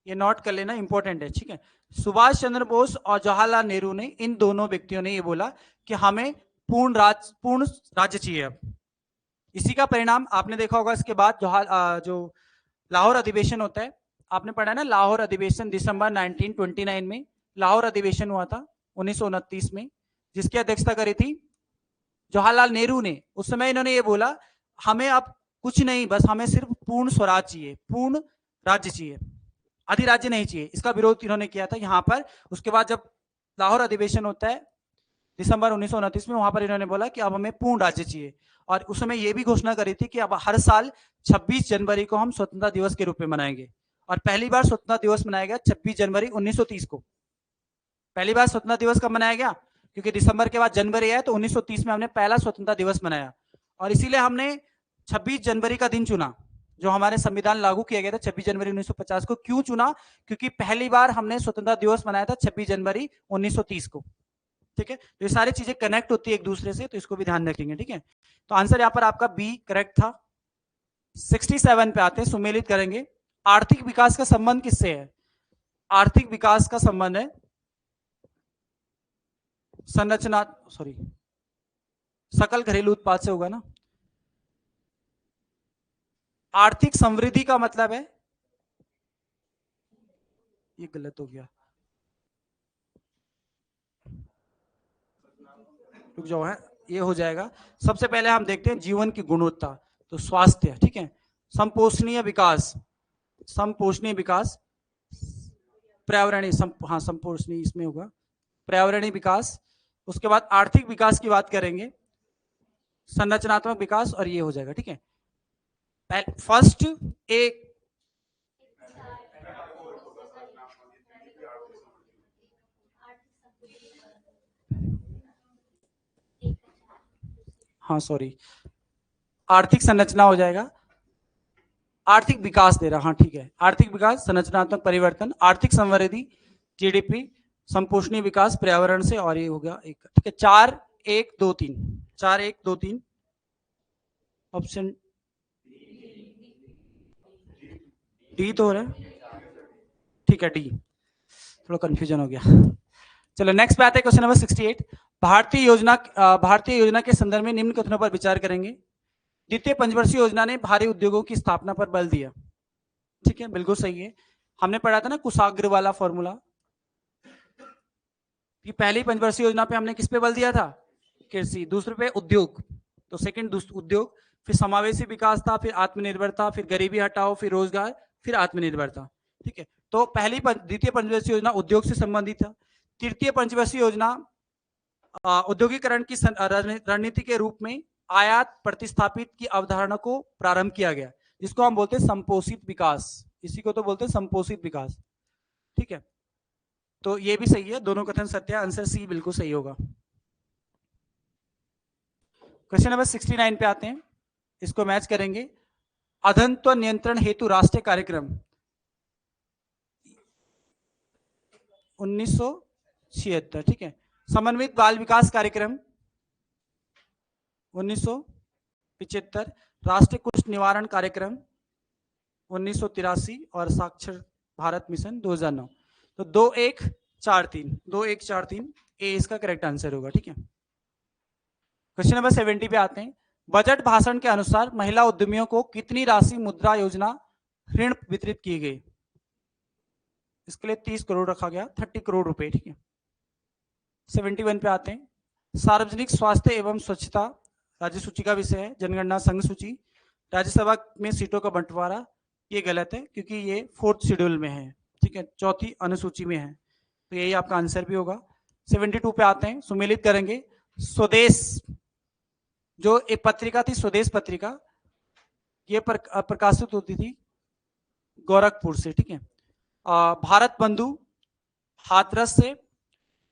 ये नोट कर लेना, इंपॉर्टेंट है, ठीक है। सुभाष चंद्र बोस और जवाहरलाल नेहरू ने, इन दोनों व्यक्तियों ने ये बोला कि हमें पूर्ण राज्य चाहिए। अब इसी का परिणाम आपने देखा होगा। इसके बाद जो लाहौर अधिवेशन होता है, आपने पढ़ा ना, लाहौर अधिवेशन दिसंबर 1929 में लाहौर अधिवेशन हुआ था 1929 में, जिसकी अध्यक्षता करी थी जवाहरलाल नेहरू ने। उस समय इन्होंने ये बोला हमें अब कुछ नहीं, बस हमें सिर्फ पूर्ण स्वराज चाहिए, पूर्ण राज्य चाहिए, अधिराज्य नहीं चाहिए। इसका विरोध इन्होंने किया था यहाँ पर। उसके बाद जब लाहौर अधिवेशन होता है दिसंबर 1929 में, वहां पर इन्होंने बोला कि अब हमें पूर्ण राज्य चाहिए। और उस समय यह भी घोषणा करी थी कि अब हर साल 26 जनवरी को हम स्वतंत्रता दिवस के रूप में मनाएंगे। और पहली बार स्वतंत्रता दिवस मनाया गया 26 जनवरी 1930 को। पहली बार स्वतंत्रता दिवस कब मनाया गया? क्योंकि दिसंबर के बाद जनवरी है, तो 1930 में हमने पहला स्वतंत्रता दिवस मनाया। और इसीलिए हमने 26 जनवरी का दिन चुना, जो हमारे संविधान लागू किया गया था 26 जनवरी 1950 को। क्यों चुना? क्योंकि पहली बार हमने स्वतंत्रता दिवस मनाया था 26 जनवरी 1930 को। ठीक है, तो ये सारी चीजें कनेक्ट होती है एक दूसरे से, तो इसको भी ध्यान रखेंगे। ठीक है, तो आंसर यहां पर आपका बी करेक्ट था। 67 पे आते हैं, सुमेलित करेंगे। आर्थिक विकास का संबंध किससे है? आर्थिक विकास का संबंध है संरचना, सकल घरेलू उत्पाद से होगा ना। आर्थिक समृद्धि का मतलब है, ये गलत हो गया, रुक जाओ, है ये हो जाएगा। सबसे पहले हम देखते हैं जीवन की गुणवत्ता, तो स्वास्थ्य, ठीक है। संपोषणीय विकास, पर्यावरणीय, हाँ संपोषणीय इसमें होगा, पर्यावरणीय विकास। उसके बाद आर्थिक विकास की बात करेंगे, संरचनात्मक विकास, और ये हो जाएगा। ठीक है, फर्स्ट एक हाँ सॉरी, आर्थिक संरचना हो जाएगा, आर्थिक विकास दे रहा, हाँ ठीक है। आर्थिक विकास, संरचनात्मक परिवर्तन, आर्थिक समृद्धि, जीडीपी, संपोषणीय विकास, पर्यावरण से, और ये हो गया एक। ठीक है, 4 1 2 3, 4 1 2 3, ऑप्शन डी तो हो रहा है। ठीक है, डी, थोड़ा कंफ्यूजन हो गया। चलो नेक्स्ट पे आते हैं, क्वेश्चन नंबर 68। भारतीय योजना के संदर्भ में निम्न कथनों पर विचार करेंगे। द्वितीय पंचवर्षीय योजना ने भारी उद्योगों की स्थापना पर बल दिया। ठीक है, बिल्कुल सही है। हमने पढ़ा था ना कुशाग्र वाला फॉर्मूला, कि पहली पंचवर्षीय योजना पे हमने किस पे बल दिया था? कृषि। दूसरे पे उद्योग, तो सेकंड उद्योग, फिर समावेशी विकास था, फिर आत्मनिर्भरता, फिर गरीबी हटाओ, फिर रोजगार, फिर आत्मनिर्भरता। ठीक है, तो द्वितीय पंचवर्षीय योजना उद्योग से संबंधित था। तृतीय पंचवर्षीय योजना औद्योगिकरण की रणनीति के रूप में आयात प्रतिस्थापित की अवधारणा को प्रारंभ किया गया, जिसको हम बोलते हैं संपोषित विकास। इसी को तो बोलते हैं संपोषित विकास। ठीक है, तो ये भी सही है, दोनों कथन सत्य है, आंसर सी बिल्कुल सही होगा। क्वेश्चन नंबर 69 पे आते हैं, इसको मैच करेंगे। अंधत्व नियंत्रण हेतु राष्ट्रीय कार्यक्रम 1976। ठीक है, समन्वित बाल विकास कार्यक्रम 1975, राष्ट्रीय कुष्ठ निवारण कार्यक्रम 1983, और साक्षर भारत मिशन 2009। तो 2143 ए इसका करेक्ट आंसर होगा। ठीक है, क्वेश्चन नंबर 70 पे आते हैं। बजट भाषण के अनुसार महिला उद्यमियों को कितनी राशि मुद्रा योजना ऋण वितरित की गई? इसके लिए 30 करोड़ रखा गया, 30 करोड़ रुपए। ठीक है, 71 पे आते हैं। सार्वजनिक स्वास्थ्य एवं स्वच्छता राज्य सूची का विषय है, जनगणना संघ सूची। राज्यसभा में सीटों का बंटवारा, ये गलत है क्योंकि ये 4th शेड्यूल में है। ठीक है, 4थी अनुसूची में है, तो यही आपका आंसर भी होगा। 72 पे आते हैं, सुमेलित करेंगे। स्वदेश, जो एक पत्रिका थी स्वदेश पत्रिका, ये प्रकाशित होती थी गोरखपुर से। ठीक है, भारत बंधु, हाथरस से,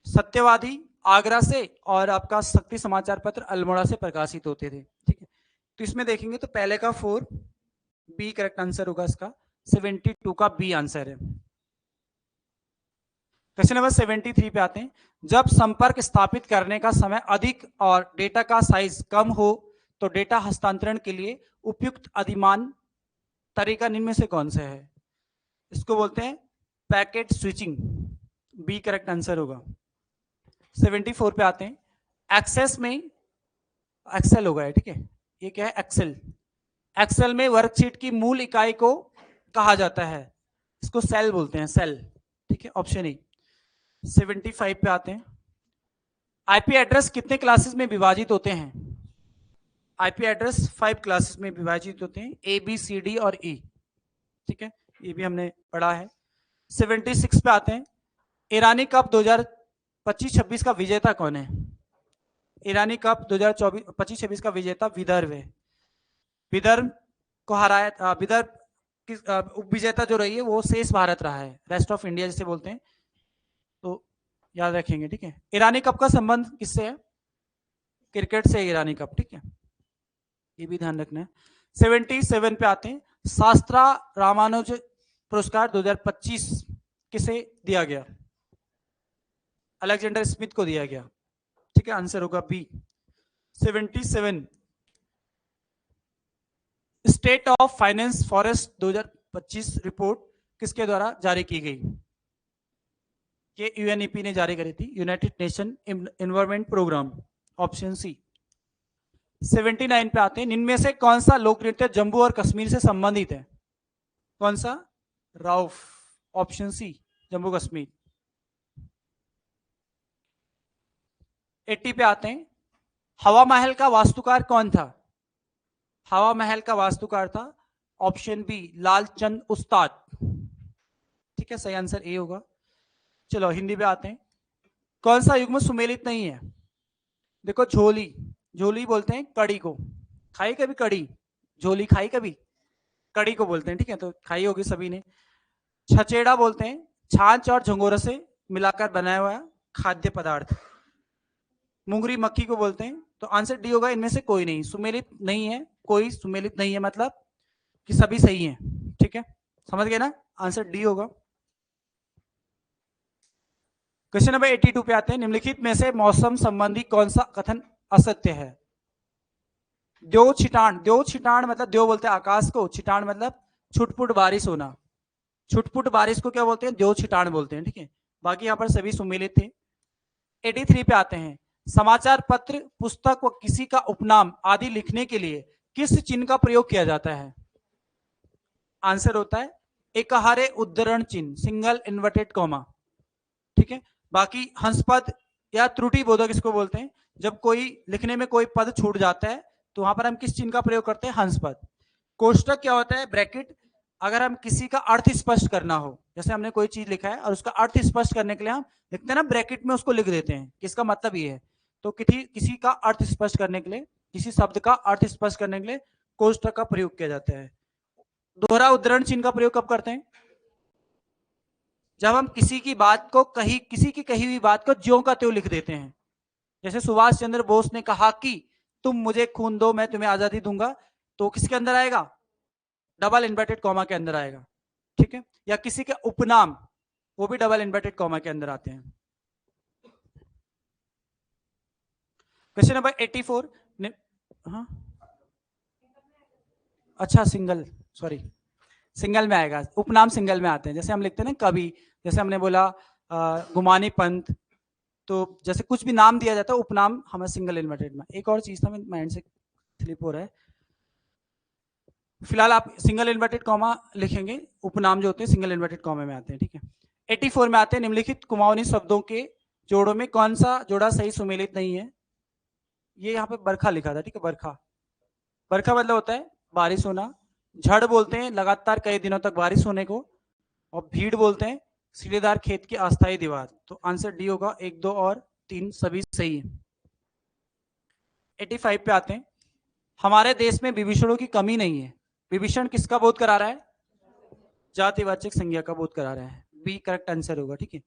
सत्यवादी, आगरा से और आपका शक्ति समाचार पत्र अल्मोड़ा से प्रकाशित होते थे। ठीक है, तो इसमें देखेंगे तो पहले का 4 बी करेक्ट आंसर होगा इसका। 72 का बी आंसर है। क्वेश्चन नंबर 73 पे आते हैं। जब संपर्क स्थापित करने का समय अधिक और डेटा का साइज कम हो तो डेटा हस्तांतरण के लिए उपयुक्त अधिमान तरीका निम्न में से कौन सा है? इसको बोलते हैं packet switching. B correct answer होगा। 74 पे आते हैं। एक्सेस में एक्सेल होगा, ठीक है, ये क्या है? एक्सेल। एक्सेल में वर्कशीट की मूल इकाई को कहा जाता है, इसको सेल बोलते हैं, सेल। ठीक है, ऑप्शन ए। 75 पे आते हैं। आईपी एड्रेस कितने क्लासेस में विभाजित होते हैं? आईपी एड्रेस 5 क्लासेस में विभाजित होते हैं, ए बी सी डी और ई। ठीक है, ये भी हमने पढ़ा है। 76 पे आते हैं। ईरानी कप 2025-26 का विजेता कौन है? ईरानी कप 2024-25-26 का विजेता विदर्भ है। विदर्भ को हराया, विदर्भ की उप विजेता जो रही है वो शेष भारत रहा है, रेस्ट ऑफ इंडिया जिसे बोलते हैं, तो याद रखेंगे। ठीक है, ईरानी कप का संबंध किससे है? क्रिकेट से ईरानी कप। ठीक है, ये भी ध्यान रखना है। 77 पे आते हैं। शास्त्रा रामानुज पुरस्कार 2025 किसे दिया गया? अलेक्जेंडर स्मिथ को दिया गया। ठीक है, आंसर होगा B. 77 state of finance forest 2025 report किसके द्वारा जारी की गई? ये यूएनईपी ने जारी करी थी, United Nation Environment Programme. Option C. 79 पे आते हैं। इनमें से कौन सा लोक नृत्य जम्मू और कश्मीर से संबंधित है? कौन सा? राउफ। Option C, Jammu Kashmir. 80 पे आते हैं। हवा महल का वास्तुकार कौन था? हवा महल का वास्तुकार था, ऑप्शन बी, लालचंद उस्ताद। ठीक है, सही आंसर ए होगा। चलो हिंदी पे आते हैं। कौन सा युग्म सुमेलित नहीं है? देखो, झोली, झोली बोलते हैं कड़ी को। खाई कभी कड़ी? झोली खाई कभी? कड़ी को बोलते हैं। ठीक है, तो खाई होगी सभी ने। छचेड़ा बोलते हैं छाछ और झंगोरा से मिलाकर बनाया हुआ खाद्य पदार्थ। मुंगरी मक्खी को बोलते हैं। तो आंसर डी होगा, इनमें से कोई नहीं सुमेलित नहीं है। कोई सुमेलित नहीं है मतलब कि सभी सही हैं। ठीक है, समझ गए ना? आंसर डी होगा। क्वेश्चन नंबर 82 पे आते हैं। निम्नलिखित में से मौसम संबंधी कौन सा कथन असत्य है? द्यो छिटान, द्यो छिटान मतलब द्यो बोलते हैं आकाश को, छिटान मतलब छुटपुट बारिश होना। छुटपुट बारिश को क्या बोलते हैं? द्यो छिटान बोलते हैं। ठीक है, बाकी यहाँ पर सभी सुमेलित थे। 83 पे आते हैं। समाचार पत्र, पुस्तक व किसी का उपनाम आदि लिखने के लिए किस चिन्ह का प्रयोग किया जाता है? आंसर होता है एकहारे उद्धरण चिन्ह, सिंगल इन्वर्टेड कॉमा। ठीक है, बाकी हंसपद या त्रुटि बोधक इसको बोलते हैं। जब कोई लिखने में कोई पद छूट जाता है तो वहां पर हम किस चिन्ह का प्रयोग करते हैं? हंसपद। कोष्टक क्या होता है? ब्रैकेट। अगर हम किसी का अर्थ स्पष्ट करना हो, जैसे हमने कोई चीज लिखा है और उसका अर्थ स्पष्ट करने के लिए हम लिखते हैं ना ब्रैकेट में, उसको लिख देते हैं कि इसका मतलब ये है। तो किसी का अर्थ स्पष्ट करने के लिए, किसी शब्द का अर्थ स्पष्ट करने के लिए कोष्टक का प्रयोग किया जाता है। दोहरा उद्धरण चिन्ह का प्रयोग कब करते हैं? जब हम किसी की बात को किसी की कही हुई बात को ज्यों का त्यों लिख देते हैं। जैसे सुभाष चंद्र बोस ने कहा कि तुम मुझे खून दो मैं तुम्हें आजादी दूंगा, तो किसके अंदर आएगा? डबल इन्वर्टेड कॉमा के अंदर आएगा। ठीक है, या किसी के उपनाम, वो भी डबल इन्वर्टेड कॉमा के अंदर आते हैं। Question number 84। हाँ, अच्छा, सिंगल, सॉरी, सिंगल में आएगा। उपनाम सिंगल में आते हैं। जैसे हम लिखते हैं ना कवि, जैसे हमने बोला गुमानी पंत, तो जैसे कुछ भी नाम दिया जाता है उपनाम हमें सिंगल इन्वर्टेड में। एक और चीज था, मेरे माइंड से स्लिप हो रहा है। फिलहाल आप सिंगल इन्वर्टेड कॉमा लिखेंगे, उपनाम जो होते हैं सिंगल इन्वर्टेड कॉमा में आते हैं। ठीक है, 84 में आते हैं। निम्नलिखित कुमाऊनी शब्दों के जोड़ों में कौन सा जोड़ा सही सुमेलित नहीं है? ये यहाँ पे बरखा लिखा था। ठीक है, बरखा, बरखा मतलब होता है बारिश होना। झड़ बोलते हैं लगातार कई दिनों तक बारिश होने को। और भीड़ बोलते हैं सीढ़ीदार खेत की अस्थायी दीवार। तो आंसर डी होगा। 1, 2 और 3 सभी सही है। 85 पे आते हैं। हमारे देश में विभीषणों की कमी नहीं है। विभीषण किसका बोध करा रहा है? जातिवाचक संज्ञा का बोध करा रहा है। बी करेक्ट आंसर होगा। ठीक है,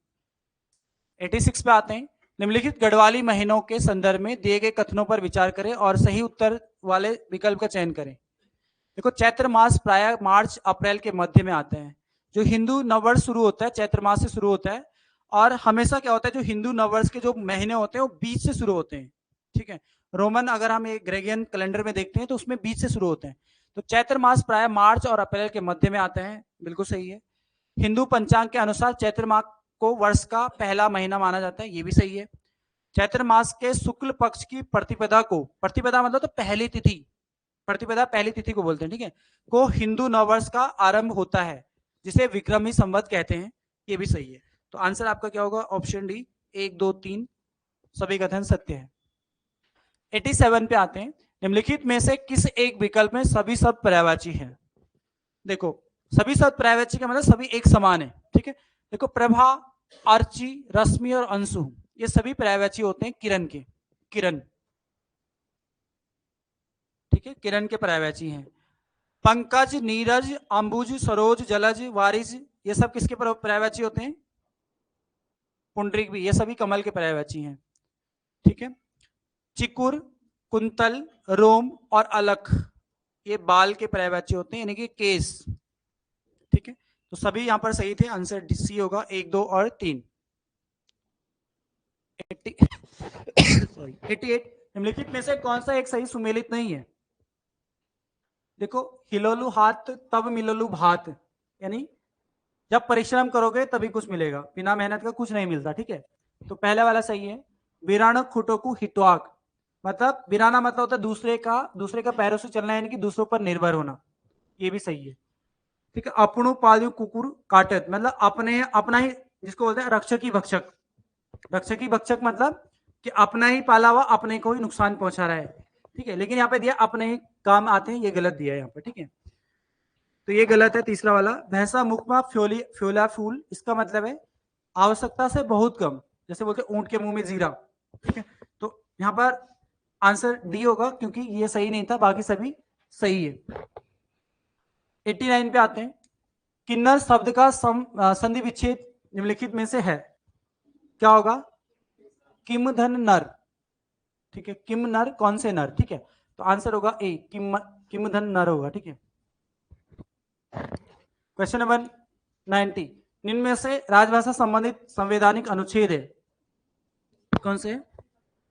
86 पे आते हैं। निम्नलिखित गढ़वाली महीनों के संदर्भ में दिए गए कथनों पर विचार करें और सही उत्तर वाले विकल्प का चयन करें। देखो, चैत्र मास प्राय मार्च अप्रैल के मध्य में आते हैं। जो हिंदू नववर्ष शुरू होता है चैत्र मास से शुरू होता है, और हमेशा क्या होता है, जो हिंदू नववर्ष के जो महीने होते हैं वो बीच से शुरू होते हैं। ठीक है, रोमन अगर हम एक ग्रेगोरियन कैलेंडर में देखते हैं तो उसमें बीच से शुरू होते हैं। तो चैत्र मास प्राय मार्च और अप्रैल के मध्य में आते हैं, बिल्कुल सही है। हिंदू पंचांग के अनुसार चैत्र मास को वर्ष का पहला महीना माना जाता है, ये भी सही है। चैत्र मास के शुक्ल पक्ष की प्रतिपदा को, प्रतिपदा मतलब तो पहली तिथि, प्रतिपदा पहली तिथि को बोलते हैं, ठीक है, को हिंदू नववर्ष का आरंभ होता है, जिसे विक्रमी संवत कहते हैं, ये भी सही है। तो आंसर आपका क्या होगा, ऑप्शन डी, 1, 2, 3 सभी कथन सत्य है। 87 पे आते हैं। निम्नलिखित में से किस एक विकल्प में सभी शब्द पर्यायवाची है? देखो, सभी शब्द पर्यायवाची का मतलब सभी एक समान है। ठीक है, देखो, प्रभा, अर्ची, रश्मि और अंशु, ये सभी पर्यायवाची होते हैं किरण के, किरण। ठीक है, किरण के पर्यायवाची हैं। पंकज, नीरज, अंबुज, सरोज, जलज, वारिज, ये सब किसके पर्यायवाची होते हैं? पुंडरीक भी, ये सभी कमल के पर्यायवाची हैं। ठीक है, चिकुर, कुंतल, रोम और अलख, ये बाल के पर्यायवाची होते हैं, यानी कि केस। ठीक है, तो सभी यहां पर सही थे, आंसर सी होगा, 1, 2 और 3। 88, निम्नलिखित में से कौन सा एक सही सुमेलित नहीं है? देखो, हिलोलू हाथ तब मिलोलू भात, यानी जब परिश्रम करोगे तभी कुछ मिलेगा, बिना मेहनत का कुछ नहीं मिलता। ठीक है, तो पहले वाला सही है। वीराण खुटोकू हिटवाक, मतलब वीराना मतलब होता है दूसरे का पैरों से चलना, यानी कि दूसरों पर निर्भर होना, ये भी सही है। ठीक है, अपणु पालू कुकुर काटत, मतलब अपने, अपना ही, जिसको बोलते हैं रक्षकी भक्षक। रक्षकी भक्षक मतलब कि अपना ही पाला हुआ अपने को ही नुकसान पहुंचा रहा है। ठीक है, लेकिन यहाँ पे दिया अपने ही काम आते हैं, ये गलत दिया है यहाँ पे। ठीक है, तो ये गलत है तीसरा वाला। भैंसा मुखमा फ्योला फूल, इसका मतलब है आवश्यकता से बहुत कम, जैसे बोलते ऊंट के मुंह में जीरा। ठीक है, तो यहाँ पर आंसर डी होगा, क्योंकि ये सही नहीं था, बाकी सभी सही है। 89 पे आते हैं। किन्नर शब्द का संधि विच्छेद निम्नलिखित में से है, क्या होगा? किम धन नर। ठीक है, किम नर, कौन से नर? ठीक है, तो आंसर होगा ए, किम धन नर होगा। ठीक है, क्वेश्चन नंबर 90, निम्न में से राजभाषा संबंधित संवैधानिक अनुच्छेद है, कौन से?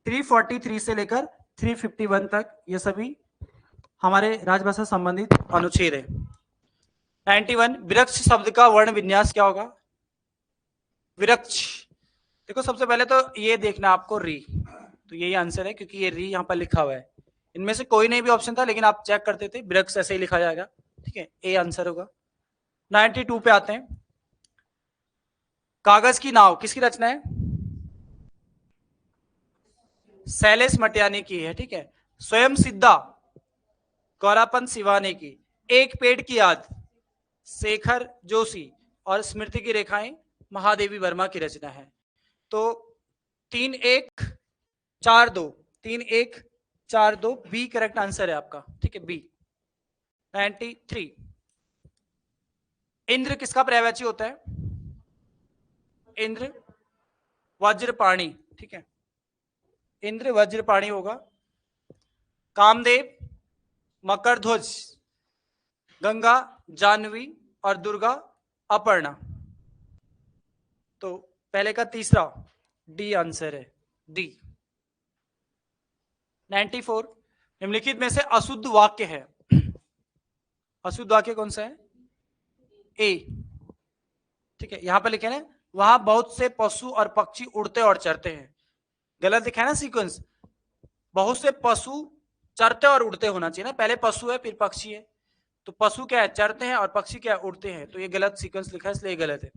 343 से लेकर 351 तक, ये सभी हमारे राजभाषा संबंधित अनुच्छेद है। 91, वृक्ष शब्द का वर्ण विन्यास क्या होगा? वृक्ष, देखो सबसे पहले तो ये देखना आपको री, तो यही आंसर है, क्योंकि ये री यहाँ पर लिखा हुआ है। इनमें से कोई नहीं भी ऑप्शन था, लेकिन आप चेक करते थे, वृक्ष ऐसे ही लिखा जाएगा। ठीक है, ए आंसर होगा। 92 पे आते हैं। कागज की नाव किसकी रचना है? शैलेश मटियानी की है। ठीक है, स्वयं सिद्धा गौरापन शिवानी की। एक पेड़ की याद शेखर जोशी और स्मृति की रेखाएं महादेवी वर्मा की रचना है। तो 3-1-4-2, 3-1-4-2 बी करेक्ट आंसर है आपका। ठीक है, बी। 93, इंद्र किसका पर्यायवाची होता है? इंद्र वज्रपाणी। ठीक है, इंद्र वज्रपाणी होगा। कामदेव मकरध्वज, गंगा जाह्नवी और दुर्गा अपर्णा। तो पहले का तीसरा डी आंसर है, डी। 94, निम्नलिखित में से अशुद्ध वाक्य है, अशुद्ध वाक्य कौन सा है? ए। ठीक है, यहां पर लिखे ना, वहां बहुत से पशु और पक्षी उड़ते और चरते हैं, गलत लिखा है ना सीक्वेंस। बहुत से पशु चरते और उड़ते होना चाहिए ना, पहले पशु है फिर पक्षी है। तो पशु क्या है? चरते हैं, और पक्षी क्या है? उड़ते हैं। तो ये गलत सीक्वेंस लिखा है, इसलिए गलत है।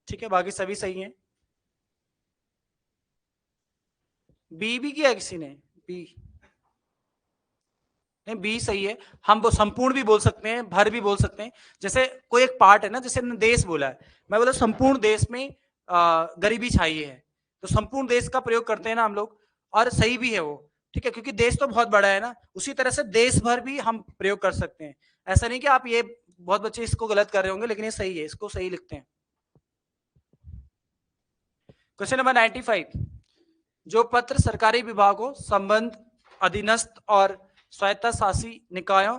ठीक है, बाकी सभी सही है। बी भी किया किसी ने? बी नहीं, बी सही है। हम संपूर्ण भी बोल सकते हैं, भर भी बोल सकते हैं। जैसे कोई एक पार्ट है ना, जैसे देश बोला है, मैं बोला संपूर्ण देश में गरीबी छाई है, तो संपूर्ण देश का प्रयोग करते हैं ना हम लोग, और सही भी है वो। ठीक है, क्योंकि देश तो बहुत बड़ा है ना, उसी तरह से देश भर भी हम प्रयोग कर सकते हैं। ऐसा नहीं कि आप ये, बहुत बच्चे इसको गलत कर रहे होंगे, लेकिन ये सही है, इसको सही लिखते हैं। क्वेश्चन नंबर 95, जो पत्र सरकारी विभागों, संबंध अधीनस्थ और स्वायत्तशासी निकायों,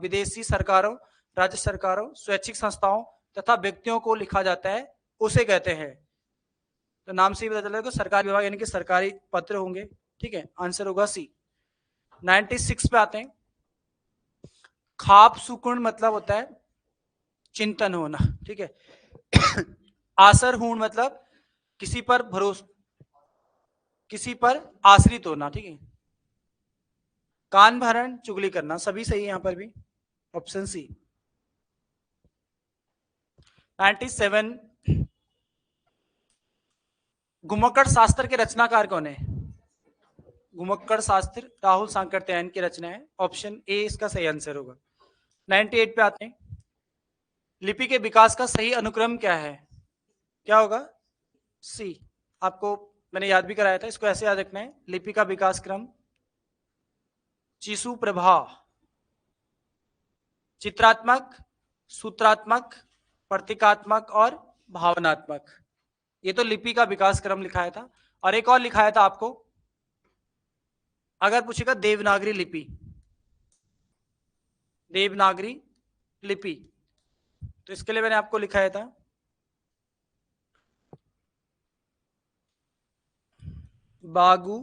विदेशी सरकारों, राज्य सरकारों, स्वैच्छिक संस्थाओं तथा व्यक्तियों को लिखा जाता है, उसे कहते हैं। तो नाम से ही पता चल रहा है सरकारी विभाग यानी कि सरकारी पत्र होंगे। ठीक है, आंसर होगा सी। 96 पे आते हैं। खाप सुकुण मतलब होता है चिंतन होना। ठीक है। आसर हूण मतलब किसी पर भरोसा, किसी पर आश्रित होना। ठीक है। कान भरण चुगली करना, सभी सही है यहां पर भी, ऑप्शन सी। 97, घुमक्कड़ शास्त्र के रचनाकार कौन है? घुमक्कड़ शास्त्र राहुल सांकृत्यायन की रचना है, ऑप्शन ए इसका सही आंसर होगा। 98 पे आते हैं। लिपि के विकास का सही अनुक्रम क्या है? क्या होगा? सी। आपको मैंने याद भी कराया था, इसको ऐसे याद रखना है। लिपि का विकास क्रम चिसु प्रभा, चित्रात्मक, सूत्रात्मक, प्रतीकात्मक और भावनात्मक। ये तो लिपि का विकास क्रम लिखाया था। और एक और लिखाया था आपको, अगर पूछेगा देवनागरी लिपि, देवनागरी लिपि, तो इसके लिए मैंने आपको लिखाया था बागु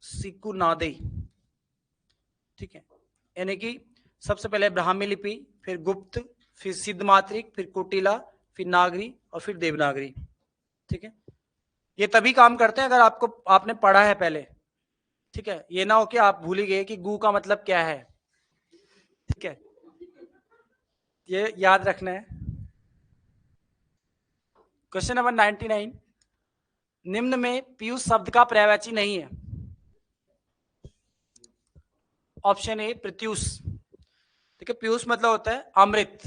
सिकुनादे। ठीक है, यानी कि सबसे पहले ब्राह्मी लिपि, फिर गुप्त, फिर सिद्धमात्रिक, फिर कुटिला, फिर नागरी और फिर देवनागरी। ठीक है, ये तभी काम करते हैं अगर आपने पढ़ा है पहले। ठीक है, ये ना हो कि आप भूल ही गए कि गु का मतलब क्या है। ठीक है, ये याद रखना है। क्वेश्चन नंबर 99, निम्न में पीयूष शब्द का पर्यायवाची नहीं है। Option A Pratyush. ठीक है, पीयूष मतलब होता है अमृत,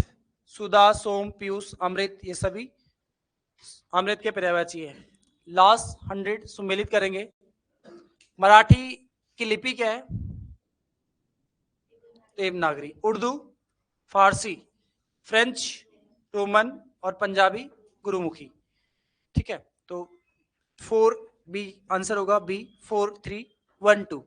सुधा, सोम, पीयूष, अमृत, ये सभी अमृत के पर्यायवाची है। लास्ट 100 सुमेलित करेंगे। मराठी की लिपि क्या है? देवनागरी। उर्दू, फारसी, फ्रेंच, रोमन और पंजाबी गुरुमुखी। ठीक है, तो 4 बी आंसर होगा, बी 4 3 1 2।